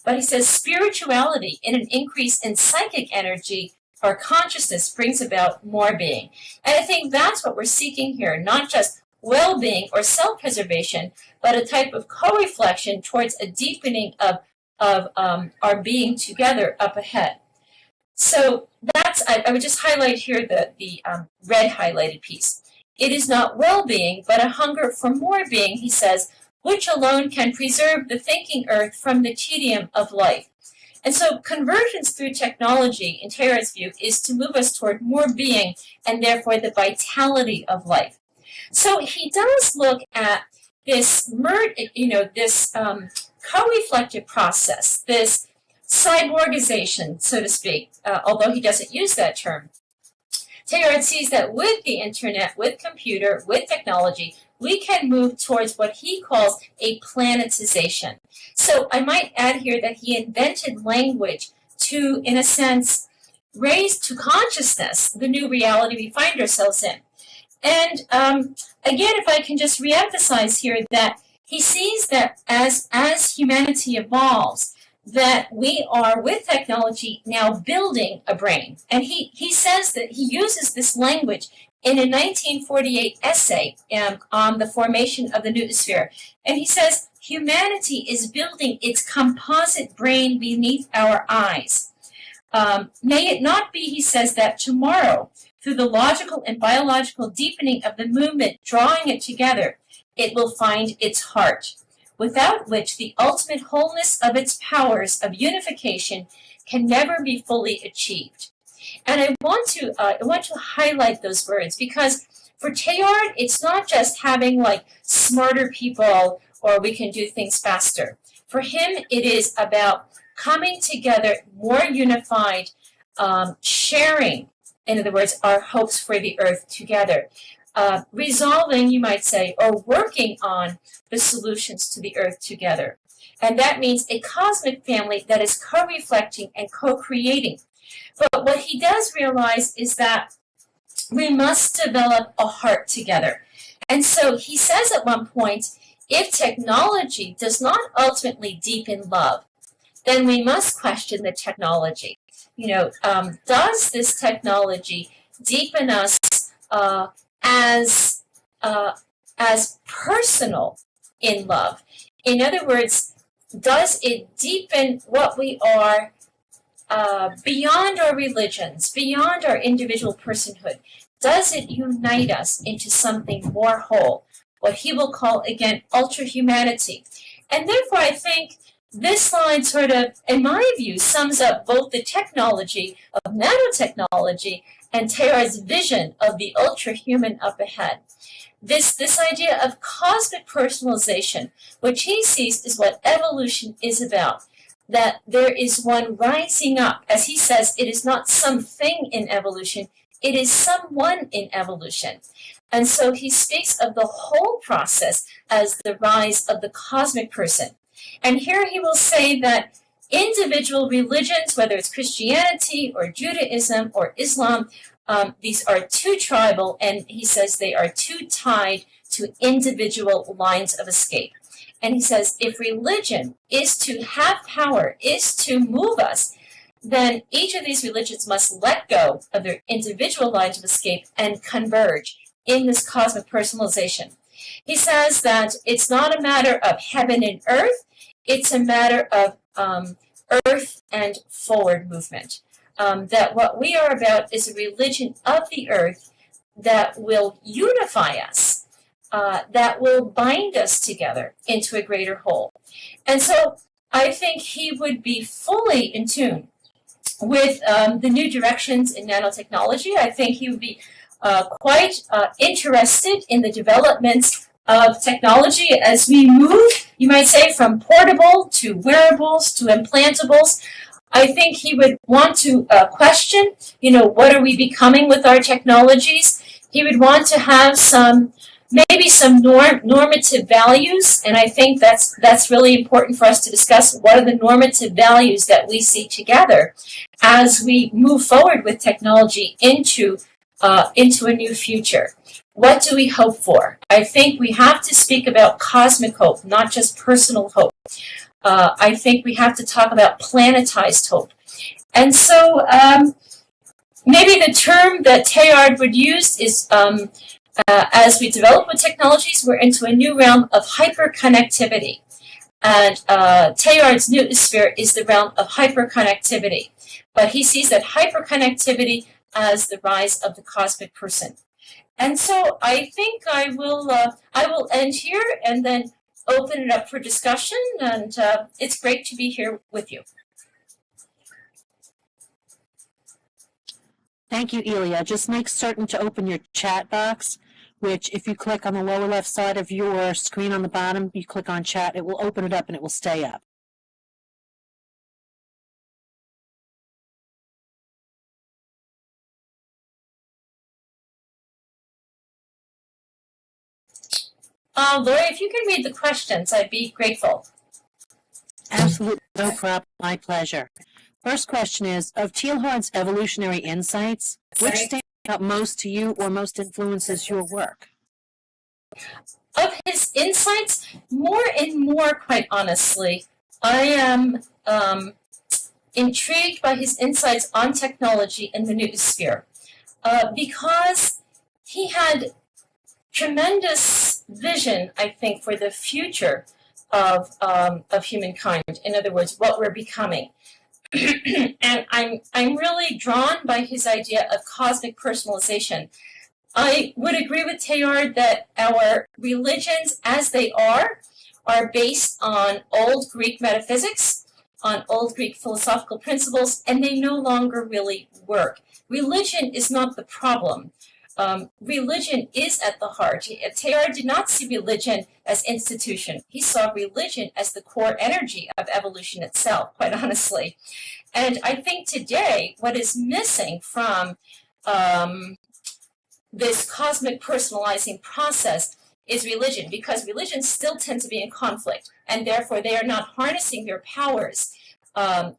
but he says spirituality and an increase in psychic energy or consciousness brings about more being. And I think that's what we're seeking here, not just well-being or self-preservation, but a type of co-reflection towards a deepening of our being together up ahead. So I would just highlight here the red highlighted piece. It is not well-being, but a hunger for more being, he says, which alone can preserve the thinking earth from the tedium of life. And so convergence through technology, in Teilhard's view, is to move us toward more being and therefore the vitality of life. So he does look at this, co-reflective process, this cyborgization, so to speak, although he doesn't use that term. Teilhard sees that with the internet, with computer, with technology, we can move towards what he calls a planetization. So I might add here that he invented language to, in a sense, raise to consciousness the new reality we find ourselves in. And again, if I can just reemphasize here that he sees that as humanity evolves, that we are, with technology, now building a brain. And he says that he uses this language in a 1948 essay on the formation of the nootosphere. And he says, humanity is building its composite brain beneath our eyes. May it not be, he says, that tomorrow, through the logical and biological deepening of the movement, drawing it together, it will find its heart, without which the ultimate wholeness of its powers of unification can never be fully achieved. And I want to highlight those words, because for Teilhard, it's not just having like smarter people or we can do things faster. For him, it is about coming together more unified, sharing, in other words, our hopes for the earth together, resolving, you might say, or working on the solutions to the earth together. And that means a cosmic family that is co-reflecting and co-creating. But what he does realize is that we must develop a heart together. And so he says at one point, if technology does not ultimately deepen love, then we must question the technology. Does this technology deepen us as personal in love? In other words, does it deepen what we are beyond our religions, beyond our individual personhood? Does it unite us into something more whole? What he will call, again, ultra-humanity. And therefore, I think this line sort of, in my view, sums up both the technology of nanotechnology and Teilhard's vision of the ultra-human up ahead. This idea of cosmic personalization, which he sees is what evolution is about, that there is one rising up. As he says, it is not something in evolution, it is someone in evolution. And so he speaks of the whole process as the rise of the cosmic person. And here he will say that individual religions, whether it's Christianity or Judaism or Islam, these are too tribal, and he says they are too tied to individual lines of escape. And he says if religion is to have power, is to move us, then each of these religions must let go of their individual lines of escape and converge in this cosmic personalization. He says that it's not a matter of heaven and earth, it's a matter of earth and forward movement. That what we are about is a religion of the earth that will unify us, that will bind us together into a greater whole. And so I think he would be fully in tune with the new directions in nanotechnology. I think he would be quite interested in the developments of technology as we move, you might say, from portable to wearables to implantables. I think he would want to question, what are we becoming with our technologies? He would want to have maybe some normative values, and I think that's really important for us to discuss. What are the normative values that we see together as we move forward with technology into a new future? What do we hope for? I think we have to speak about cosmic hope, not just personal hope. I think we have to talk about planetized hope. And so maybe the term that Teilhard would use is, as we develop with technologies, we're into a new realm of hyperconnectivity. And Teilhard's noosphere is the realm of hyperconnectivity. But he sees that hyperconnectivity as the rise of the cosmic person. And so I think I will end here and then open it up for discussion, and it's great to be here with you. Thank you, Elia. Just make certain to open your chat box, which if you click on the lower left side of your screen on the bottom, you click on chat, it will open it up and it will stay up. Lori, if you can read the questions, I'd be grateful. Absolutely, no problem. My pleasure. First question is, of Teilhard's evolutionary insights, which stands out most to you or most influences your work? Of his insights, more and more, quite honestly, I am intrigued by his insights on technology in the noosphere, because he had tremendous vision, I think, for the future of humankind. In other words, what we're becoming. and I'm really drawn by his idea of cosmic personalization. I would agree with Teilhard that our religions, as they are based on old Greek metaphysics, on old Greek philosophical principles, and they no longer really work. Religion is not the problem. Religion is at the heart. Teilhard did not see religion as institution. He saw religion as the core energy of evolution itself, quite honestly. And I think today what is missing from this cosmic personalizing process is religion, because religions still tend to be in conflict, and therefore they are not harnessing their powers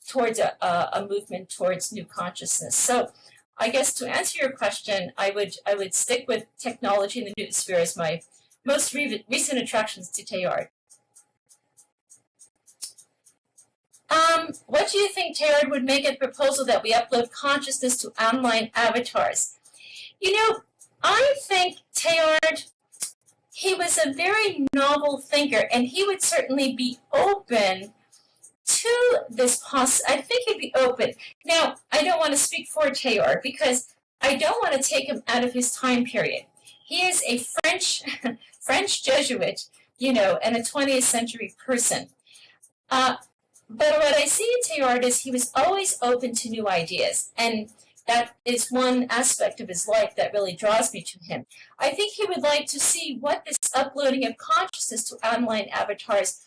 towards a movement towards new consciousness. So I guess to answer your question, I would stick with technology in the noosphere as my most recent attractions to Teilhard. What do you think Teilhard would make a proposal that we upload consciousness to online avatars? You know, I think Teilhard, he was a very novel thinker, and he would certainly be open to this I think he'd be open. Now, I don't want to speak for Teilhard because I don't want to take him out of his time period. He is a French Jesuit, and a 20th century person. But what I see in Teilhard is he was always open to new ideas, and that is one aspect of his life that really draws me to him. I think he would like to see what this uploading of consciousness to online avatars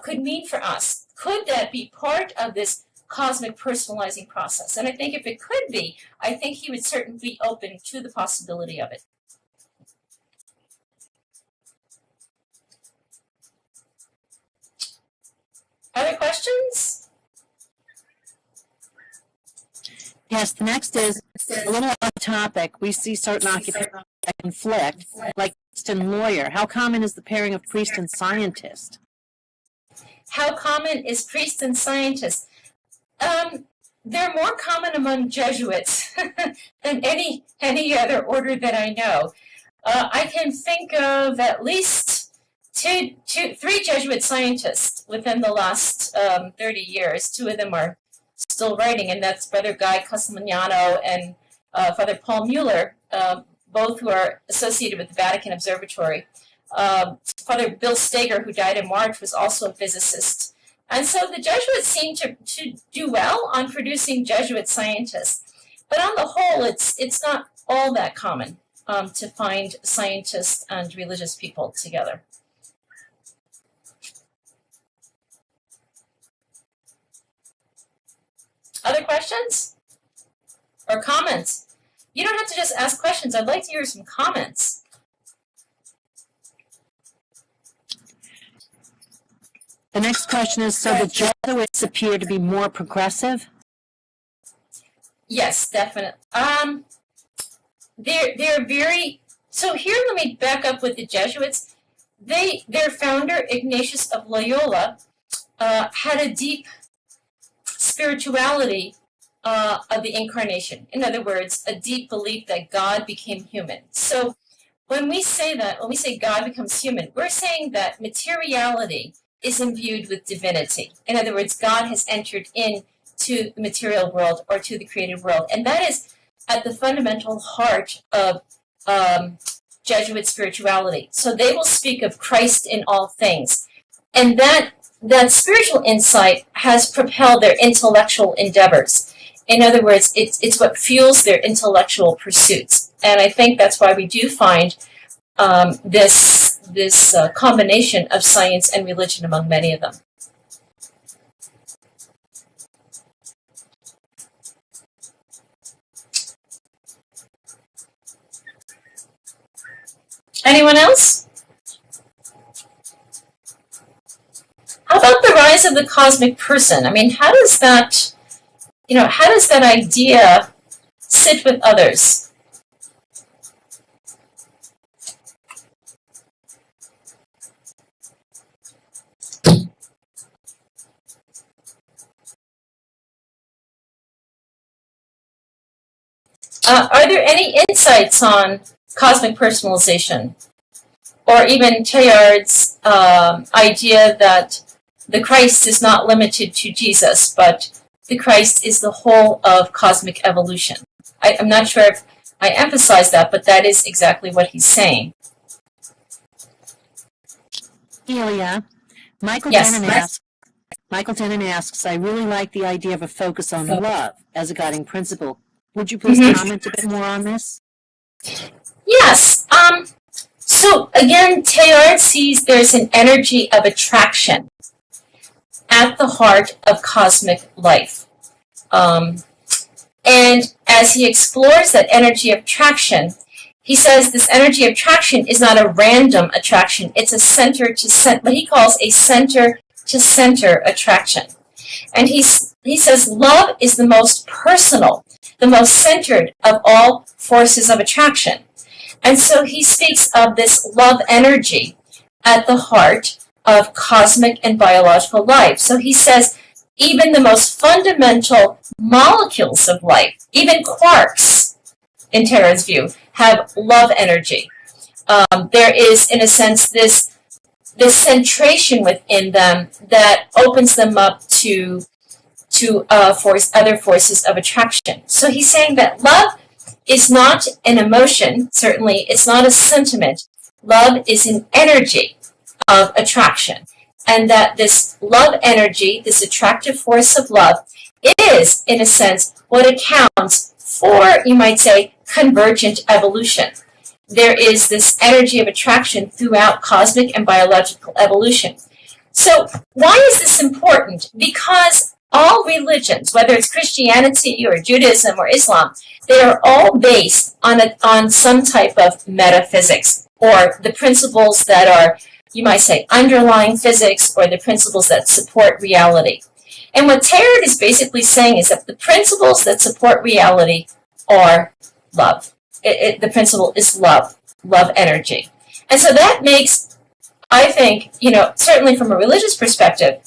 could mean for us. Could that be part of this cosmic personalizing process? And I think if it could be, I think he would certainly be open to the possibility of it. Other questions? Yes, the next is a little off topic. We see certain occupations that conflict, like priest and lawyer. How common is the pairing of priest and scientist? How common is priest and scientist? They're more common among Jesuits than any other order that I know. I can think of at least three Jesuit scientists within the last 30 years. Two of them are still writing, and that's Brother Guy Castellano and Father Paul Mueller, both who are associated with the Vatican Observatory. Father Bill Steger, who died in March, was also a physicist. And so the Jesuits seem to do well on producing Jesuit scientists. But on the whole, it's not all that common to find scientists and religious people together. Other questions or comments? You don't have to just ask questions. I'd like to hear some comments. The next question is, so the Jesuits appear to be more progressive? Yes, definitely. They're very, so here let me back up with the Jesuits. Their founder, Ignatius of Loyola, had a deep spirituality of the incarnation. In other words, a deep belief that God became human. So when we say God becomes human, we're saying that materiality is imbued with divinity. In other words, God has entered into the material world or to the created world. And that is at the fundamental heart of Jesuit spirituality. So they will speak of Christ in all things. And that spiritual insight has propelled their intellectual endeavors. In other words, it's what fuels their intellectual pursuits. And I think that's why we do find this combination of science and religion among many of them. Anyone else? How about the rise of the cosmic person? I mean, how does that idea sit with others? Are there any insights on cosmic personalization, or even Teilhard's idea that the Christ is not limited to Jesus, but the Christ is the whole of cosmic evolution. I'm not sure if I emphasize that, but that is exactly what he's saying. Celia, Michael Yes. Denon asks, I really like the idea of a focus on love as a guiding principle. Would you please comment a bit more on this? Yes. So again, Teilhard sees there's an energy of attraction at the heart of cosmic life. And as he explores that energy of attraction, he says this energy of attraction is not a random attraction. It's a center-to-center, what he calls a center-to-center attraction. And he says love is the most personal, the most centered of all forces of attraction. And so he speaks of this love energy at the heart of cosmic and biological life. So he says even the most fundamental molecules of life, even quarks, in Teilhard's view, have love energy. There is, in a sense, this centration within them that opens them up to other forces of attraction. So he's saying that love is not an emotion, certainly it's not a sentiment. Love is an energy of attraction. And that this love energy, this attractive force of love, is, in a sense, what accounts for, you might say, convergent evolution. There is this energy of attraction throughout cosmic and biological evolution. So why is this important? Because all religions, whether it's Christianity or Judaism or Islam, they are all based on some type of metaphysics, or the principles that are, you might say, underlying physics, or the principles that support reality. And what Teilhard is basically saying is that the principles that support reality are love. The principle is love energy. And so that makes, I think, certainly from a religious perspective,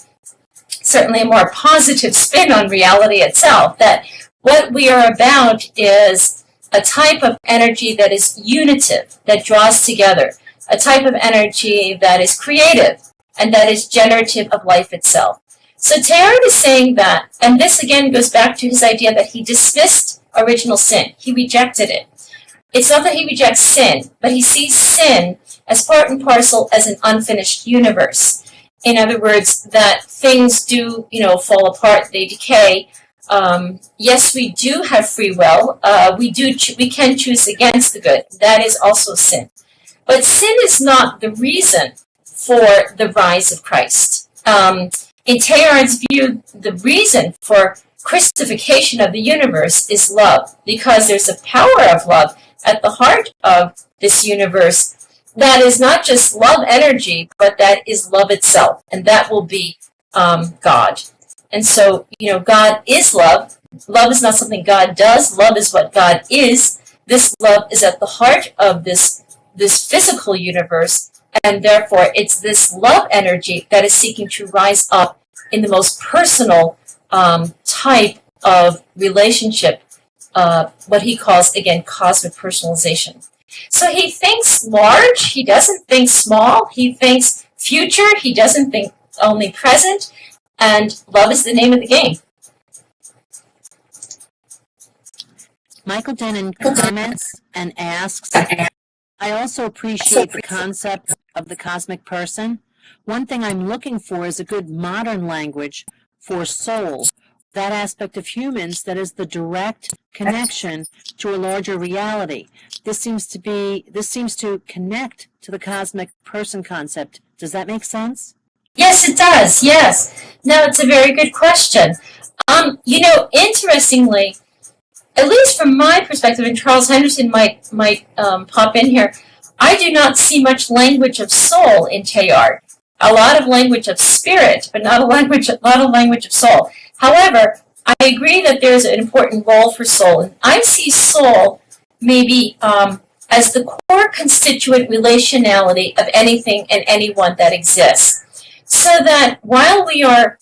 certainly a more positive spin on reality itself, that what we are about is a type of energy that is unitive, that draws together, a type of energy that is creative and that is generative of life itself. So Teilhard is saying that, and this again goes back to his idea that he dismissed original sin. He rejected it. It's not that he rejects sin, but he sees sin as part and parcel as an unfinished universe. In other words, that things do, fall apart, they decay. Yes, we do have free will. We can choose against the good. That is also sin. But sin is not the reason for the rise of Christ. In Teilhard's view, the reason for Christification of the universe is love, because there's a power of love at the heart of this universe that is not just love energy, but that is love itself, and that will be God. And so, God is love. Love is not something God does. Love is what God is. This love is at the heart of this physical universe, and therefore it's this love energy that is seeking to rise up in the most personal type of relationship, what he calls, again, cosmic personalization. So he thinks large, he doesn't think small, he thinks future, he doesn't think only present, and love is the name of the game. Michael Denon comments and asks, I also appreciate the concept of the cosmic person. One thing I'm looking for is a good modern language for soul, that aspect of humans that is the direct connection to a larger reality. This seems to connect to the cosmic person concept. Does that make sense? Yes, it does. Yes. No, it's a very good question. Interestingly, at least from my perspective, and Charles Henderson might pop in here, I do not see much language of soul in Teilhard. A lot of language of spirit, but not a lot of language of soul. However, I agree that there's an important role for soul. And I see soul maybe as the core constituent relationality of anything and anyone that exists. So that while we are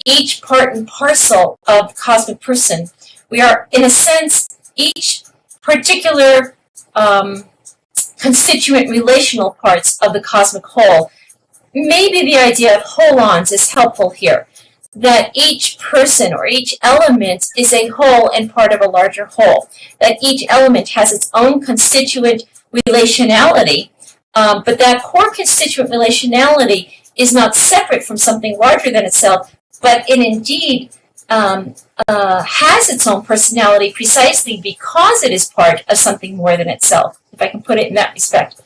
each part and parcel of the cosmic person, we are, in a sense, each particular constituent relational parts of the cosmic whole. Maybe the idea of holons is helpful here. that each person or each element is a whole and part of a larger whole, that each element has its own constituent relationality, but that core constituent relationality is not separate from something larger than itself, but it indeed has its own personality precisely because it is part of something more than itself, if I can put it in that respect.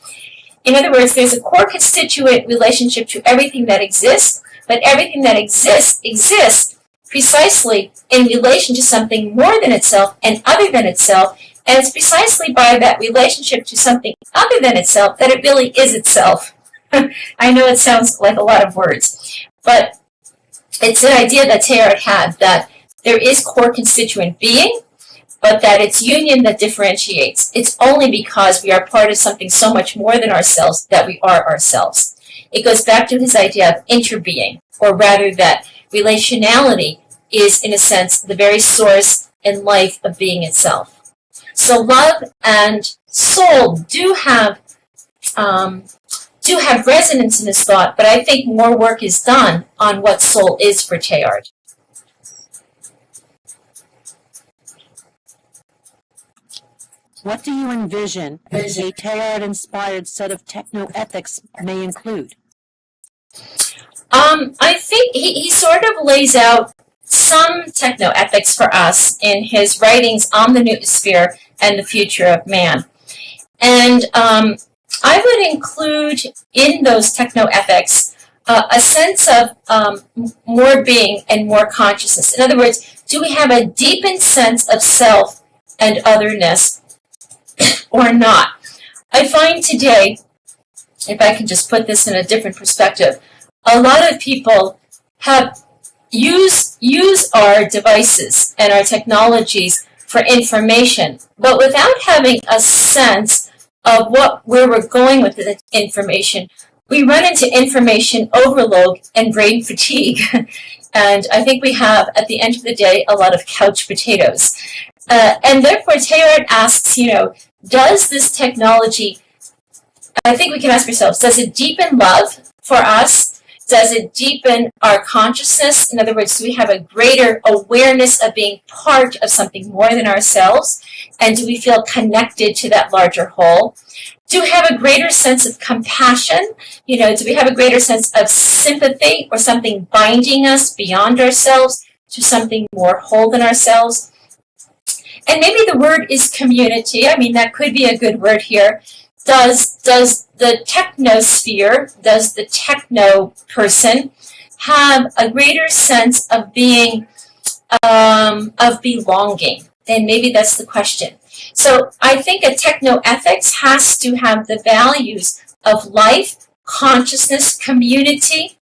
In other words, there's a core constituent relationship to everything that exists, but everything that exists precisely in relation to something more than itself and other than itself, and it's precisely by that relationship to something other than itself that it really is itself. I know it sounds like a lot of words, but it's an idea that Teilhard had, that there is core constituent being, but that it's union that differentiates. It's only because we are part of something so much more than ourselves that we are ourselves. It goes back to his idea of interbeing, or rather that relationality is, in a sense, the very source and life of being itself. So love and soul do have resonance in this thought, but I think more work is done on what soul is for Teilhard. What do you envision a Teilhard-inspired set of techno-ethics may include? I think he sort of lays out some techno-ethics for us in his writings on the noosphere and the future of man. And I would include in those techno-ethics a sense of more being and more consciousness. In other words, do we have a deepened sense of self and otherness or not? I find today, if I can just put this in a different perspective, a lot of people have use our devices and our technologies for information, but without having a sense of where we're going with the information. We run into information overload and brain fatigue. And I think we have, at the end of the day, a lot of couch potatoes. And therefore, Teilhard asks, does this technology, I think we can ask ourselves, does it deepen love for us? Does it deepen our consciousness? In other words, do we have a greater awareness of being part of something more than ourselves? And do we feel connected to that larger whole? Do we have a greater sense of compassion? Do we have a greater sense of sympathy or something binding us beyond ourselves to something more whole than ourselves? And maybe the word is community. I mean, that could be a good word here. Does the technosphere, does the techno person have a greater sense of being, of belonging? And maybe that's the question. So I think a technoethics has to have the values of life, consciousness, community,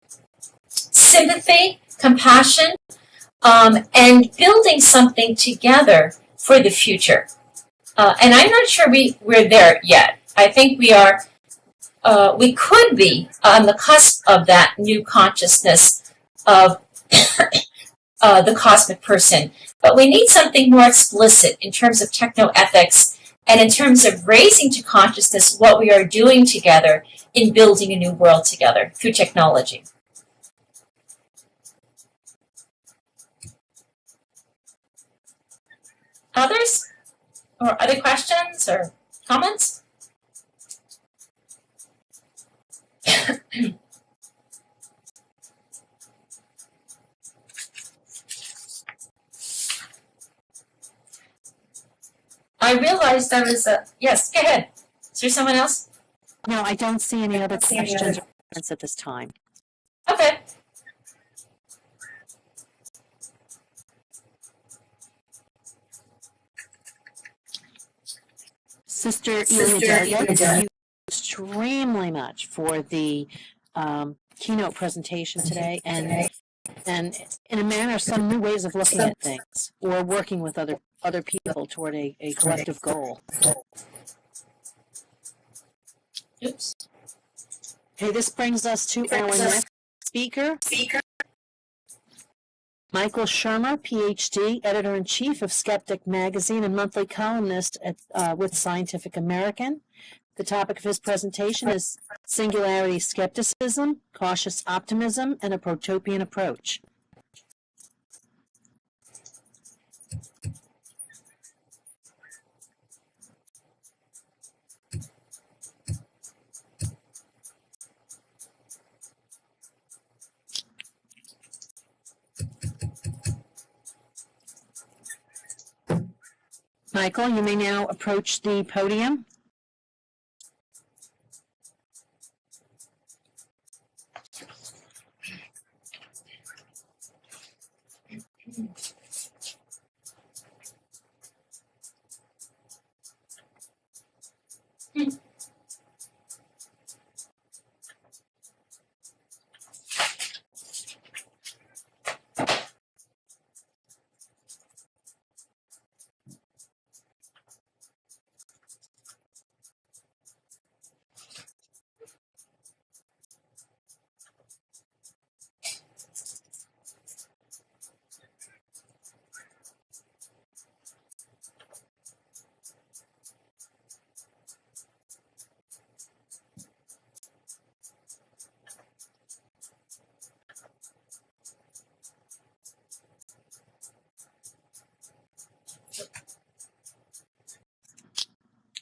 sympathy, compassion, and building something together for the future. And I'm not sure we're there yet. I think we could be on the cusp of that new consciousness of the cosmic person. But we need something more explicit in terms of technoethics and in terms of raising to consciousness what we are doing together in building a new world together through technology. Others? Or other questions or comments? I realized there was a... Yes, go ahead. Is there someone else? No, I don't see any other questions or comments at this time. Okay. Sister Ilya, thank you extremely much for the keynote presentation today, and in a manner, some new ways of looking at things or working with other people toward a collective goal. Oops. Okay, this brings us to our next speaker. Michael Shermer, PhD, Editor-in-Chief of Skeptic Magazine and monthly columnist with Scientific American. The topic of his presentation is Singularity Skepticism, Cautious Optimism, and a Protopian Approach. Michael, you may now approach the podium.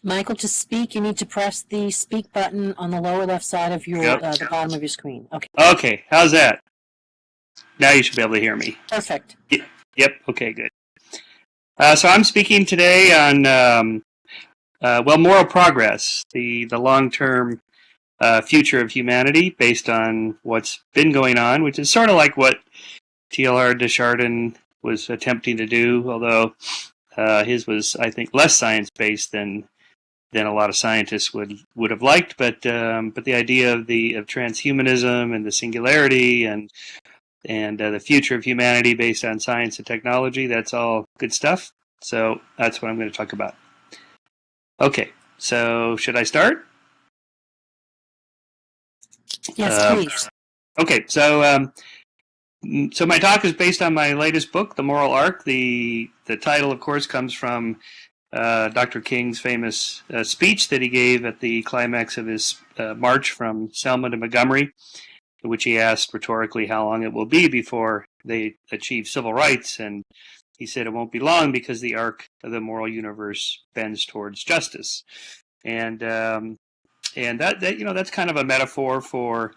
Michael, to speak, you need to press the speak button on the lower left side of your the bottom of your screen. Okay. Okay, how's that? Now you should be able to hear me. Perfect. Yep, okay, good. So I'm speaking today on, moral progress, the long-term future of humanity based on what's been going on, which is sort of like what Teilhard de Chardin was attempting to do, although his was, I think, less science-based than a lot of scientists would have liked. But the idea of transhumanism and the singularity and the future of humanity based on science and technology, that's all good stuff. So that's what I'm going to talk about. Okay, so should I start? Yes, please. Okay, so my talk is based on my latest book, The Moral Arc. The title, of course, comes from Dr. King's famous speech that he gave at the climax of his march from Selma to Montgomery, in which he asked rhetorically how long it will be before they achieve civil rights, and he said it won't be long because the arc of the moral universe bends towards justice, and that's kind of a metaphor for,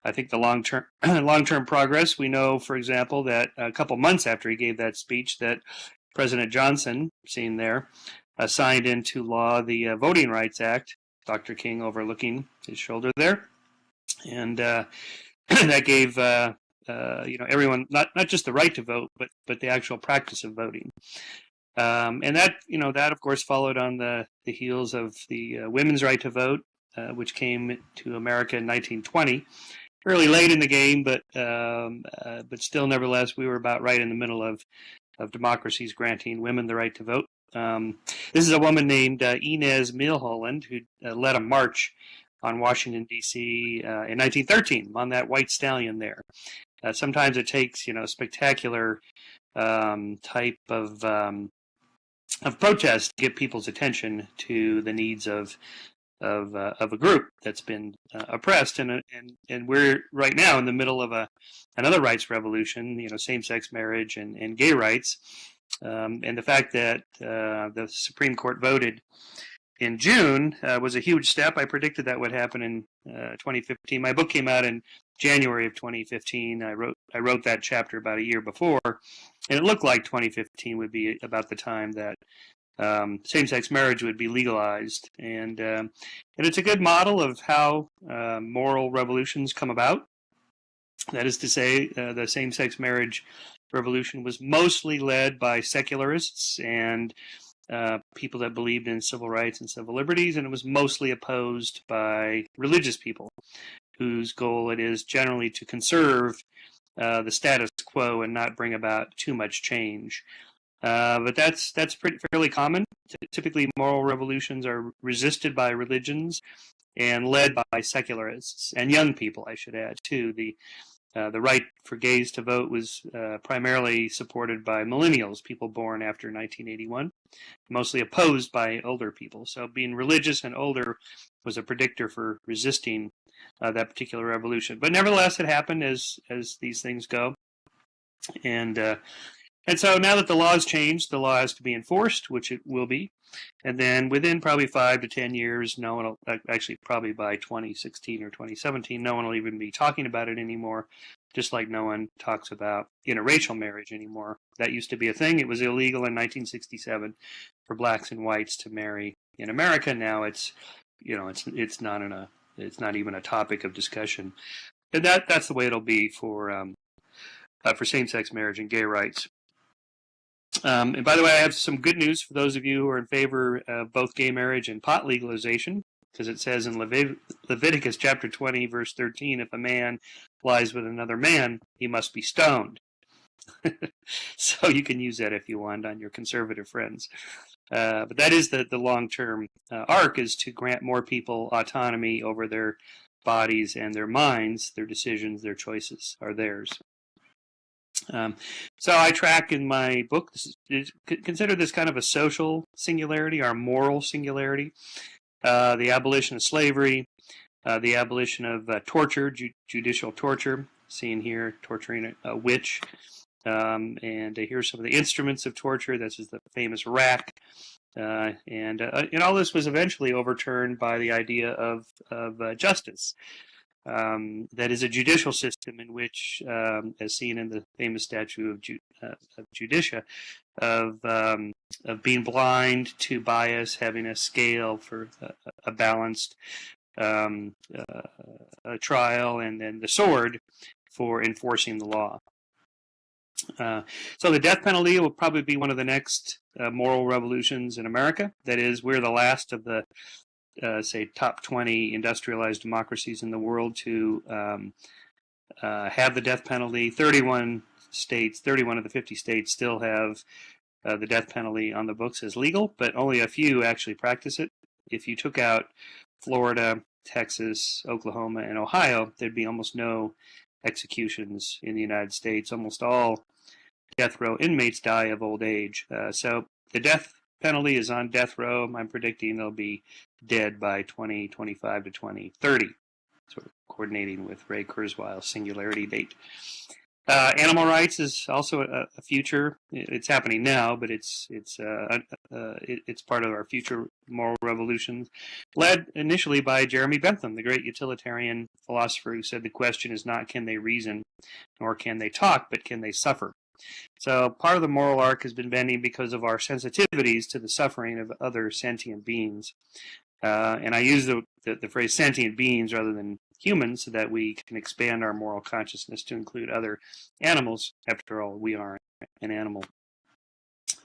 I think, the long-term progress. We know, for example, that a couple months after he gave that speech, that President Johnson, seen there, signed into law the Voting Rights Act. Dr. King overlooking his shoulder there, and that gave everyone not just the right to vote, but the actual practice of voting. And that of course followed on the heels of the women's right to vote, which came to America in 1920. Fairly late in the game, but still, nevertheless, we were about right in the middle of democracies granting women the right to vote. This is a woman named Inez Milholland who led a march on Washington, D.C. In 1913 on that white stallion there. Sometimes it takes, spectacular type of protest to get people's attention to the needs of a group that's been oppressed, and we're right now in the middle of another rights revolution, same-sex marriage and gay rights, and the fact that the Supreme Court voted in June was a huge step. I predicted that would happen in 2015. My book came out in January of 2015. I wrote that chapter about a year before, and it looked like 2015 would be about the time that same-sex marriage would be legalized, and it's a good model of how moral revolutions come about. That is to say, the same-sex marriage revolution was mostly led by secularists and people that believed in civil rights and civil liberties, and it was mostly opposed by religious people whose goal it is generally to conserve the status quo and not bring about too much change. But that's fairly common. Typically, moral revolutions are resisted by religions and led by secularists and young people, I should add, too. The right for gays to vote was primarily supported by millennials, people born after 1981, mostly opposed by older people. So being religious and older was a predictor for resisting that particular revolution. But nevertheless, it happened as these things go. And so now that the law has changed, the law has to be enforced, which it will be. And then within probably 5 to 10 years, no one will, actually probably by 2016 or 2017, no one will even be talking about it anymore. just like no one talks about interracial marriage anymore. That used to be a thing. It was illegal in 1967 for blacks and whites to marry in America. Now it's not even a topic of discussion. And that's the way it'll be for same-sex marriage and gay rights. And by the way, I have some good news for those of you who are in favor of both gay marriage and pot legalization, because it says in Leviticus chapter 20, verse 13, if a man lies with another man, he must be stoned. So you can use that if you want on your conservative friends. But that is the long-term arc, is to grant more people autonomy over their bodies and their minds. Their decisions, their choices are theirs. So I track in my book, consider this kind of a social singularity, our moral singularity, the abolition of slavery, the abolition of torture, judicial torture, seen here, torturing a witch, and here's some of the instruments of torture. This is the famous rack, and all this was eventually overturned by the idea of justice. That is a judicial system in which, as seen in the famous statue of Judicia, of being blind to bias, having a scale for a balanced trial, and then the sword for enforcing the law. So the death penalty will probably be one of the next moral revolutions in America. That is, we're the last of the say top 20 industrialized democracies in the world to have the death penalty. 31 of the 50 states still have the death penalty on the books as legal, but only a few actually practice it. If you took out Florida, Texas, Oklahoma, and Ohio, there'd be almost no executions in the United States. Almost all death row inmates die of old age. So the death penalty is on death row. I'm predicting they'll be dead by 2025 to 2030, sort of coordinating with Ray Kurzweil's singularity date. Animal rights is also a future. It's happening now, but it's part of our future moral revolution, led initially by Jeremy Bentham, the great utilitarian philosopher, who said the question is not can they reason, nor can they talk, but can they suffer. So part of the moral arc has been bending because of our sensitivities to the suffering of other sentient beings. And I use the phrase sentient beings rather than humans so that we can expand our moral consciousness to include other animals. After all, we are an animal.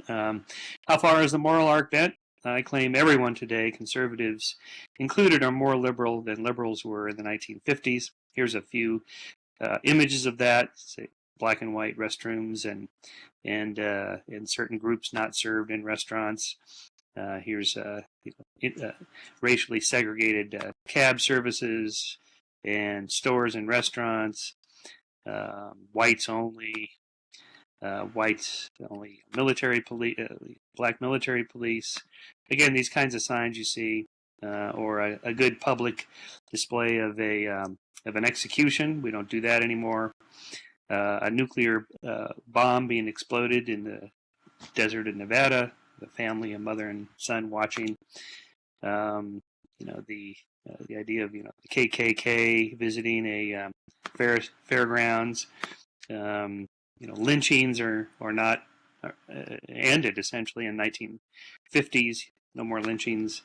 How far is the moral arc bent? I claim everyone today, conservatives included, are more liberal than liberals were in the 1950s. Here's a few images of that, say black and white restrooms and certain groups not served in restaurants. Here's racially segregated cab services and stores and restaurants, whites only military police, black military police. Again, these kinds of signs you see, or a good public display of an execution. We don't do that anymore. A nuclear bomb being exploded in the desert of Nevada. The family, a mother and son watching. The idea of the KKK visiting a fairgrounds. Lynchings are not ended essentially in 1950s. No more lynchings.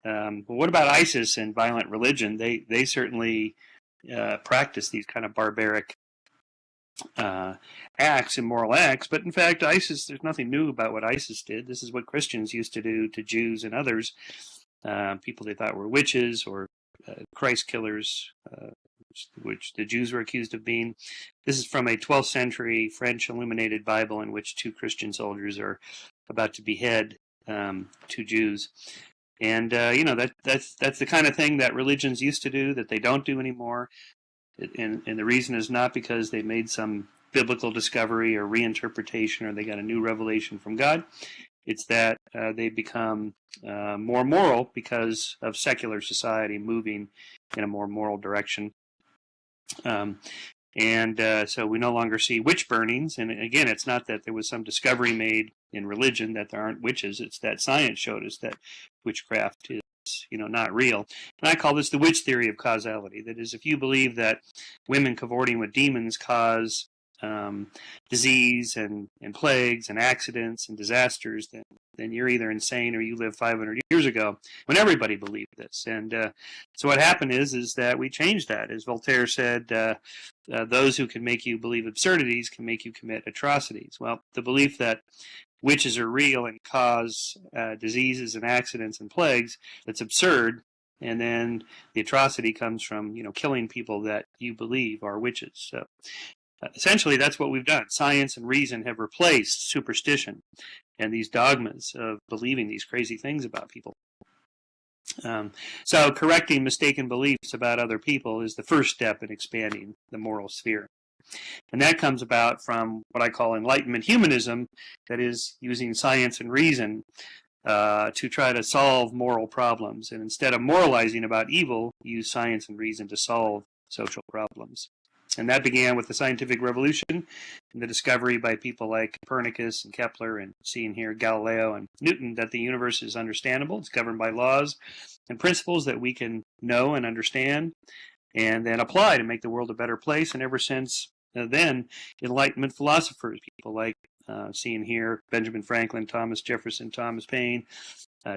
But what about ISIS and violent religion? They certainly practice these kind of barbaric acts, immoral acts, but in fact ISIS, there's nothing new about what ISIS did. This is what Christians used to do to Jews and others, people they thought were witches or Christ killers, which the Jews were accused of being. This is from a 12th century French illuminated Bible in which two Christian soldiers are about to behead two Jews. And that's the kind of thing that religions used to do that they don't do anymore. And the reason is not because they made some biblical discovery or reinterpretation or they got a new revelation from God. It's that they become more moral because of secular society moving in a more moral direction. So we no longer see witch burnings. And again, it's not that there was some discovery made in religion that there aren't witches. It's that science showed us that witchcraft is not real. And I call this the witch theory of causality. That is, if you believe that women cavorting with demons cause disease and plagues and accidents and disasters, then you're either insane or you lived 500 years ago when everybody believed this. And so what happened is that we changed that. As Voltaire said, those who can make you believe absurdities can make you commit atrocities. Well, the belief that witches are real and cause diseases and accidents and plagues, that's absurd. And then the atrocity comes from, killing people that you believe are witches. So essentially, that's what we've done. Science and reason have replaced superstition and these dogmas of believing these crazy things about people. So correcting mistaken beliefs about other people is the first step in expanding the moral sphere. And that comes about from what I call Enlightenment humanism, that is, using science and reason to try to solve moral problems. And instead of moralizing about evil, use science and reason to solve social problems. And that began with the scientific revolution and the discovery by people like Copernicus and Kepler, and seeing here Galileo and Newton, that the universe is understandable. It's governed by laws and principles that we can know and understand and then apply to make the world a better place. And ever since then, Enlightenment philosophers, people like seeing here Benjamin Franklin, Thomas Jefferson, Thomas Paine,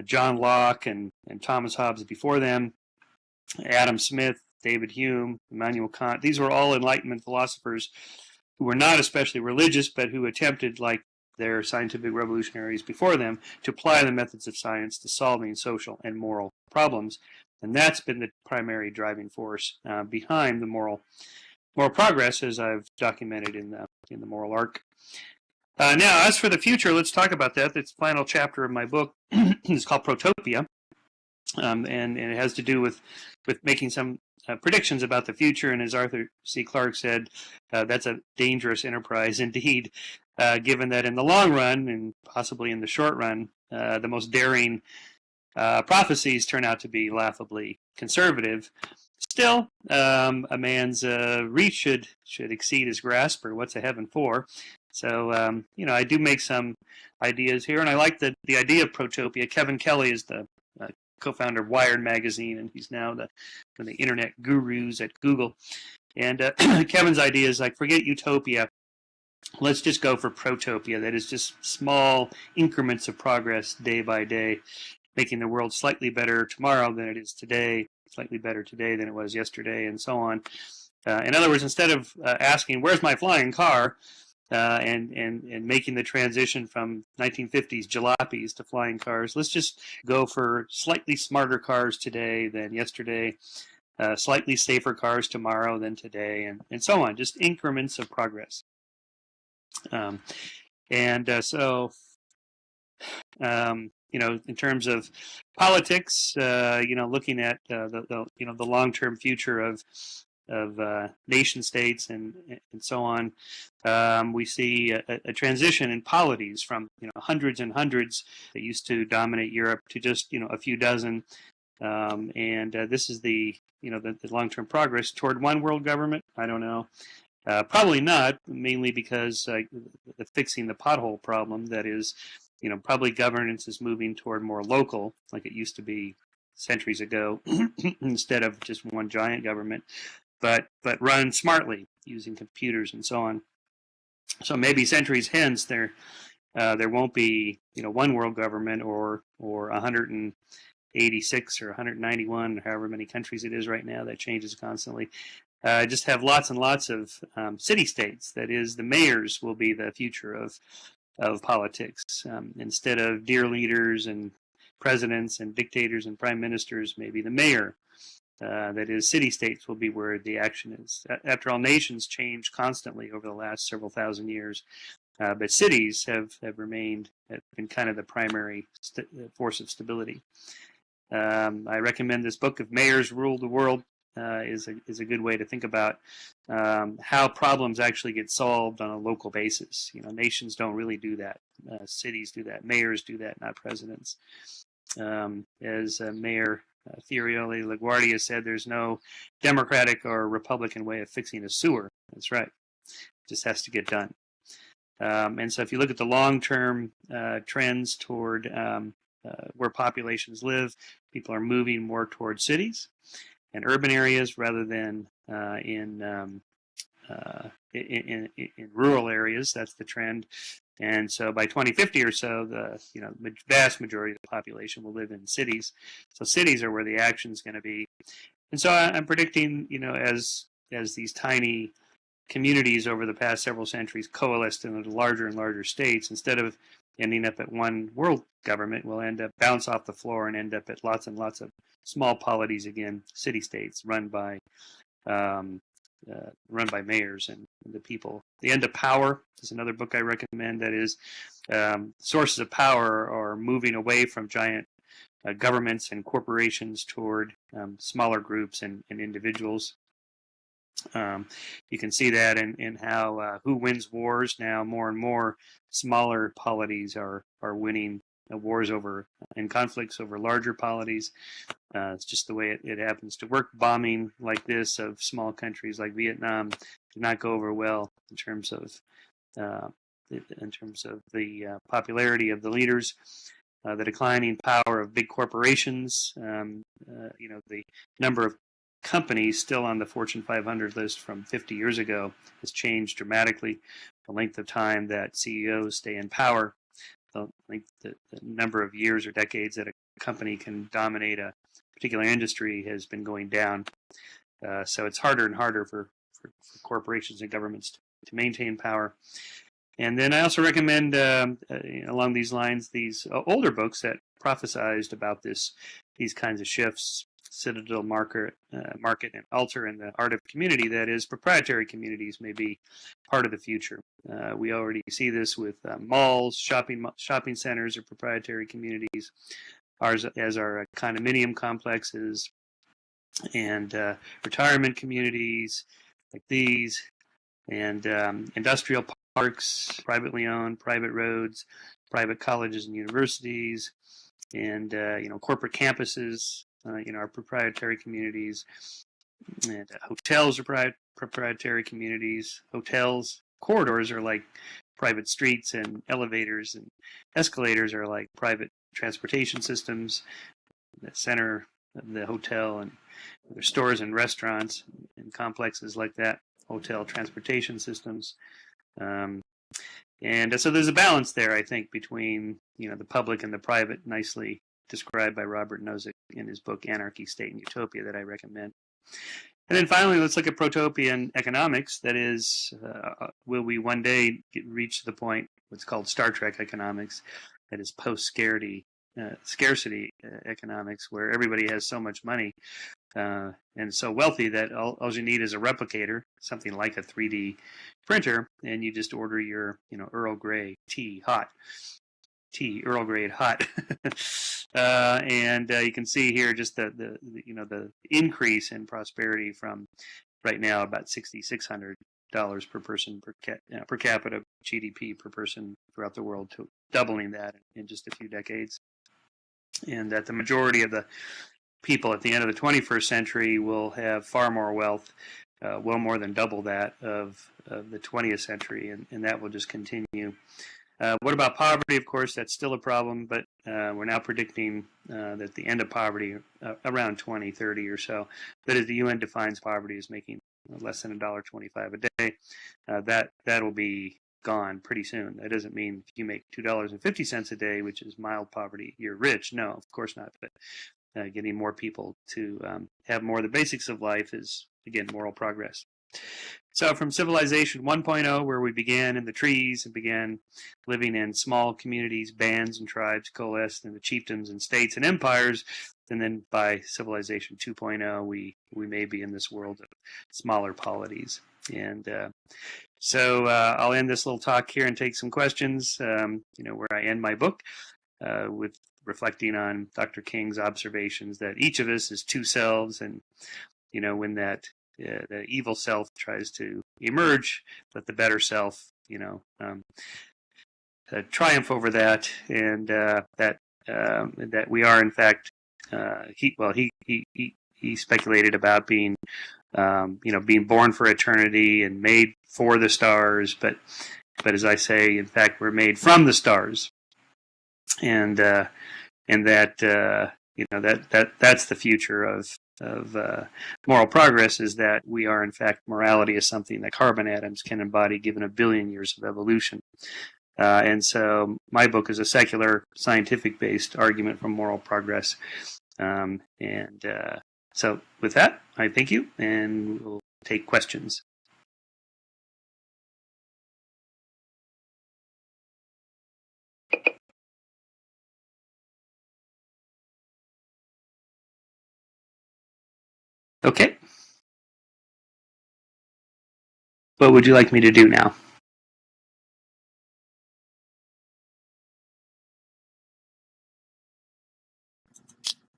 John Locke, and Thomas Hobbes before them, Adam Smith, David Hume, Immanuel Kant. These were all Enlightenment philosophers who were not especially religious, but who attempted, like their scientific revolutionaries before them, to apply the methods of science to solving social and moral problems. And that's been the primary driving force behind the moral progress, as I've documented in the moral arc. Now, as for the future, let's talk about that. It's the final chapter of my book. It's called Protopia, and it has to do with making some predictions about the future. And as Arthur C. Clarke said, that's a dangerous enterprise indeed, given that in the long run, and possibly in the short run, the most daring prophecies turn out to be laughably conservative. Still, a man's reach should exceed his grasp, or what's a heaven for? So, I do make some ideas here, and I like the idea of Protopia. Kevin Kelly is the co-founder of Wired magazine, and he's now one of the internet gurus at Google. And Kevin's idea is like, forget utopia. Let's just go for protopia. That is just small increments of progress day by day, making the world slightly better tomorrow than it is today, slightly better today than it was yesterday, and so on. In other words, instead of asking, where's my flying car? And making the transition from 1950s jalopies to flying cars, let's just go for slightly smarter cars today than yesterday, slightly safer cars tomorrow than today, and so on. Just increments of progress. In terms of politics, looking at the long-term future of nation states and so on, we see a transition in polities from hundreds and hundreds that used to dominate Europe to just a few dozen, and this is the long-term progress toward one world government. I don't know. Probably not, mainly because the fixing the pothole problem, that is, probably governance is moving toward more local, like it used to be centuries ago, instead of just one giant government, but run smartly using computers and so on. So maybe centuries hence there won't be one world government or 186 or 191, however many countries it is right now. That changes constantly. Just have lots and lots of city-states. That is, the mayors will be the future of politics. Instead of dear leaders and presidents and dictators and prime ministers, maybe the mayor. That is, city-states will be where the action is. After all, nations change constantly over the last several thousand years, but cities have been kind of the primary force of stability. I recommend this book, If Mayors Ruled the World. Is a good way to think about how problems actually get solved on a local basis. Nations don't really do that. Cities do that. Mayors do that, not presidents. As Mayor Fiorioli LaGuardia said, there's no Democratic or Republican way of fixing a sewer. That's right. It just has to get done. And so if you look at the long-term trends toward where populations live. People are moving more towards cities and urban areas rather than in rural areas. That's the trend. And so by 2050 or so, the vast majority of the population will live in cities. So cities are where the action is going to be. And so I'm predicting, as these tiny communities over the past several centuries coalesced into larger and larger states, instead of ending up at one world government, we'll end up bounce off the floor and end up at lots and lots of small polities again, city-states run by mayors and the people. The End of Power is another book I recommend. That is, sources of power are moving away from giant governments and corporations toward smaller groups and individuals. You can see that in how who wins wars now. More and more smaller polities are winning wars over and conflicts over larger polities. It's just the way it happens to work. Bombing like this of small countries like Vietnam did not go over well in terms of the popularity of the leaders. The declining power of big corporations. The number of companies still on the Fortune 500 list from 50 years ago has changed dramatically. The length of time that CEOs stay in power, the number of years or decades that a company can dominate a particular industry has been going down. So it's harder and harder for corporations and governments to maintain power. And then I also recommend, along these lines, these older books that prophesized about these kinds of shifts. Citadel, Market, and Alter, and the Art of Community. That is, proprietary communities may be part of the future. We already see this with malls, shopping centers are proprietary communities, as are condominium complexes and retirement communities like these, and industrial parks, privately owned, private roads, private colleges and universities, and corporate campuses. Our proprietary communities, and hotels are proprietary communities. Hotels corridors are like private streets, and elevators and escalators are like private transportation systems. The center of the hotel, and there's stores and restaurants and complexes like that. Hotel transportation systems, and so there's a balance there, I think, between the public and the private, nicely described by Robert Nozick in his book Anarchy, State, and Utopia, that I recommend. And then finally, let's look at protopian economics. That is, will we one day reach the point, what's called Star Trek economics, that is post-scarcity economics, where everybody has so much money and so wealthy that all you need is a replicator, something like a 3D printer, and you just order your Earl Grey tea hot. Earl Grey hot. And you can see here just the increase in prosperity from right now about $6,600 per person per capita GDP per person throughout the world, to doubling that in just a few decades, and that the majority of the people at the end of the 21st century will have far more wealth, well more than double that of the 20th century, and that will just continue. What about poverty? Of course, that's still a problem, but we're now predicting that the end of poverty around 2030 or so. But as the UN defines poverty as making less than $1.25 a day, that will be gone pretty soon. That doesn't mean if you make $2.50 a day, which is mild poverty, you're rich. No, of course not. But getting more people to have more of the basics of life is, again, moral progress. So from civilization 1.0, where we began in the trees and began living in small communities, bands and tribes coalesced into chiefdoms and states and empires, and then by civilization 2.0, we may be in this world of smaller polities. And so I'll end this little talk here and take some questions, where I end my book with reflecting on Dr. King's observations that each of us is two selves, and when that the evil self tries to emerge, let the better self, triumph over that, and that we are in fact. He speculated about being, being born for eternity and made for the stars, but as I say, in fact, we're made from the stars, and and that that's the future of moral progress, is that we are, in fact, morality is something that carbon atoms can embody given 1 billion years of evolution. And so my book is a secular, scientific-based argument for moral progress. So with that, I thank you, and we'll take questions. Okay. What would you like me to do now?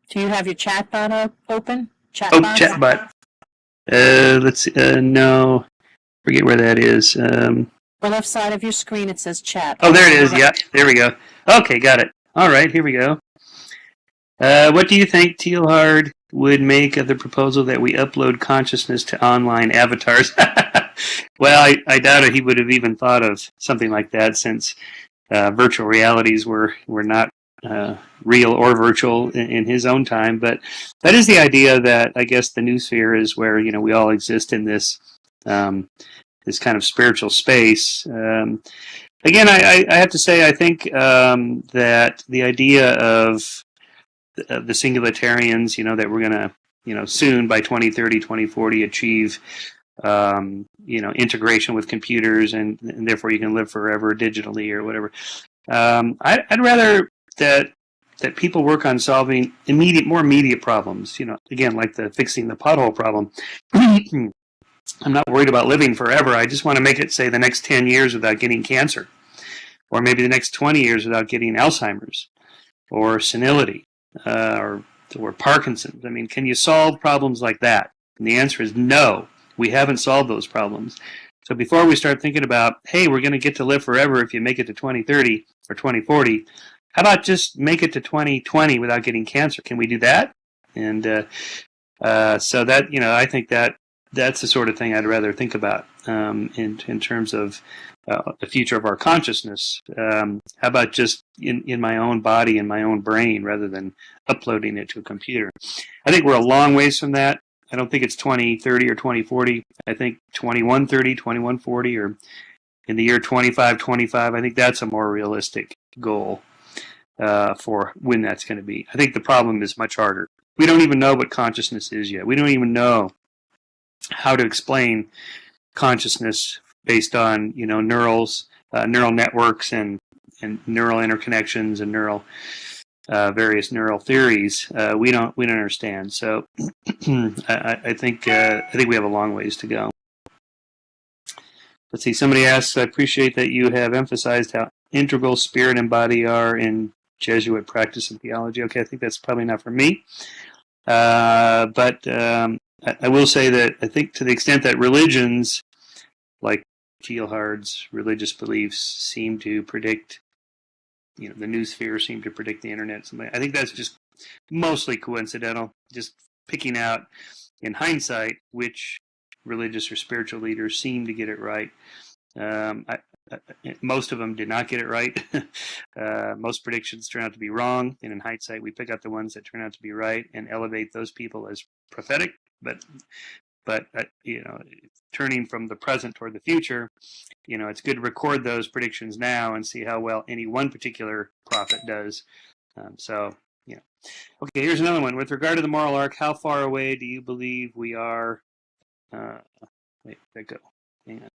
Do you have your chat bot open? Chat Oh, box? chatbot. Let's see. No, forget where that is. The left side of your screen, it says chat. Oh, there it is. Yeah, there we go. Okay, got it. All right, here we go. What do you think Teilhard would make of the proposal that we upload consciousness to online avatars? Well, I doubt he would have even thought of something like that, since virtual realities were not real or virtual in his own time. But that is the idea that, I guess, the new sphere is where we all exist in this this kind of spiritual space. Again, I have to say, I think that the idea of the singularitarians, that we're going to, soon by 2030, 2040, achieve, integration with computers, and therefore you can live forever digitally or whatever. I'd rather that people work on solving more immediate problems. Again, like fixing the pothole problem. I'm not worried about living forever. I just want to make it, say, the next 10 years without getting cancer, or maybe the next 20 years without getting Alzheimer's, or senility, or Parkinson's. I mean, can you solve problems like that? And the answer is no. We haven't solved those problems. So before we start thinking about, hey, we're going to get to live forever if you make it to 2030 or 2040, how about just make it to 2020 without getting cancer? Can we do that? And so that, I think that's the sort of thing I'd rather think about in terms of the future of our consciousness. How about just in my own body, in my own brain, rather than uploading it to a computer? I think we're a long ways from that. I don't think it's 2030 or 2040. I think 2130, 2140, or in the year 2525. I think that's a more realistic goal for when that's going to be. I think the problem is much harder. We don't even know what consciousness is yet. We don't even know how to explain consciousness based on neural networks and neural interconnections and various neural theories. We don't understand. So I think we have a long ways to go. Let's see. Somebody asks, I appreciate that you have emphasized how integral spirit and body are in Jesuit practice and theology. Okay, I think that's probably not for me. But I will say that I think, to the extent that religions, like Teilhard's religious beliefs, seem to predict, the new sphere seem to predict the internet. I think that's just mostly coincidental, just picking out in hindsight which religious or spiritual leaders seem to get it right. Most of them did not get it right. Most predictions turn out to be wrong, and in hindsight, we pick out the ones that turn out to be right and elevate those people as prophetic. But turning from the present toward the future, it's good to record those predictions now and see how well any one particular prophet does. Okay, here's another one. With regard to the moral arc, how far away do you believe we are? Wait, where'd it go? Hang on.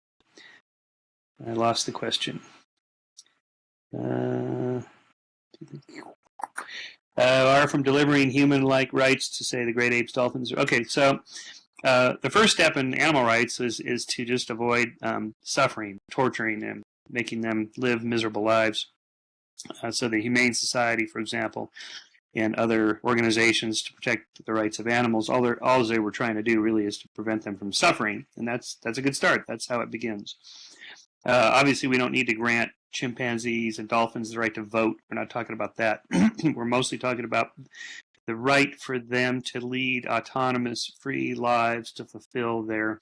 I lost the question. Are from delivering human-like rights to, say, the great apes, dolphins. Okay, so the first step in animal rights is to just avoid suffering, torturing them, making them live miserable lives. So the Humane Society, for example, and other organizations to protect the rights of animals, all they were trying to do really is to prevent them from suffering, and that's a good start. That's how it begins. Obviously, we don't need to grant chimpanzees and dolphins the right to vote. We're not talking about that. We're mostly talking about the right for them to lead autonomous, free lives, to fulfill their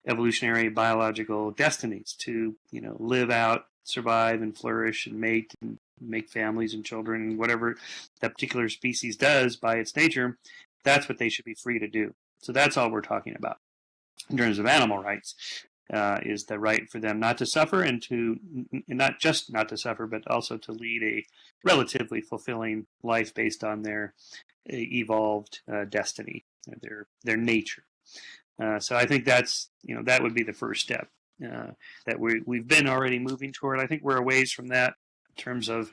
evolutionary biological destinies, to live out, survive, and flourish, and mate, and make families and children, whatever that particular species does by its nature, that's what they should be free to do. So that's all we're talking about in terms of animal rights, is the right for them not to suffer, and to not just not to suffer, but also to lead a relatively fulfilling life based on their evolved destiny, their nature. So I think that's, that would be the first step that we've been already moving toward. I think we're a ways from that in terms of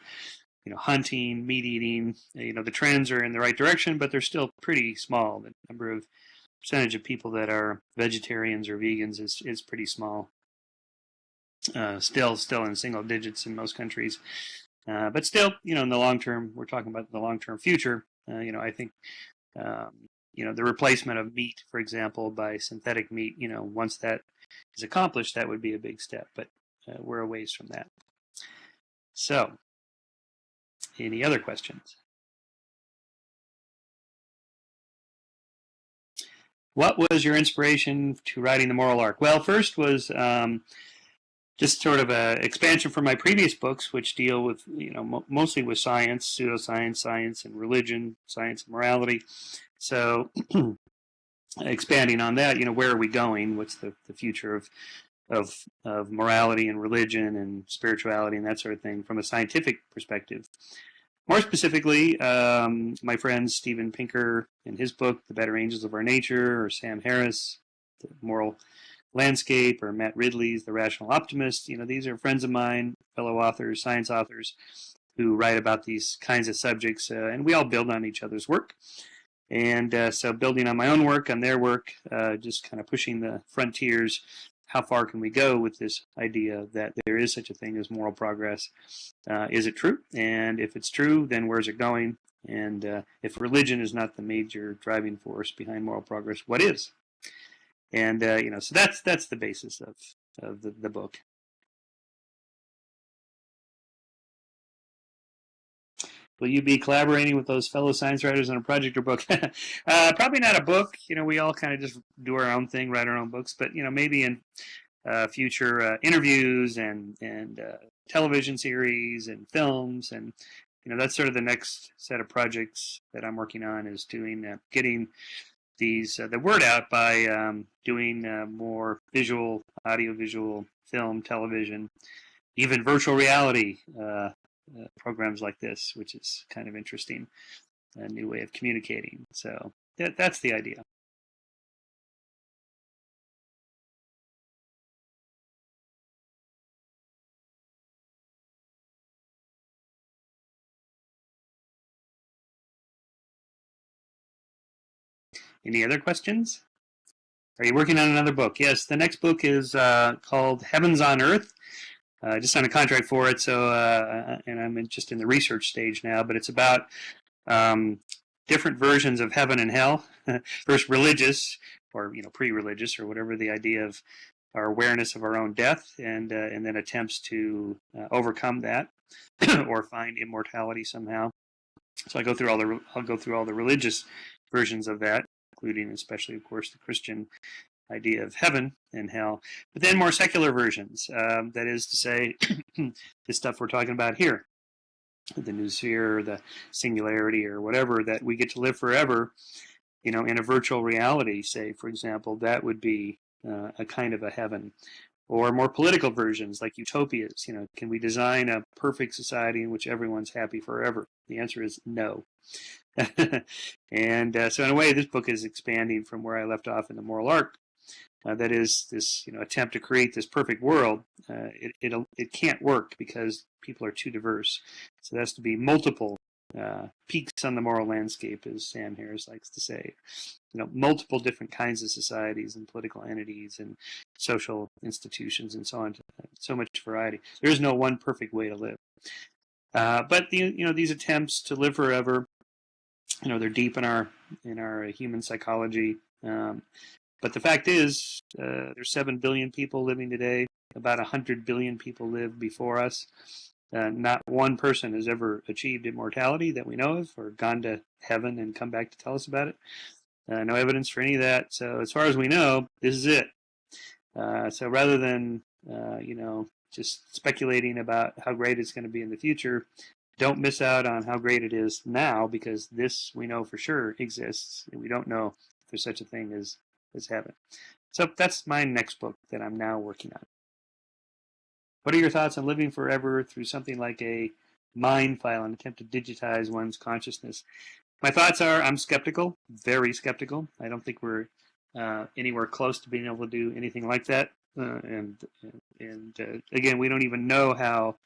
hunting, meat eating. The trends are in the right direction, but they're still pretty small. The percentage of people that are vegetarians or vegans is pretty small. Still in single digits in most countries. But still, in the long term, we're talking about the long-term future. I think, the replacement of meat, for example, by synthetic meat, once that is accomplished, that would be a big step. But we're a ways from that. So, any other questions? What was your inspiration to writing the moral arc? Well, first was just sort of an expansion from my previous books, which deal with, mostly with science, pseudoscience, science and religion, science and morality. So expanding on that, where are we going? What's the future of morality and religion and spirituality and that sort of thing from a scientific perspective? More specifically, my friend Steven Pinker in his book, The Better Angels of Our Nature, or Sam Harris, The Moral Landscape, or Matt Ridley's The Rational Optimist. These are friends of mine, fellow authors, science authors, who write about these kinds of subjects, and we all build on each other's work. And so building on my own work, on their work, just kind of pushing the frontiers. How far can we go with this idea that there is such a thing as moral progress? Is it true? And if it's true, then where's it going? And if religion is not the major driving force behind moral progress, what is? And so that's the basis of the book. Will you be collaborating with those fellow science writers on a project or book? Probably not a book. We all kind of just do our own thing, write our own books. But maybe in future interviews and television series and films, and that's sort of the next set of projects that I'm working on, is doing getting these the word out by doing more visual, audiovisual, film, television, even virtual reality. Programs like this, which is kind of interesting, a new way of communicating. So that's the idea. Any other questions? Are you working on another book? Yes, the next book is called Heavens on Earth. I just signed a contract for it, so and I'm just in the research stage now. But it's about different versions of heaven and hell. First, religious, or pre-religious, or whatever the idea of our awareness of our own death, and then attempts to overcome that or find immortality somehow. So I'll go through all the religious versions of that, including especially, of course, the Christian idea of heaven and hell, but then more secular versions. That is to say, the stuff we're talking about here, the new sphere, or the singularity, or whatever, that we get to live forever, in a virtual reality, say, for example, that would be a kind of a heaven. Or more political versions, like utopias. Can we design a perfect society in which everyone's happy forever? The answer is no. And so in a way, this book is expanding from where I left off in the moral arc. That is this, attempt to create this perfect world. It can't work because people are too diverse. So there has to be multiple peaks on the moral landscape, as Sam Harris likes to say. Multiple different kinds of societies and political entities and social institutions and so on. So much variety. There is no one perfect way to live. But these attempts to live forever, they're deep in our human psychology. But the fact is, there's 7 billion people living today. About 100 billion people lived before us. Not one person has ever achieved immortality that we know of, or gone to heaven and come back to tell us about it. No evidence for any of that. So as far as we know, this is it. So rather than just speculating about how great it's going to be in the future, don't miss out on how great it is now, because this we know for sure exists. We don't know if there's such a thing as heaven. So that's my next book that I'm now working on. What are your thoughts on living forever through something like a mind file, an attempt to digitize one's consciousness? My thoughts are I'm skeptical, very skeptical. I don't think we're anywhere close to being able to do anything like that. Again, we don't even know how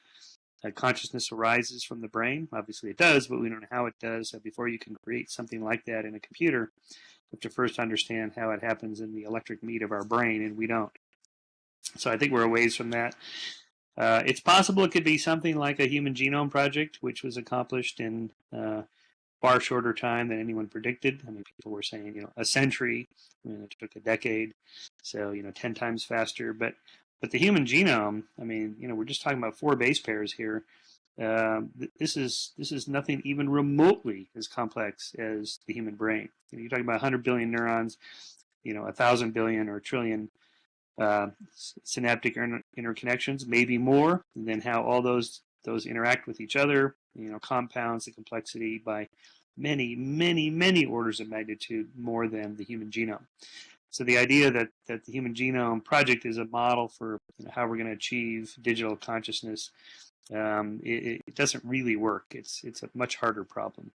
consciousness arises from the brain. Obviously it does, but we don't know how it does. So before you can create something like that in a computer, you have to first understand how it happens in the electric meat of our brain, and we don't. So I think we're a ways from that. It's possible it could be something like a Human Genome Project, which was accomplished in far shorter time than anyone predicted. I mean, people were saying, a century. I mean, it took a decade, so 10 times faster. But the human genome, I mean, we're just talking about 4 base pairs here. This is nothing even remotely as complex as the human brain. You're talking about 100 billion neurons, 1,000 billion or a trillion synaptic interconnections, maybe more, and then how all those interact with each other, compounds the complexity by many, many, many orders of magnitude more than the human genome. So the idea that the Human Genome Project is a model for how we're going to achieve digital consciousness, it doesn't really work. It's a much harder problem.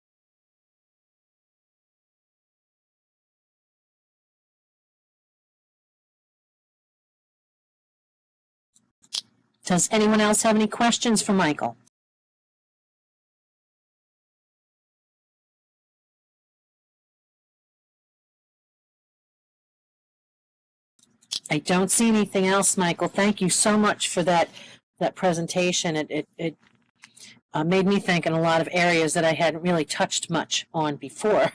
Does anyone else have any questions for Michael? I don't see anything else, Michael. Thank you so much for that presentation. It made me think in a lot of areas that I hadn't really touched much on before.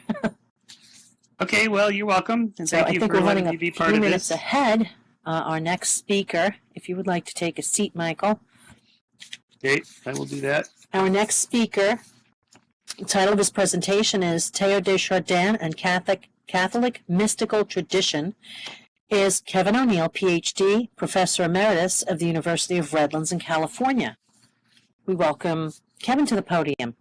Okay, well, you're welcome, and So thank I you think for we're letting running me be a part few of minutes this. ahead. Our next speaker, if you would like to take a seat, Michael. Okay, I will do that. Our next speaker, the title of his presentation is Teilhard de Chardin and Catholic Mystical Tradition, is Kevin O'Neill, PhD, Professor Emeritus of the University of Redlands in California. We welcome Kevin to the podium.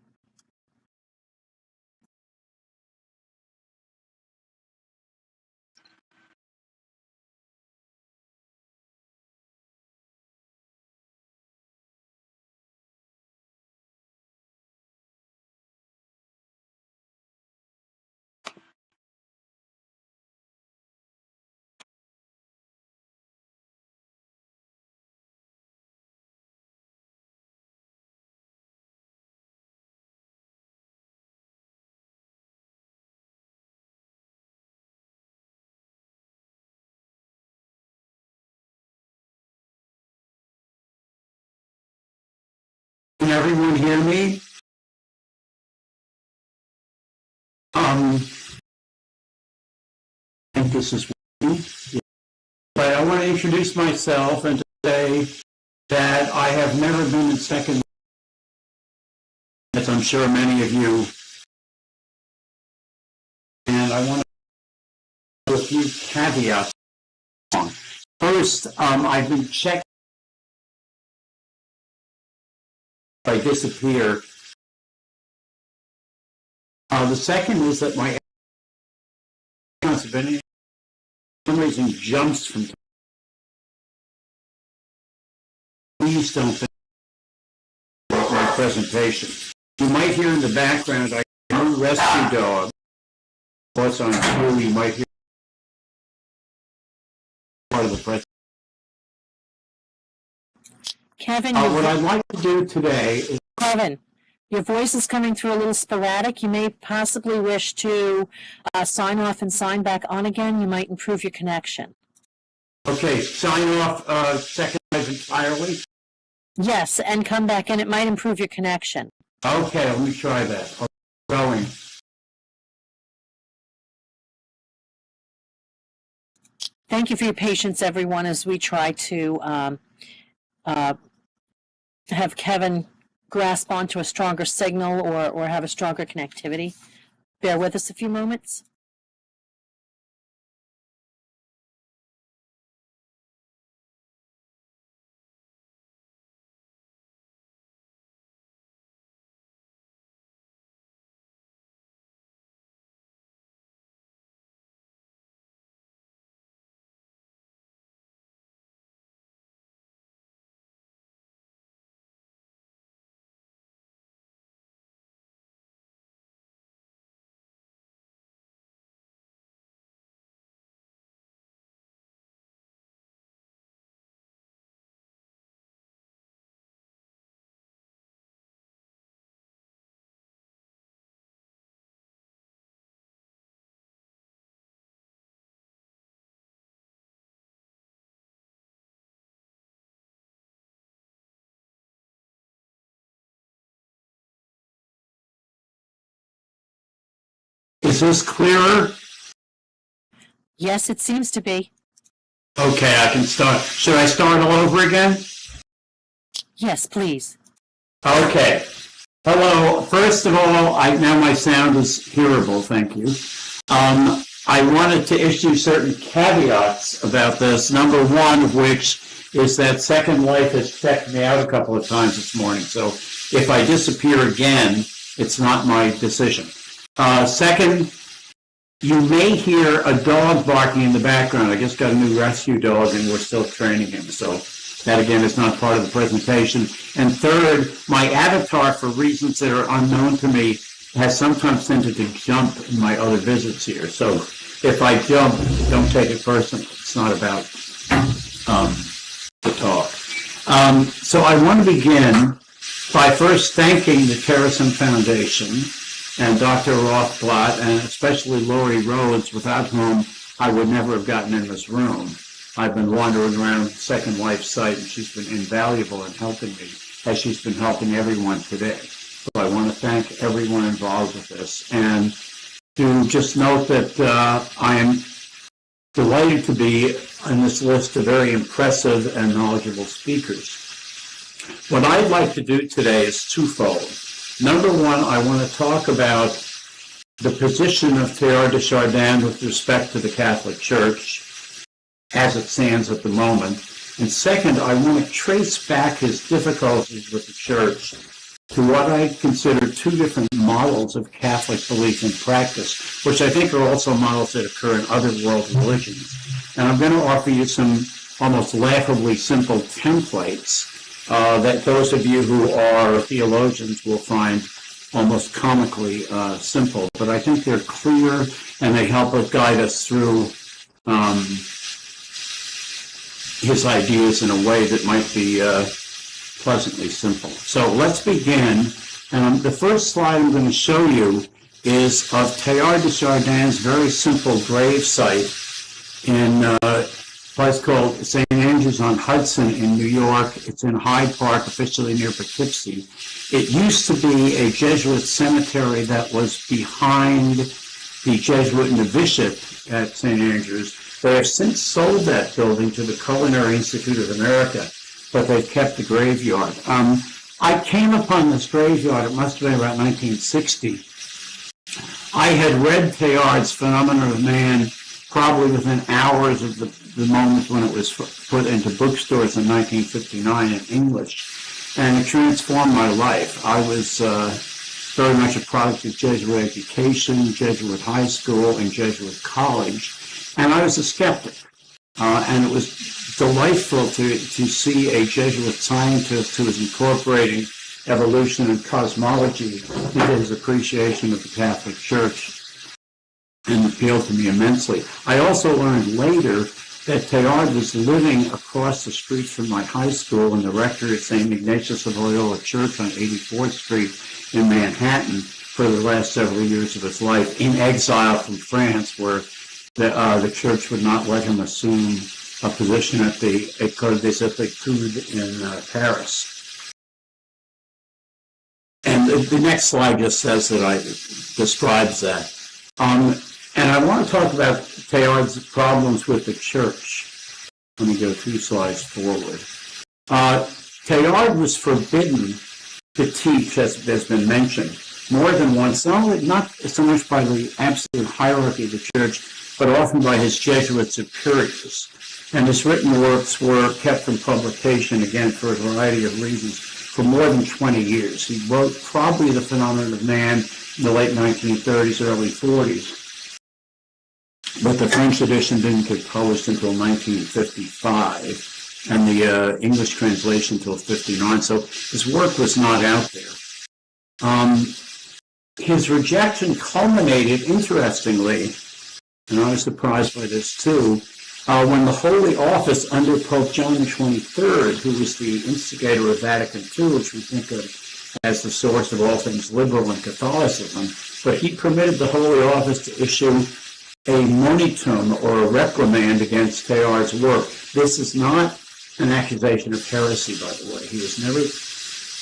Can everyone hear me? I think this is working. But I want to introduce myself and to say that I have never been in second, as I'm sure many of you. And I want to do a few caveats. First, I've been checked. If I disappear. The second is that my responsibility for some reason jumps from. Please don't think about my presentation. You might hear in the background I have a new rescue dog. What's on screen, you might hear part of the presentation. Kevin, What I'd like to do today is. Kevin, your voice is coming through a little sporadic. You may possibly wish to sign off and sign back on again. You might improve your connection. Okay, sign off second live entirely. Yes, and come back in. It might improve your connection. Okay, let me try that. Going. Thank you for your patience, everyone, as we try to have Kevin grasp onto a stronger signal or have a stronger connectivity. Bear with us a few moments. Is this clearer? Yes, it seems to be. Okay, I can start. Should I start all over again? Yes, please. Okay. Hello. First of all, now my sound is hearable, thank you. I wanted to issue certain caveats about this, number one of which is that Second Life has checked me out a couple of times this morning, so if I disappear again, it's not my decision. Second, you may hear a dog barking in the background. I just got a new rescue dog and we're still training him, so that again is not part of the presentation. And third, my avatar, for reasons that are unknown to me, has sometimes tended to jump in my other visits here. So if I jump, don't take it personally. It's not about the talk. So I want to begin by first thanking the Terasem Foundation and Dr. Rothblatt, and especially Lori Rhodes, without whom I would never have gotten in this room. I've been wandering around Second Life site, and she's been invaluable in helping me, as she's been helping everyone today. So I want to thank everyone involved with this, and to just note that I am delighted to be on this list of very impressive and knowledgeable speakers. What I'd like to do today is twofold. Number one, I want to talk about the position of Teilhard de Chardin with respect to the Catholic Church as it stands at the moment. And second, I want to trace back his difficulties with the Church to what I consider two different models of Catholic belief and practice, which I think are also models that occur in other world religions. And I'm going to offer you some almost laughably simple templates that those of you who are theologians will find almost comically simple, but I think they're clear and they help us guide us through his ideas in a way that might be pleasantly simple. So let's begin. The first slide I'm going to show you is of Teilhard de Chardin's very simple grave site in a place called St. Andrews on Hudson in New York. It's in Hyde Park, officially near Poughkeepsie. It used to be a Jesuit cemetery that was behind the Jesuit novitiate at St. Andrews. They have since sold that building to the Culinary Institute of America, but they've kept the graveyard. I came upon this graveyard, it must have been about 1960. I had read Teilhard's Phenomenon of Man probably within hours of the moment when it was put into bookstores in 1959 in English, and it transformed my life. I was very much a product of Jesuit education, Jesuit high school, and Jesuit college, and I was a skeptic. And it was delightful to see a Jesuit scientist who was incorporating evolution and cosmology into his appreciation of the Catholic Church, and appealed to me immensely. I also learned later that Teilhard was living across the street from my high school in the rectory of St. Ignatius of Loyola Church on 84th Street in Manhattan for the last several years of his life, in exile from France, where the church would not let him assume a position at the École des Études in Paris. And the next slide just says that describes that. And I want to talk about Teilhard's problems with the church. Let me go 2 slides forward. Teilhard was forbidden to teach, as has been mentioned, more than once, not so much by the absolute hierarchy of the church, but often by his Jesuit superiors. And his written works were kept from publication, again, for a variety of reasons, for more than 20 years. He wrote probably The Phenomenon of Man in the late 1930s, early 40s. But the French edition didn't get published until 1955, and the English translation until 59, so his work was not out there. His rejection culminated, interestingly, and I was surprised by this too, when the Holy Office under Pope John XXIII, who was the instigator of Vatican II, which we think of as the source of all things liberal and Catholicism, but he permitted the Holy Office to issue a monitum or a reprimand against Teilhard's work. This is not an accusation of heresy, by the way. He was never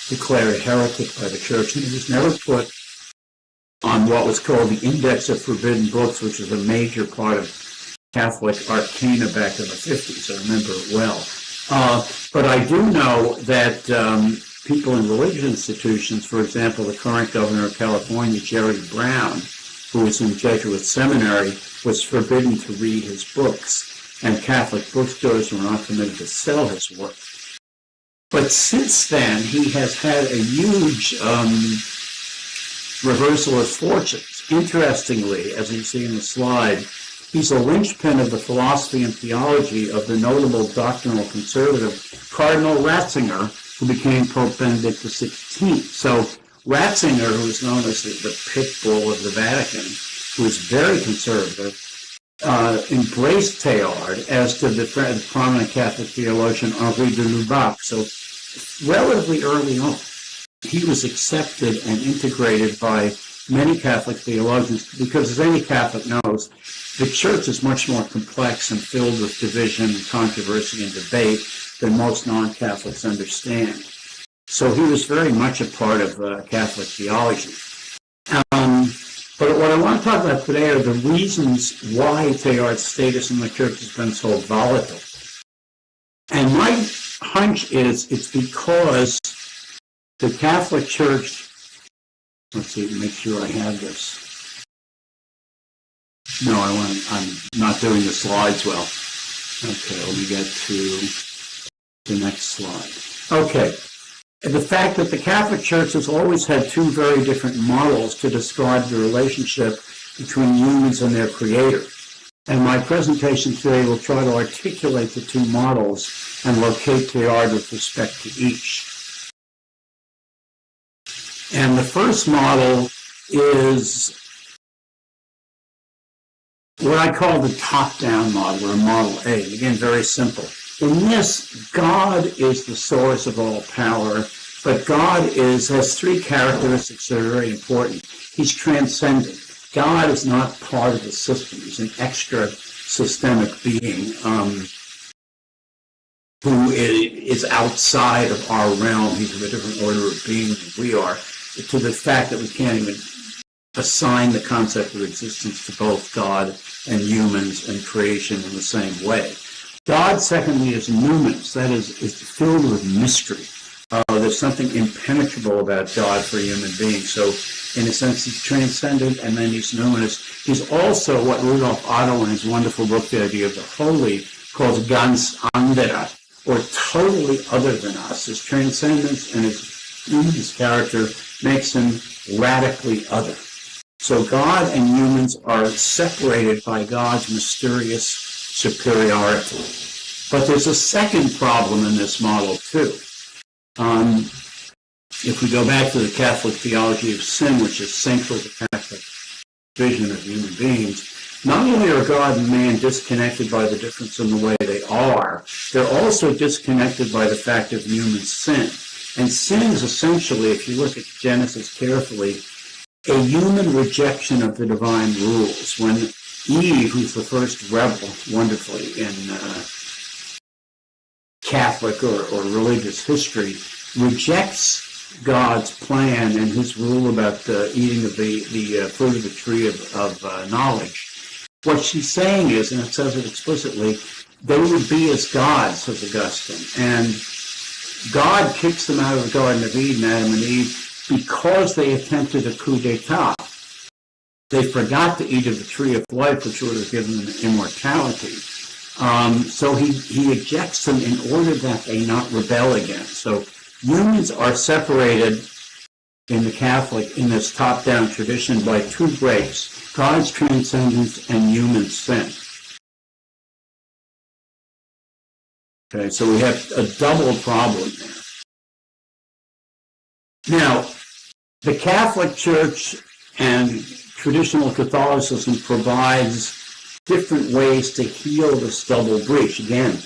declared a heretic by the church, and he was never put on what was called the Index of Forbidden Books, which was a major part of Catholic arcana back in the 50s. I remember it well. But I do know that people in religious institutions, for example, the current governor of California, Jerry Brown, who was in Jesuit seminary, was forbidden to read his books, and Catholic bookstores were not permitted to sell his work. But since then, he has had a huge reversal of fortunes. Interestingly, as you see in the slide, he's a linchpin of the philosophy and theology of the notable doctrinal conservative Cardinal Ratzinger, who became Pope Benedict XVI. So Ratzinger, who is known as the pit bull of the Vatican, who is very conservative, embraced Teilhard, as did the prominent Catholic theologian Henri de Lubac. So relatively early on, he was accepted and integrated by many Catholic theologians because, as any Catholic knows, the Church is much more complex and filled with division, controversy, and debate than most non-Catholics understand. So he was very much a part of Catholic theology. But what I want to talk about today are the reasons why Teilhard's status in the Church has been so volatile. And my hunch is it's because the Catholic Church, let's see, make sure I have this. No, I'm not doing the slides well. Okay, let me get to the next slide. Okay. The fact that the Catholic Church has always had two very different models to describe the relationship between humans and their Creator. And my presentation today will try to articulate the two models and locate Teilhard with respect to each. And the first model is what I call the top-down model, or Model A. Again, very simple. In this, God is the source of all power, but God has three characteristics that are very important. He's transcendent. God is not part of the system. He's an extra systemic being who is outside of our realm. He's of a different order of being than we are, to the fact that we can't even assign the concept of existence to both God and humans and creation in the same way. God, secondly, is numinous. That is filled with mystery. There's something impenetrable about God for a human being. So, in a sense, he's transcendent, and then he's numinous. He's also what Rudolf Otto, in his wonderful book, The Idea of the Holy, calls ganz anderer, or totally other than us. His transcendence and his character makes him radically other. So God and humans are separated by God's mysterious superiority. But there's a second problem in this model, too. If we go back to the Catholic theology of sin, which is central to Catholic vision of human beings, not only are God and man disconnected by the difference in the way they are, they're also disconnected by the fact of human sin. And sin is essentially, if you look at Genesis carefully, a human rejection of the divine rules. When Eve, who's the first rebel, wonderfully, in Catholic or religious history, rejects God's plan and his rule about eating of the fruit of the tree of knowledge. What she's saying is, and it says it explicitly, they would be as God, says Augustine. And God kicks them out of the Garden of Eden, Adam and Eve, because they attempted a coup d'etat. They forgot to eat of the tree of life, which would have given them immortality. So he ejects them in order that they not rebel again. So humans are separated in the Catholic, in this top-down tradition, by two breaks: God's transcendence and human sin. Okay, so we have a double problem there. Now, the Catholic Church and traditional Catholicism provides different ways to heal this double breach. Again,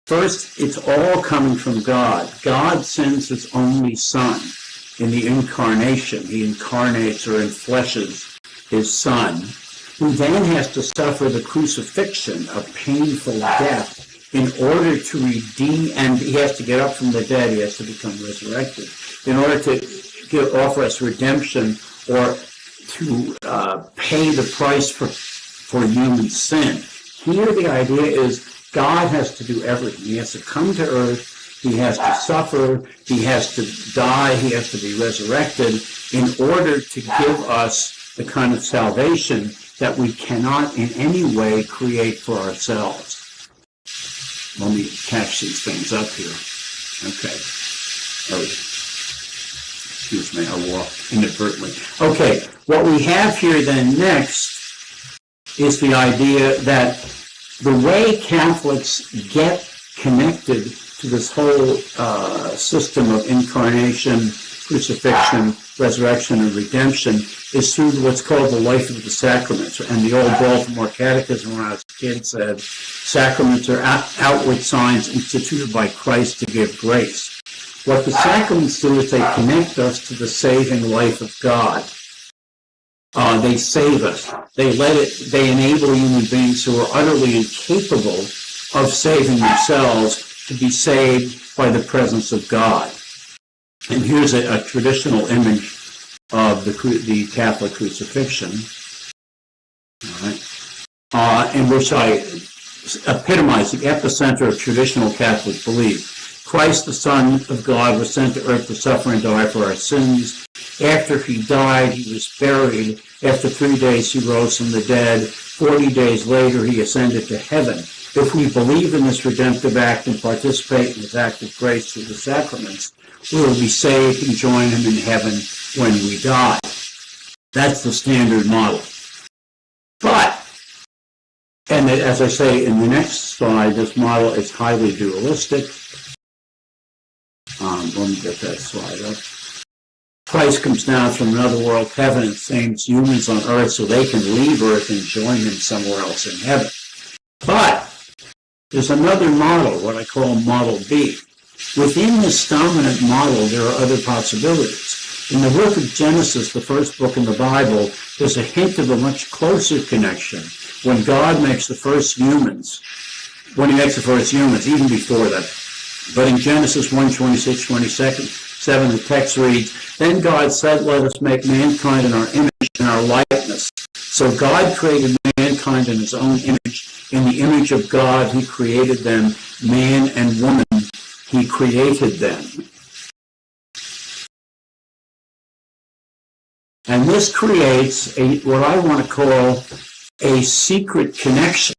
first, it's all coming from God. God sends his only Son in the incarnation. He incarnates or enfleshes his Son, who then has to suffer the crucifixion, a painful death, in order to redeem, and he has to get up from the dead, he has to become resurrected, in order to offer us redemption or pay the price for human sin. Here the idea is God has to do everything. He has to come to earth, he has to suffer, he has to die, he has to be resurrected in order to give us the kind of salvation that we cannot in any way create for ourselves. Let me catch these things up here. Okay. Oh, excuse me, I walked inadvertently. Okay, what we have here then next is the idea that the way Catholics get connected to this whole system of incarnation, crucifixion, resurrection, and redemption is through what's called the life of the sacraments. And the old Baltimore Catechism when I was a kid said, sacraments are outward signs instituted by Christ to give grace. What the sacraments do is they connect us to the saving life of God. They save us. They enable human beings who are utterly incapable of saving themselves to be saved by the presence of God. And here's a traditional image of the Catholic crucifixion, all right, in which I epitomize the epicenter of traditional Catholic belief. Christ, the Son of God, was sent to earth to suffer and die for our sins. After he died, he was buried. After 3 days, he rose from the dead. 40 days later, he ascended to heaven. If we believe in this redemptive act and participate in his act of grace through the sacraments, we will be saved and join him in heaven when we die. That's the standard model. But, and as I say in the next slide, this model is highly dualistic. Let me get that slide up. Christ comes down from another world, heaven, and saves humans on earth so they can leave earth and join him somewhere else in heaven. But there's another model, what I call Model B. Within this dominant model, there are other possibilities. In the book of Genesis, the first book in the Bible, there's a hint of a much closer connection when God makes the first humans, even before that. But in Genesis 1:26-27, the text reads, "Then God said, let us make mankind in our image and our likeness." So God created mankind in his own image. In the image of God, he created them, man and woman, he created them. And this creates what I want to call a secret connection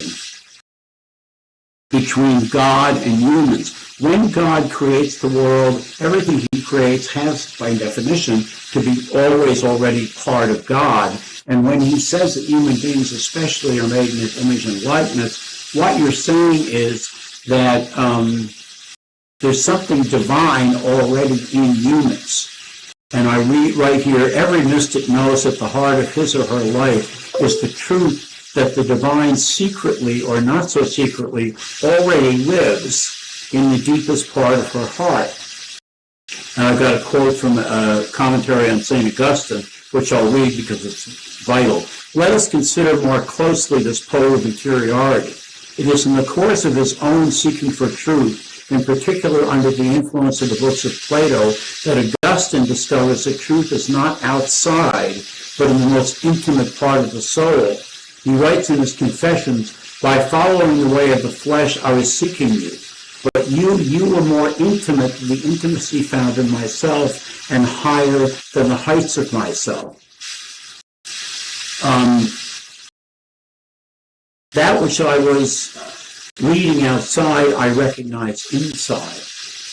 between God and humans. When God creates the world, everything he creates has, by definition, to be always already part of God. And when he says that human beings especially are made in his image and likeness, what you're saying is that there's something divine already in humans. And I read right here, every mystic knows at the heart of his or her life is the truth that the divine secretly or not so secretly already lives in the deepest part of her heart. And I've got a quote from a commentary on St. Augustine, which I'll read because it's vital. Let us consider more closely this pole of interiority. It is in the course of his own seeking for truth, in particular under the influence of the books of Plato, that Augustine discovers that truth is not outside, but in the most intimate part of the soul. He writes in his Confessions, "By following the way of the flesh, I was seeking you. But you were more intimate than the intimacy found in myself and higher than the heights of myself." That which I was reading outside, I recognize inside.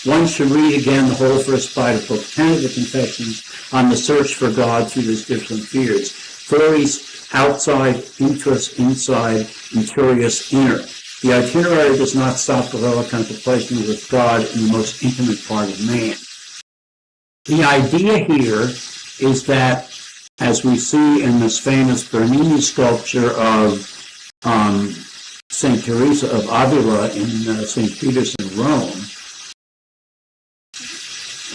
One should read again the whole first part of Book 10 of the Confessions on the search for God through his different spheres. Theories, outside, interest, inside, interius, inner. The itinerary does not stop below a contemplation with God in the most intimate part of man. The idea here is that, as we see in this famous Bernini sculpture of St. Teresa of Avila in St. Peter's in Rome,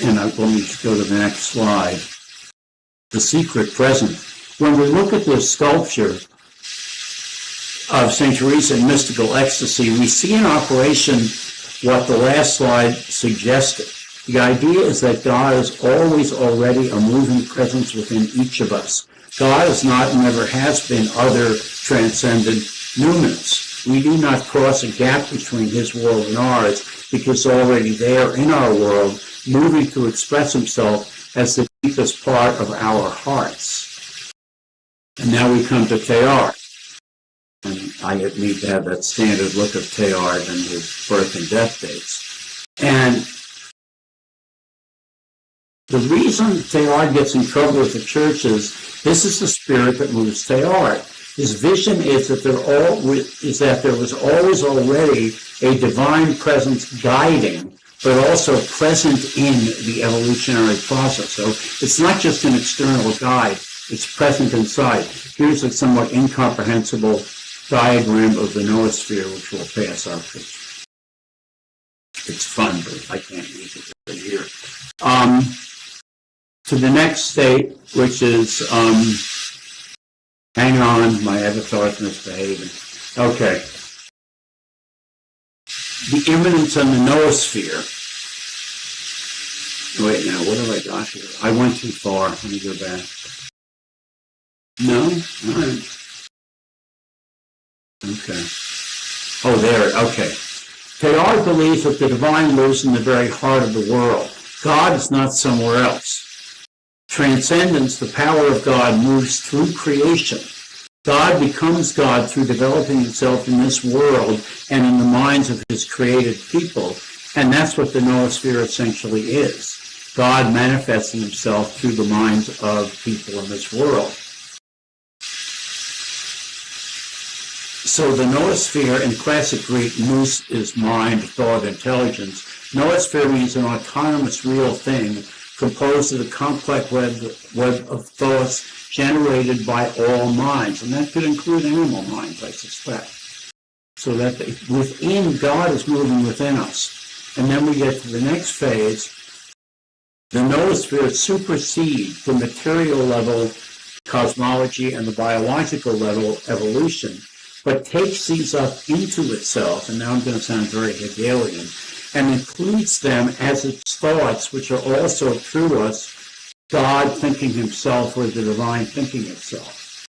and let me go to the next slide, the secret present. When we look at this sculpture of St. Teresa in mystical ecstasy, we see in operation what the last slide suggested. The idea is that God is always already a moving presence within each of us. God is not and never has been other transcendent numinous. We do not cross a gap between his world and ours because already there in our world, moving to express himself as the deepest part of our hearts. And now we come to Teilhard. And I need to have that standard look of Teilhard and his birth and death dates. And the reason Teilhard gets in trouble with the church is this is the spirit that moves Teilhard. His vision is that there was always already a divine presence guiding, but also present in the evolutionary process. So it's not just an external guide, it's present inside. Here's a somewhat incomprehensible diagram of the noosphere, which we'll pass up. It's fun, but I can't use it right here. To the next state, which is, hang on, my avatar's misbehaving. Okay. The immanence and the noosphere. Wait, now, what have I got here? I went too far. Let me go back. No? All right. Okay. Oh, there. Okay. Teilhard believes that the divine lives in the very heart of the world. God is not somewhere else. Transcendence, the power of God, moves through creation. God becomes God through developing himself in this world and in the minds of his created people. And that's what the noosphere essentially is. God manifesting himself through the minds of people in this world. So the noosphere in classic Greek, nous is mind, thought, intelligence. Noosphere means an autonomous real thing composed of a complex web of thoughts generated by all minds. And that could include animal minds, I suspect. So that within, God is moving within us. And then we get to the next phase. The noosphere supersedes the material level cosmology and the biological level evolution, but takes these up into itself, and now I'm going to sound very Hegelian, and includes them as its thoughts, which are also through us, God thinking himself or the divine thinking itself.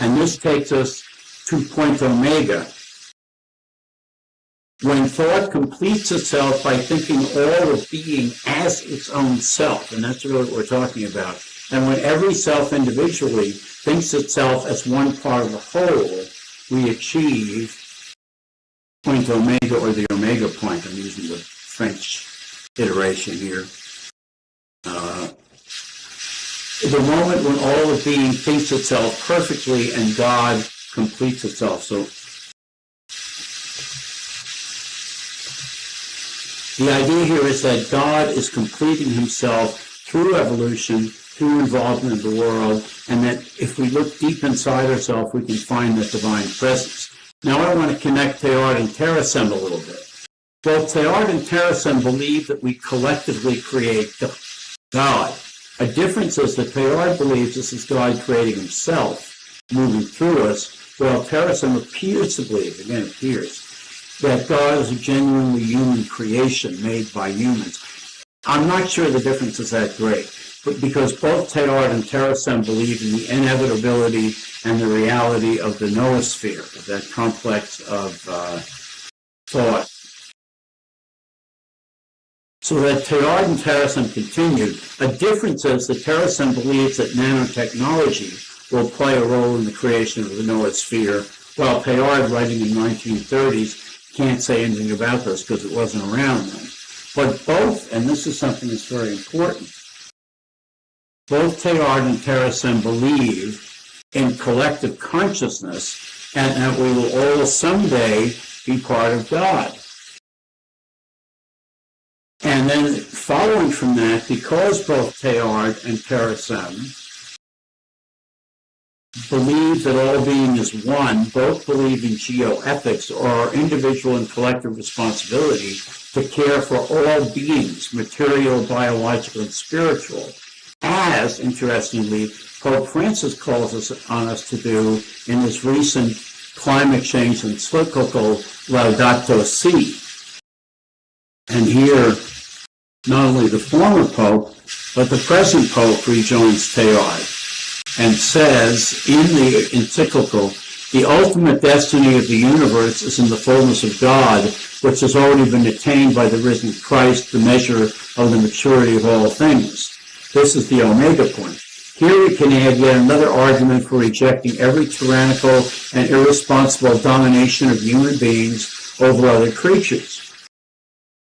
And this takes us to point omega. When thought completes itself by thinking all of being as its own self, and that's really what we're talking about, and when every self individually thinks itself as one part of the whole, we achieve point omega, or the omega point. I'm using the French iteration here. The moment when all of being thinks itself perfectly and God completes itself. So the idea here is that God is completing himself through evolution, through involvement in the world, and that if we look deep inside ourselves, we can find that divine presence. Now I want to connect Teilhard and Terasem a little bit. Both Teilhard and Terasem believe that we collectively create God. A difference is that Teilhard believes this is God creating himself, moving through us, while Terasem appears to believe, again appears, that God is a genuinely human creation made by humans. I'm not sure the difference is that great, but because both Teilhard and Terasem believe in the inevitability and the reality of the noosphere, of that complex of thought. So that Teilhard and Terasem continued. A difference is that Terasem believes that nanotechnology will play a role in the creation of the noosphere, while Teilhard, writing in the 1930s, can't say anything about this because it wasn't around then. But both, and this is something that's very important, both Teilhard and Terasem believe in collective consciousness and that we will all someday be part of God. And then following from that, because both Teilhard and Terasem believe that all being is one, both believe in geoethics, or our individual and collective responsibility to care for all beings, material, biological, and spiritual, as, interestingly, Pope Francis calls on us to do in this recent climate change encyclical Laudato Si. And here, not only the former Pope, but the present Pope rejoins Teilhard. and says in the encyclical, the ultimate destiny of the universe is in the fullness of God, which has already been attained by the risen Christ, the measure of the maturity of all things. This is the omega point. Here we can add yet another argument for rejecting every tyrannical and irresponsible domination of human beings over other creatures.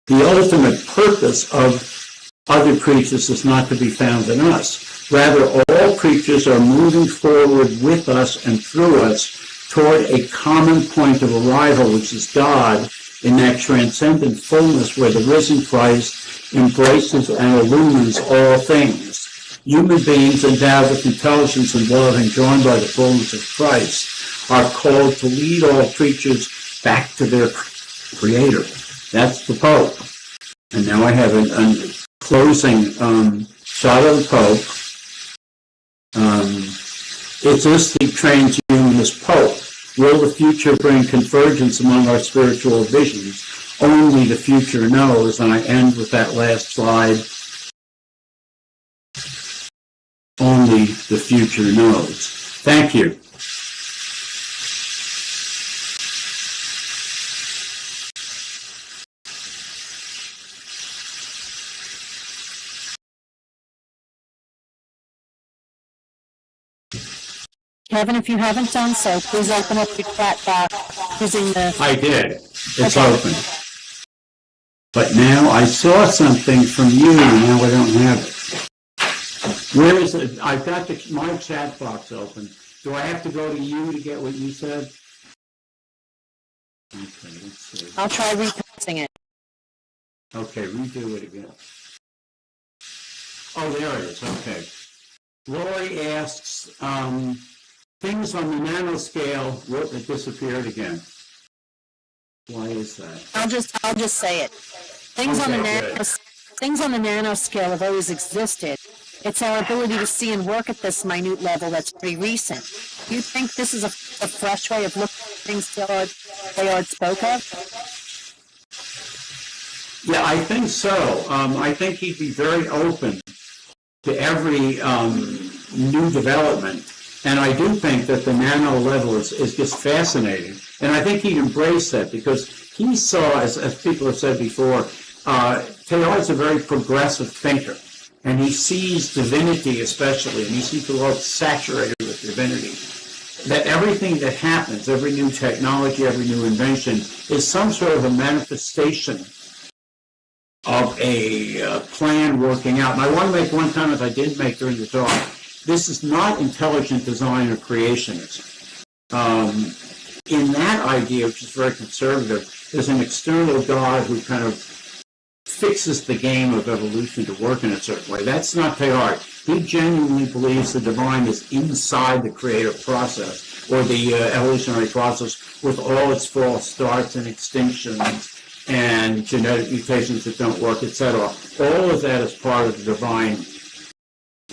The ultimate purpose of other creatures is not to be found in us. Rather, all creatures are moving forward with us and through us toward a common point of arrival, which is God, in that transcendent fullness where the risen Christ embraces and illumines all things. Human beings endowed with intelligence and love and joined by the fullness of Christ are called to lead all creatures back to their Creator. That's the Pope. And now I have a closing shot of the Pope. Is this the transhumanist Pope? Will the future bring convergence among our spiritual visions? Only the future knows. And I end with that last slide. Only the future knows. Thank you. Kevin, if you haven't done so, please open up your chat box using the... I did. It's open. But now I saw something from you, and now I don't have it. Where is it? I've got my chat box open. Do I have to go to you to get what you said? Okay, let's see. I'll try reposting it. Okay, redo it again. Oh, there it is. Okay. Lori asks, things on the nanoscale, whoop, it disappeared again. Why is that? I'll just say it. Things on the nanoscale have always existed. It's our ability to see and work at this minute level that's pretty recent. Do you think this is a fresh way of looking at things Teilhard spoke of? Yeah, I think so. I think he'd be very open to every new development. And I do think that the nano level is just fascinating. And I think he'd embrace that because he saw, as people have said before, Teilhard's a very progressive thinker. And he sees divinity especially, and he sees the world saturated with divinity. That everything that happens, every new technology, every new invention, is some sort of a manifestation of a plan working out. And I want to make one comment I didn't make during the talk. This is not intelligent design or creationism. In that idea, which is very conservative, there's an external God who kind of fixes the game of evolution to work in a certain way. That's not Teilhard. He genuinely believes the divine is inside the creative process, or the evolutionary process, with all its false starts and extinctions and genetic mutations that don't work, etc. All of that is part of the divine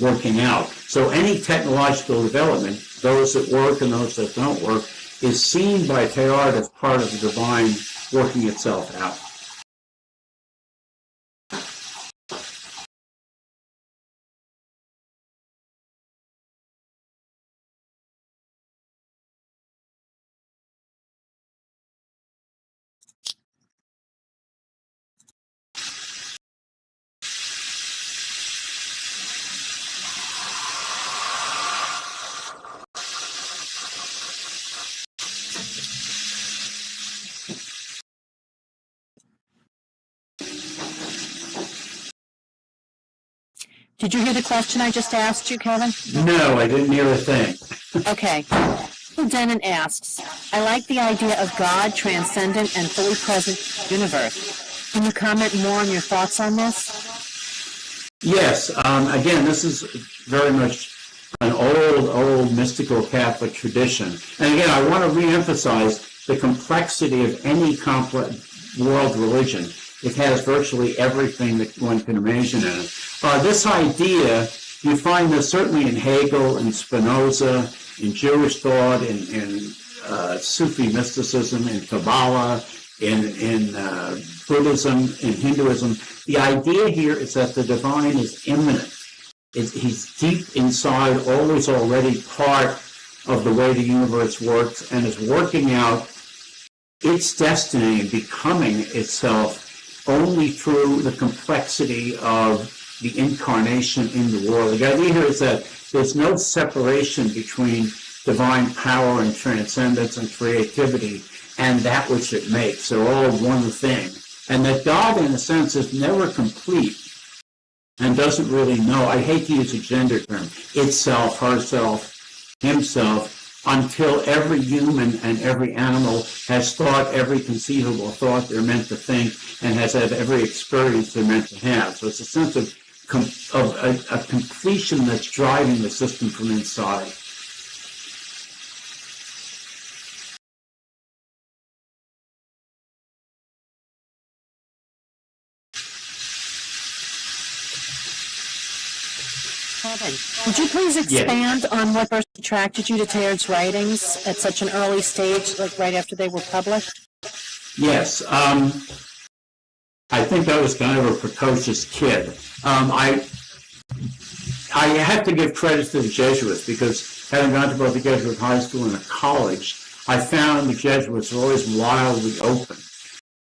working out. So any technological development, those that work and those that don't work, is seen by Teilhard as part of the divine working itself out. Did you hear the question I just asked you, Kevin? No, I didn't hear a thing. Okay. Denon asks, I like the idea of God, transcendent and fully present in the universe. Can you comment more on your thoughts on this? Yes. Again, this is very much an old mystical Catholic tradition. And again, I want to reemphasize the complexity of any complex world religion. It has virtually everything that one can imagine in it. This idea, you find this certainly in Hegel and Spinoza, in Jewish thought, in Sufi mysticism, in Kabbalah, in Buddhism, in Hinduism. The idea here is that the divine is immanent. He's deep inside, always already part of the way the universe works, and is working out its destiny and becoming itself only through the complexity of the incarnation in the world. The idea here is that there's no separation between divine power and transcendence and creativity and that which it makes. They're all one thing. And that God, in a sense, is never complete and doesn't really know, I hate to use a gender term, itself, herself, himself, until every human and every animal has thought every conceivable thought they're meant to think and has had every experience they're meant to have. So it's a sense of a completion that's driving the system from inside. Kevin, would you please expand on what first attracted you to Teilhard's writings at such an early stage, like right after they were published? Yes. I think I was kind of a precocious kid. I have to give credit to the Jesuits, because having gone to both the Jesuit high school and a college, I found the Jesuits were always wildly open.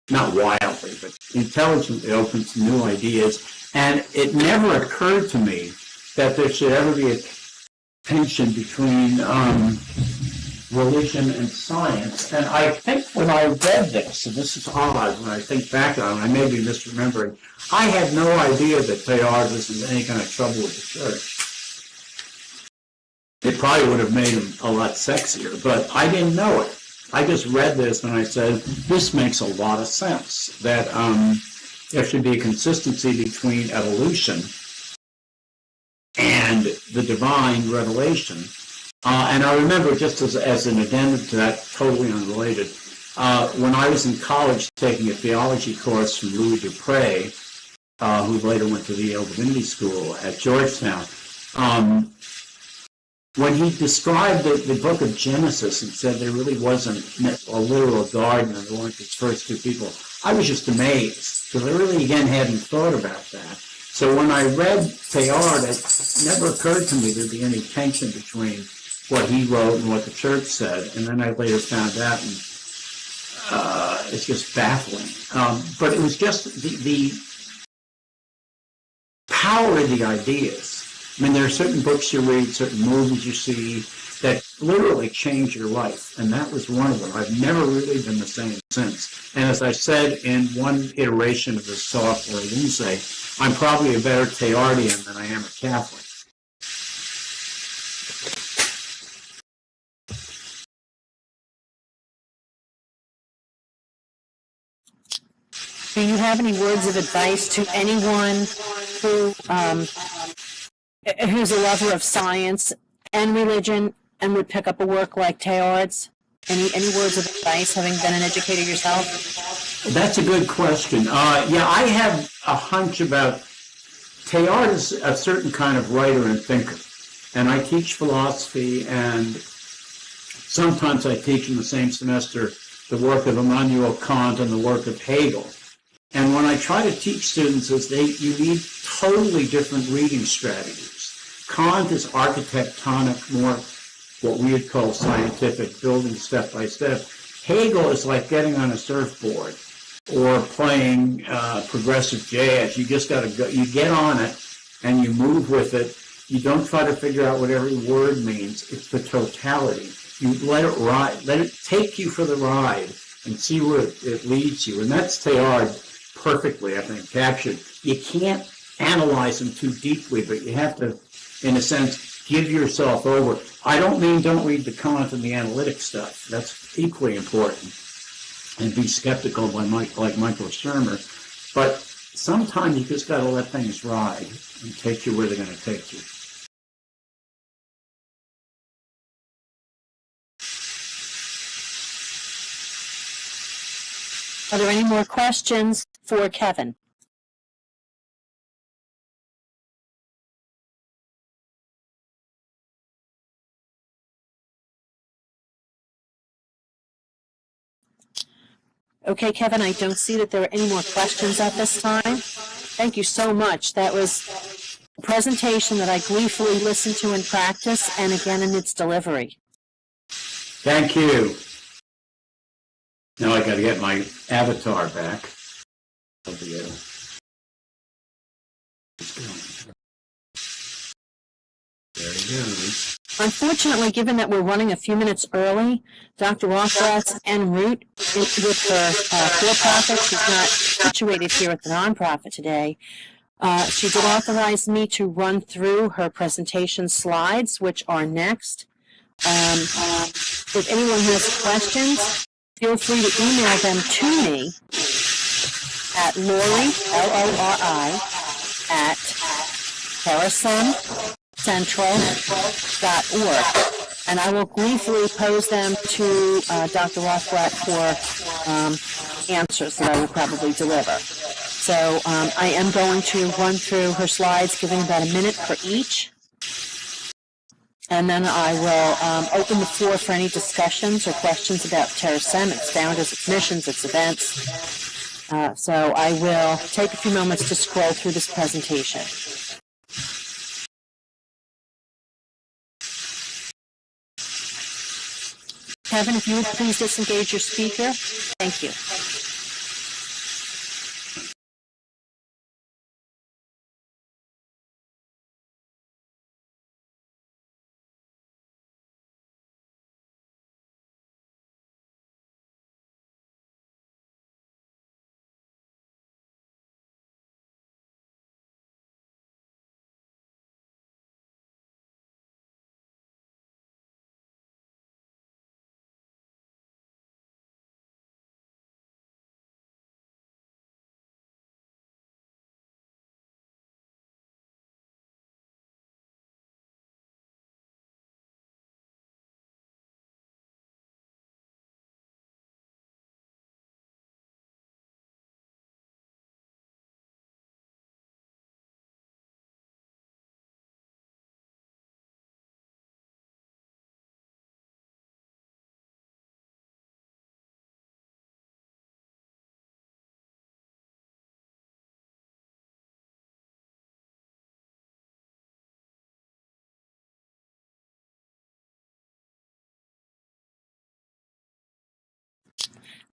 Not wildly, but intelligently open to new ideas. And it never occurred to me that there should ever be a tension between religion and science. And I think when I read this, and this is odd when I think back on it, I may be misremembering, I had no idea that Teilhard was in any kind of trouble with the church. It probably would have made him a lot sexier, but I didn't know it. I just read this and I said, this makes a lot of sense, that there should be a consistency between evolution and the divine revelation. And I remember, just as an addendum to that, totally unrelated, when I was in college taking a theology course from Louis Dupre, who later went to the Yale Divinity School at Georgetown, when he described the book of Genesis and said there really wasn't a literal garden and there weren't these first two people, I was just amazed, because I really, again, hadn't thought about that. So when I read Teilhard, it never occurred to me there'd be any tension between what he wrote and what the church said, and then I later found out, and it's just baffling. But it was just the power of the ideas. I mean, there are certain books you read, certain movies you see that literally change your life, and that was one of them. I've never really been the same since. And as I said in one iteration of this talk, where I didn't say, I'm probably a better Teilhardian than I am a Catholic. Do you have any words of advice to anyone who's a lover of science and religion and would pick up a work like Teilhard's? Any words of advice, having been an educator yourself? That's a good question. Yeah, I have a hunch about Teilhard is a certain kind of writer and thinker, and I teach philosophy, and sometimes I teach in the same semester the work of Immanuel Kant and the work of Hegel. And when I try to teach students, you need totally different reading strategies. Kant is architectonic, more what we would call scientific, building step by step. Hegel is like getting on a surfboard or playing progressive jazz. You just got to go. You get on it and you move with it. You don't try to figure out what every word means. It's the totality. You let it ride. Let it take you for the ride and see where it leads you. And that's Teilhard perfectly, I think, captured. You can't analyze them too deeply, but you have to, in a sense, give yourself over. I don't mean don't read the Kant and the analytic stuff. That's equally important. And be skeptical like Michael Shermer. But sometimes you just got to let things ride and take you where they're going to take you. Are there any more questions for Kevin? Okay, Kevin, I don't see that there are any more questions at this time. Thank you so much. That was a presentation that I gleefully listened to in practice and again in its delivery. Thank you. Now I got to get my avatar back. There he goes. Unfortunately, given that we're running a few minutes early, Dr. Rothblatt's en route with her for-profit, she's not situated here at the nonprofit today. She did authorize me to run through her presentation slides, which are next. If anyone has questions, feel free to email them to me at Lori, L-O-R-I, at terasemcentral.org, and I will gleefully pose them to Dr. Rothblatt for answers that I will probably deliver. So I am going to run through her slides, giving about a minute for each, and then I will open the floor for any discussions or questions about Terasem, its founders, its missions, its events. So I will take a few moments to scroll through this presentation. Kevin, if you would please disengage your speaker. Thank you.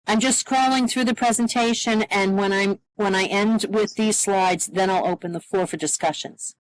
I'm just scrolling through the presentation, and when I end with these slides, then I'll open the floor for discussions.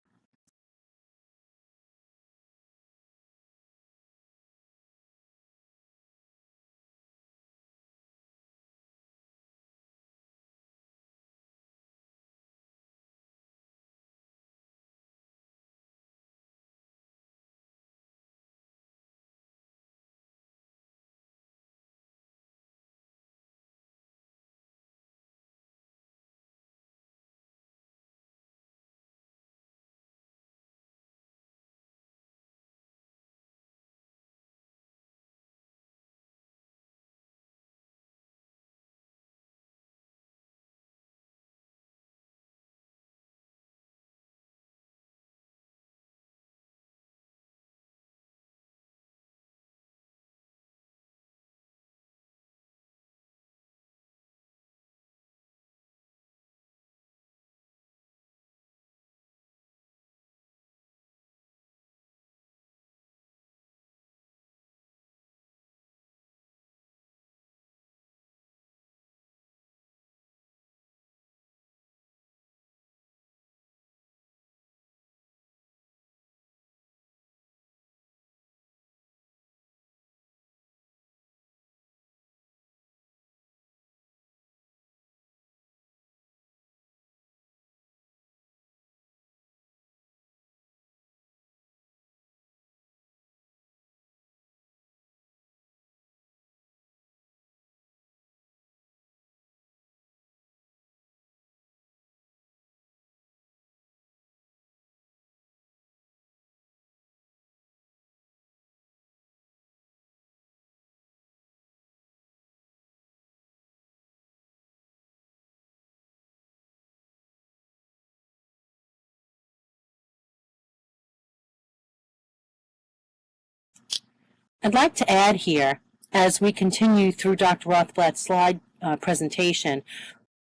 I'd like to add here, as we continue through Dr. Rothblatt's slide presentation,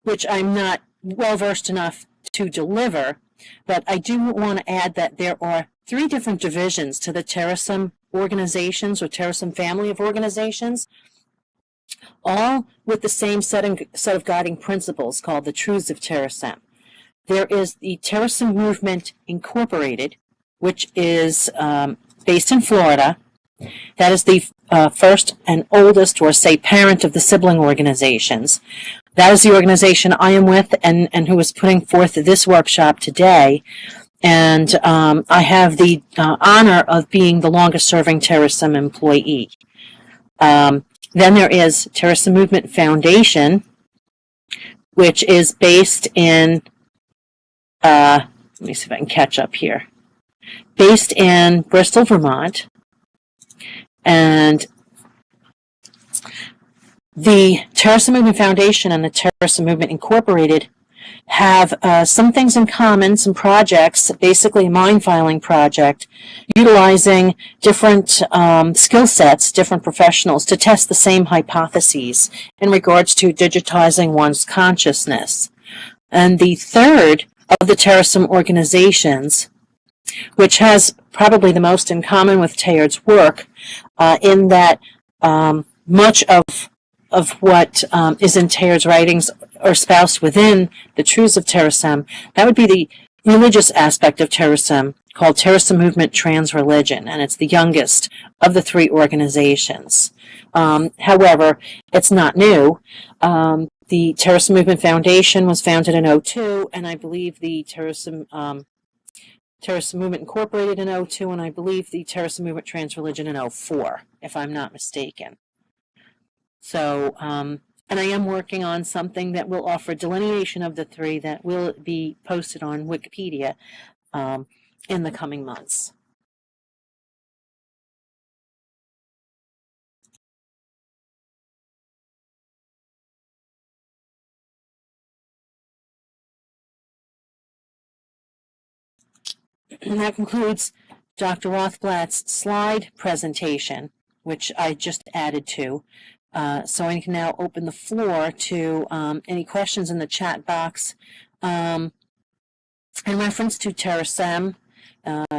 which I'm not well-versed enough to deliver, But I do want to add that there are 3 different divisions to the Terasem organizations or Terasem family of organizations, all with the same set of guiding principles called the Truths of Terasem. There is the Terasem Movement Incorporated, which is based in Florida. That is the first and oldest, or say, parent of the sibling organizations. That is the organization I am with and who is putting forth this workshop today. And I have the honor of being the longest-serving Terasem employee. Then there is Terasem Movement Foundation, which is based in, let me see if I can catch up here, based in Bristol, Vermont. And the Terasem Movement Foundation and the Terasem Movement Incorporated have some things in common, some projects, basically a mind filing project, utilizing different skill sets, different professionals to test the same hypotheses in regards to digitizing one's consciousness. And the third of the Terasem organizations, which has probably the most in common with Teilhard's work, in that much of what is in Teilhard's writings are espoused within the truths of Terasem. That would be the religious aspect of Terasem, called Terasem Movement Trans-Religion, and it's the youngest of the 3 organizations. However, it's not new. The Terasem Movement Foundation was founded in 2002, and I believe the Terasem Movement Incorporated in 2002, and I believe the Terasem Movement Trans-Religion in 2004, if I'm not mistaken. So, and I am working on something that will offer delineation of the 3 that will be posted on Wikipedia in the coming months. And that concludes Dr. Rothblatt's slide presentation, which I just added to. So I can now open the floor to any questions in the chat box in reference to Terasem,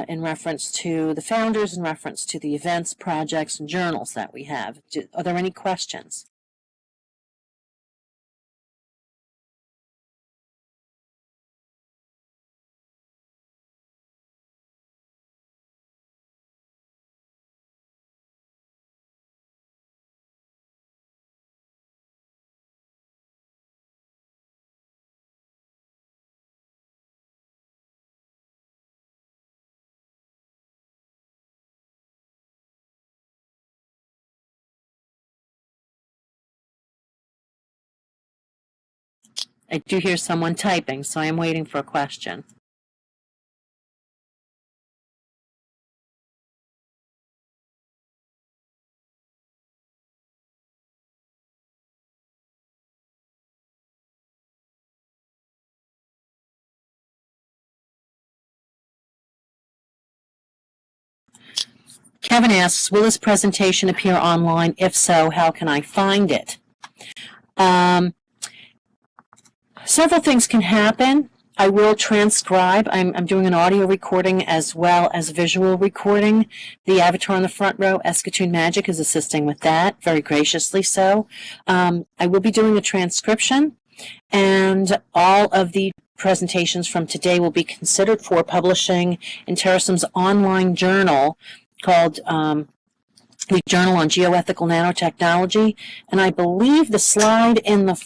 in reference to the founders, in reference to the events, projects, and journals that we have. Are there any questions? I do hear someone typing, so I am waiting for a question. Kevin asks, will this presentation appear online? If so, how can I find it? Several things can happen. I will transcribe. I'm doing an audio recording as well as visual recording. The avatar on the front row, Eskatoon Magic, is assisting with that, very graciously so. I will be doing a transcription, and all of the presentations from today will be considered for publishing in Terasem's online journal called the Journal on Geoethical Nanotechnology. And I believe the slide in the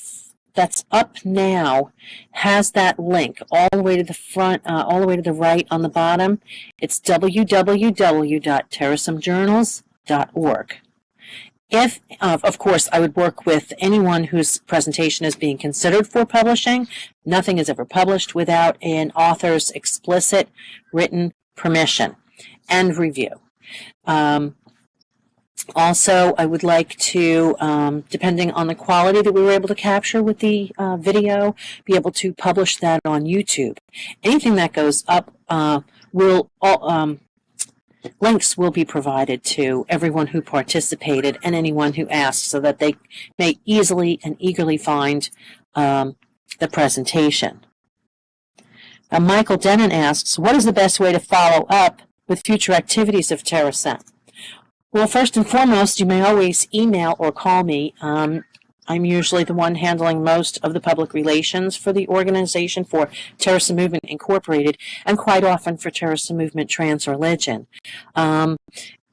that's up now has that link all the way to the front, all the way to the right on the bottom. It's www.terasemjournals.org. If, of course, I would work with anyone whose presentation is being considered for publishing. Nothing is ever published without an author's explicit written permission and review. Also, I would like to, depending on the quality that we were able to capture with the video, be able to publish that on YouTube. Anything that goes up links will be provided to everyone who participated and anyone who asked, so that they may easily and eagerly find the presentation. Michael Denon asks, what is the best way to follow up with future activities of Terasem? Well, first and foremost, you may always email or call me. I'm usually the one handling most of the public relations for the organization for Terasem Movement Incorporated, and quite often for Terasem Movement Trans-Religion.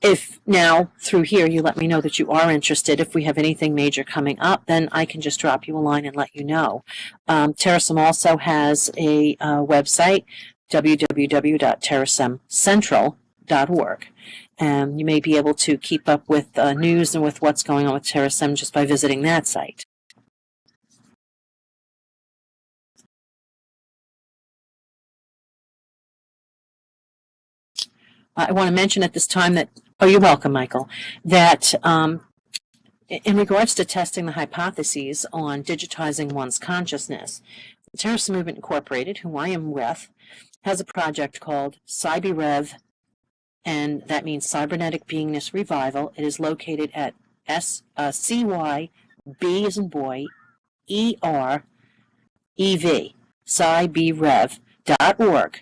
If now, through here, you let me know that you are interested, if we have anything major coming up, then I can just drop you a line and let you know. Terasem also has a website, www.terasemcentral.org. And you may be able to keep up with news and with what's going on with Terasem just by visiting that site. I want to mention at this time that, oh, you're welcome, Michael, that in regards to testing the hypotheses on digitizing one's consciousness, Terasem Movement Incorporated, who I am with, has a project called CyberRev, and that means Cybernetic Beingness Revival. It is located at CYB as in boy, EREV, cyberrev.org.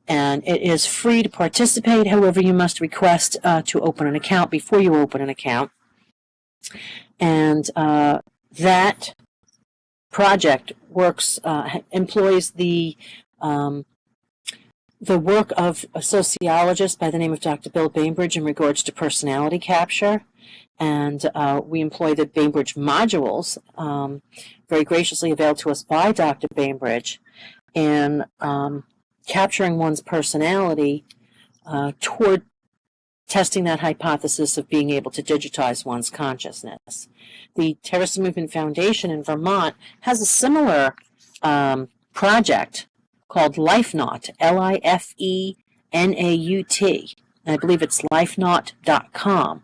And it is free to participate. However, you must request to open an account before you open an account. And that project works, employs the work of a sociologist by the name of Dr. Bill Bainbridge in regards to personality capture. And we employ the Bainbridge modules, very graciously availed to us by Dr. Bainbridge, in capturing one's personality toward testing that hypothesis of being able to digitize one's consciousness. The Terasem Movement Foundation in Vermont has a similar project called LifeNaut, LIFENAUT. I believe it's lifenaut.com.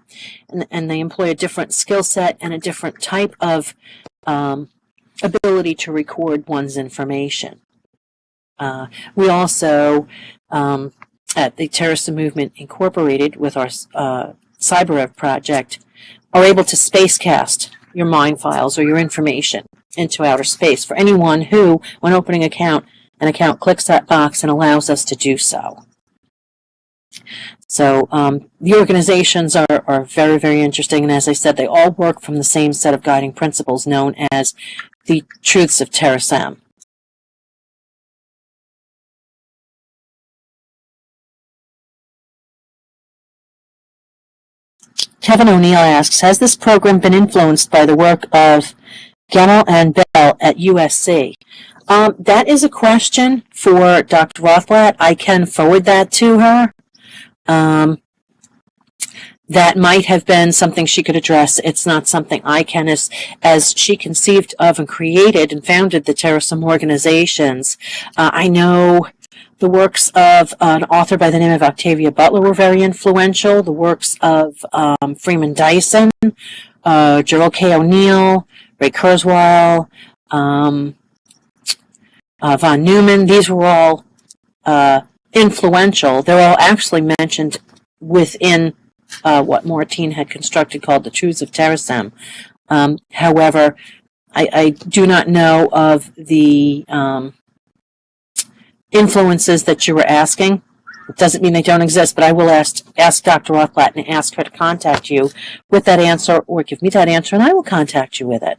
And they employ a different skill set and a different type of ability to record one's information. We also, at the Terasem Movement Incorporated, with our CyberRev project, are able to spacecast your mind files or your information into outer space for anyone who, when opening an account clicks that box and allows us to do so. So the organizations are very, very interesting, and as I said, they all work from the same set of guiding principles known as the Truths of Terasem. Kevin O'Neill asks, has this program been influenced by the work of Gemmell and Bell at USC? That is a question for Dr. Rothblatt. I can forward that to her. That might have been something she could address. It's not something I can, as she conceived of and created and founded the Terasem organizations. I know the works of an author by the name of Octavia Butler were very influential. The works of Freeman Dyson, Gerald K. O'Neill, Ray Kurzweil, von Neumann, these were all influential. They're all actually mentioned within what Martine had constructed called the Truths of Terasem. However, I do not know of the influences that you were asking. It doesn't mean they don't exist, but I will ask Dr. Rothblatt and ask her to contact you with that answer, or give me that answer and I will contact you with it.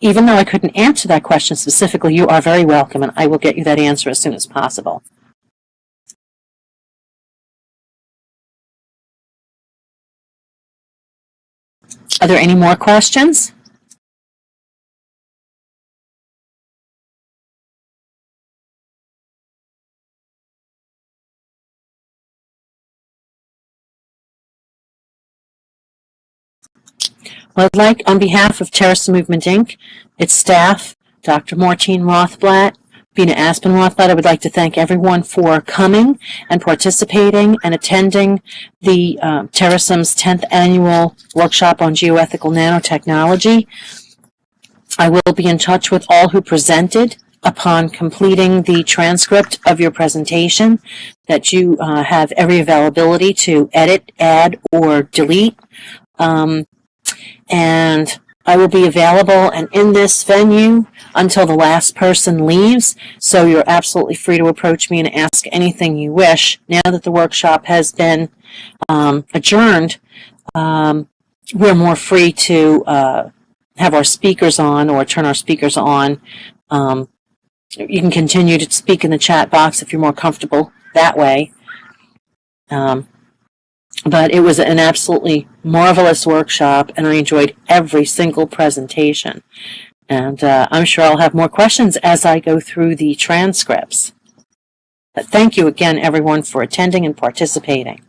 Even though I couldn't answer that question specifically, you are very welcome, and I will get you that answer as soon as possible. Are there any more questions? Well, I'd like, on behalf of Terasem Movement Inc., its staff, Dr. Martine Rothblatt, Bina Aspen Rothblatt, I would like to thank everyone for coming and participating and attending the Terasem's 10th annual workshop on geoethical nanotechnology. I will be in touch with all who presented upon completing the transcript of your presentation that you have every availability to edit, add, or delete. And I will be available and in this venue until the last person leaves, so you're absolutely free to approach me and ask anything you wish. Now that the workshop has been adjourned, we're more free to have our speakers on or turn our speakers on. You can continue to speak in the chat box if you're more comfortable that way. But it was an absolutely marvelous workshop, and I enjoyed every single presentation. And I'm sure I'll have more questions as I go through the transcripts. But thank you again, everyone, for attending and participating.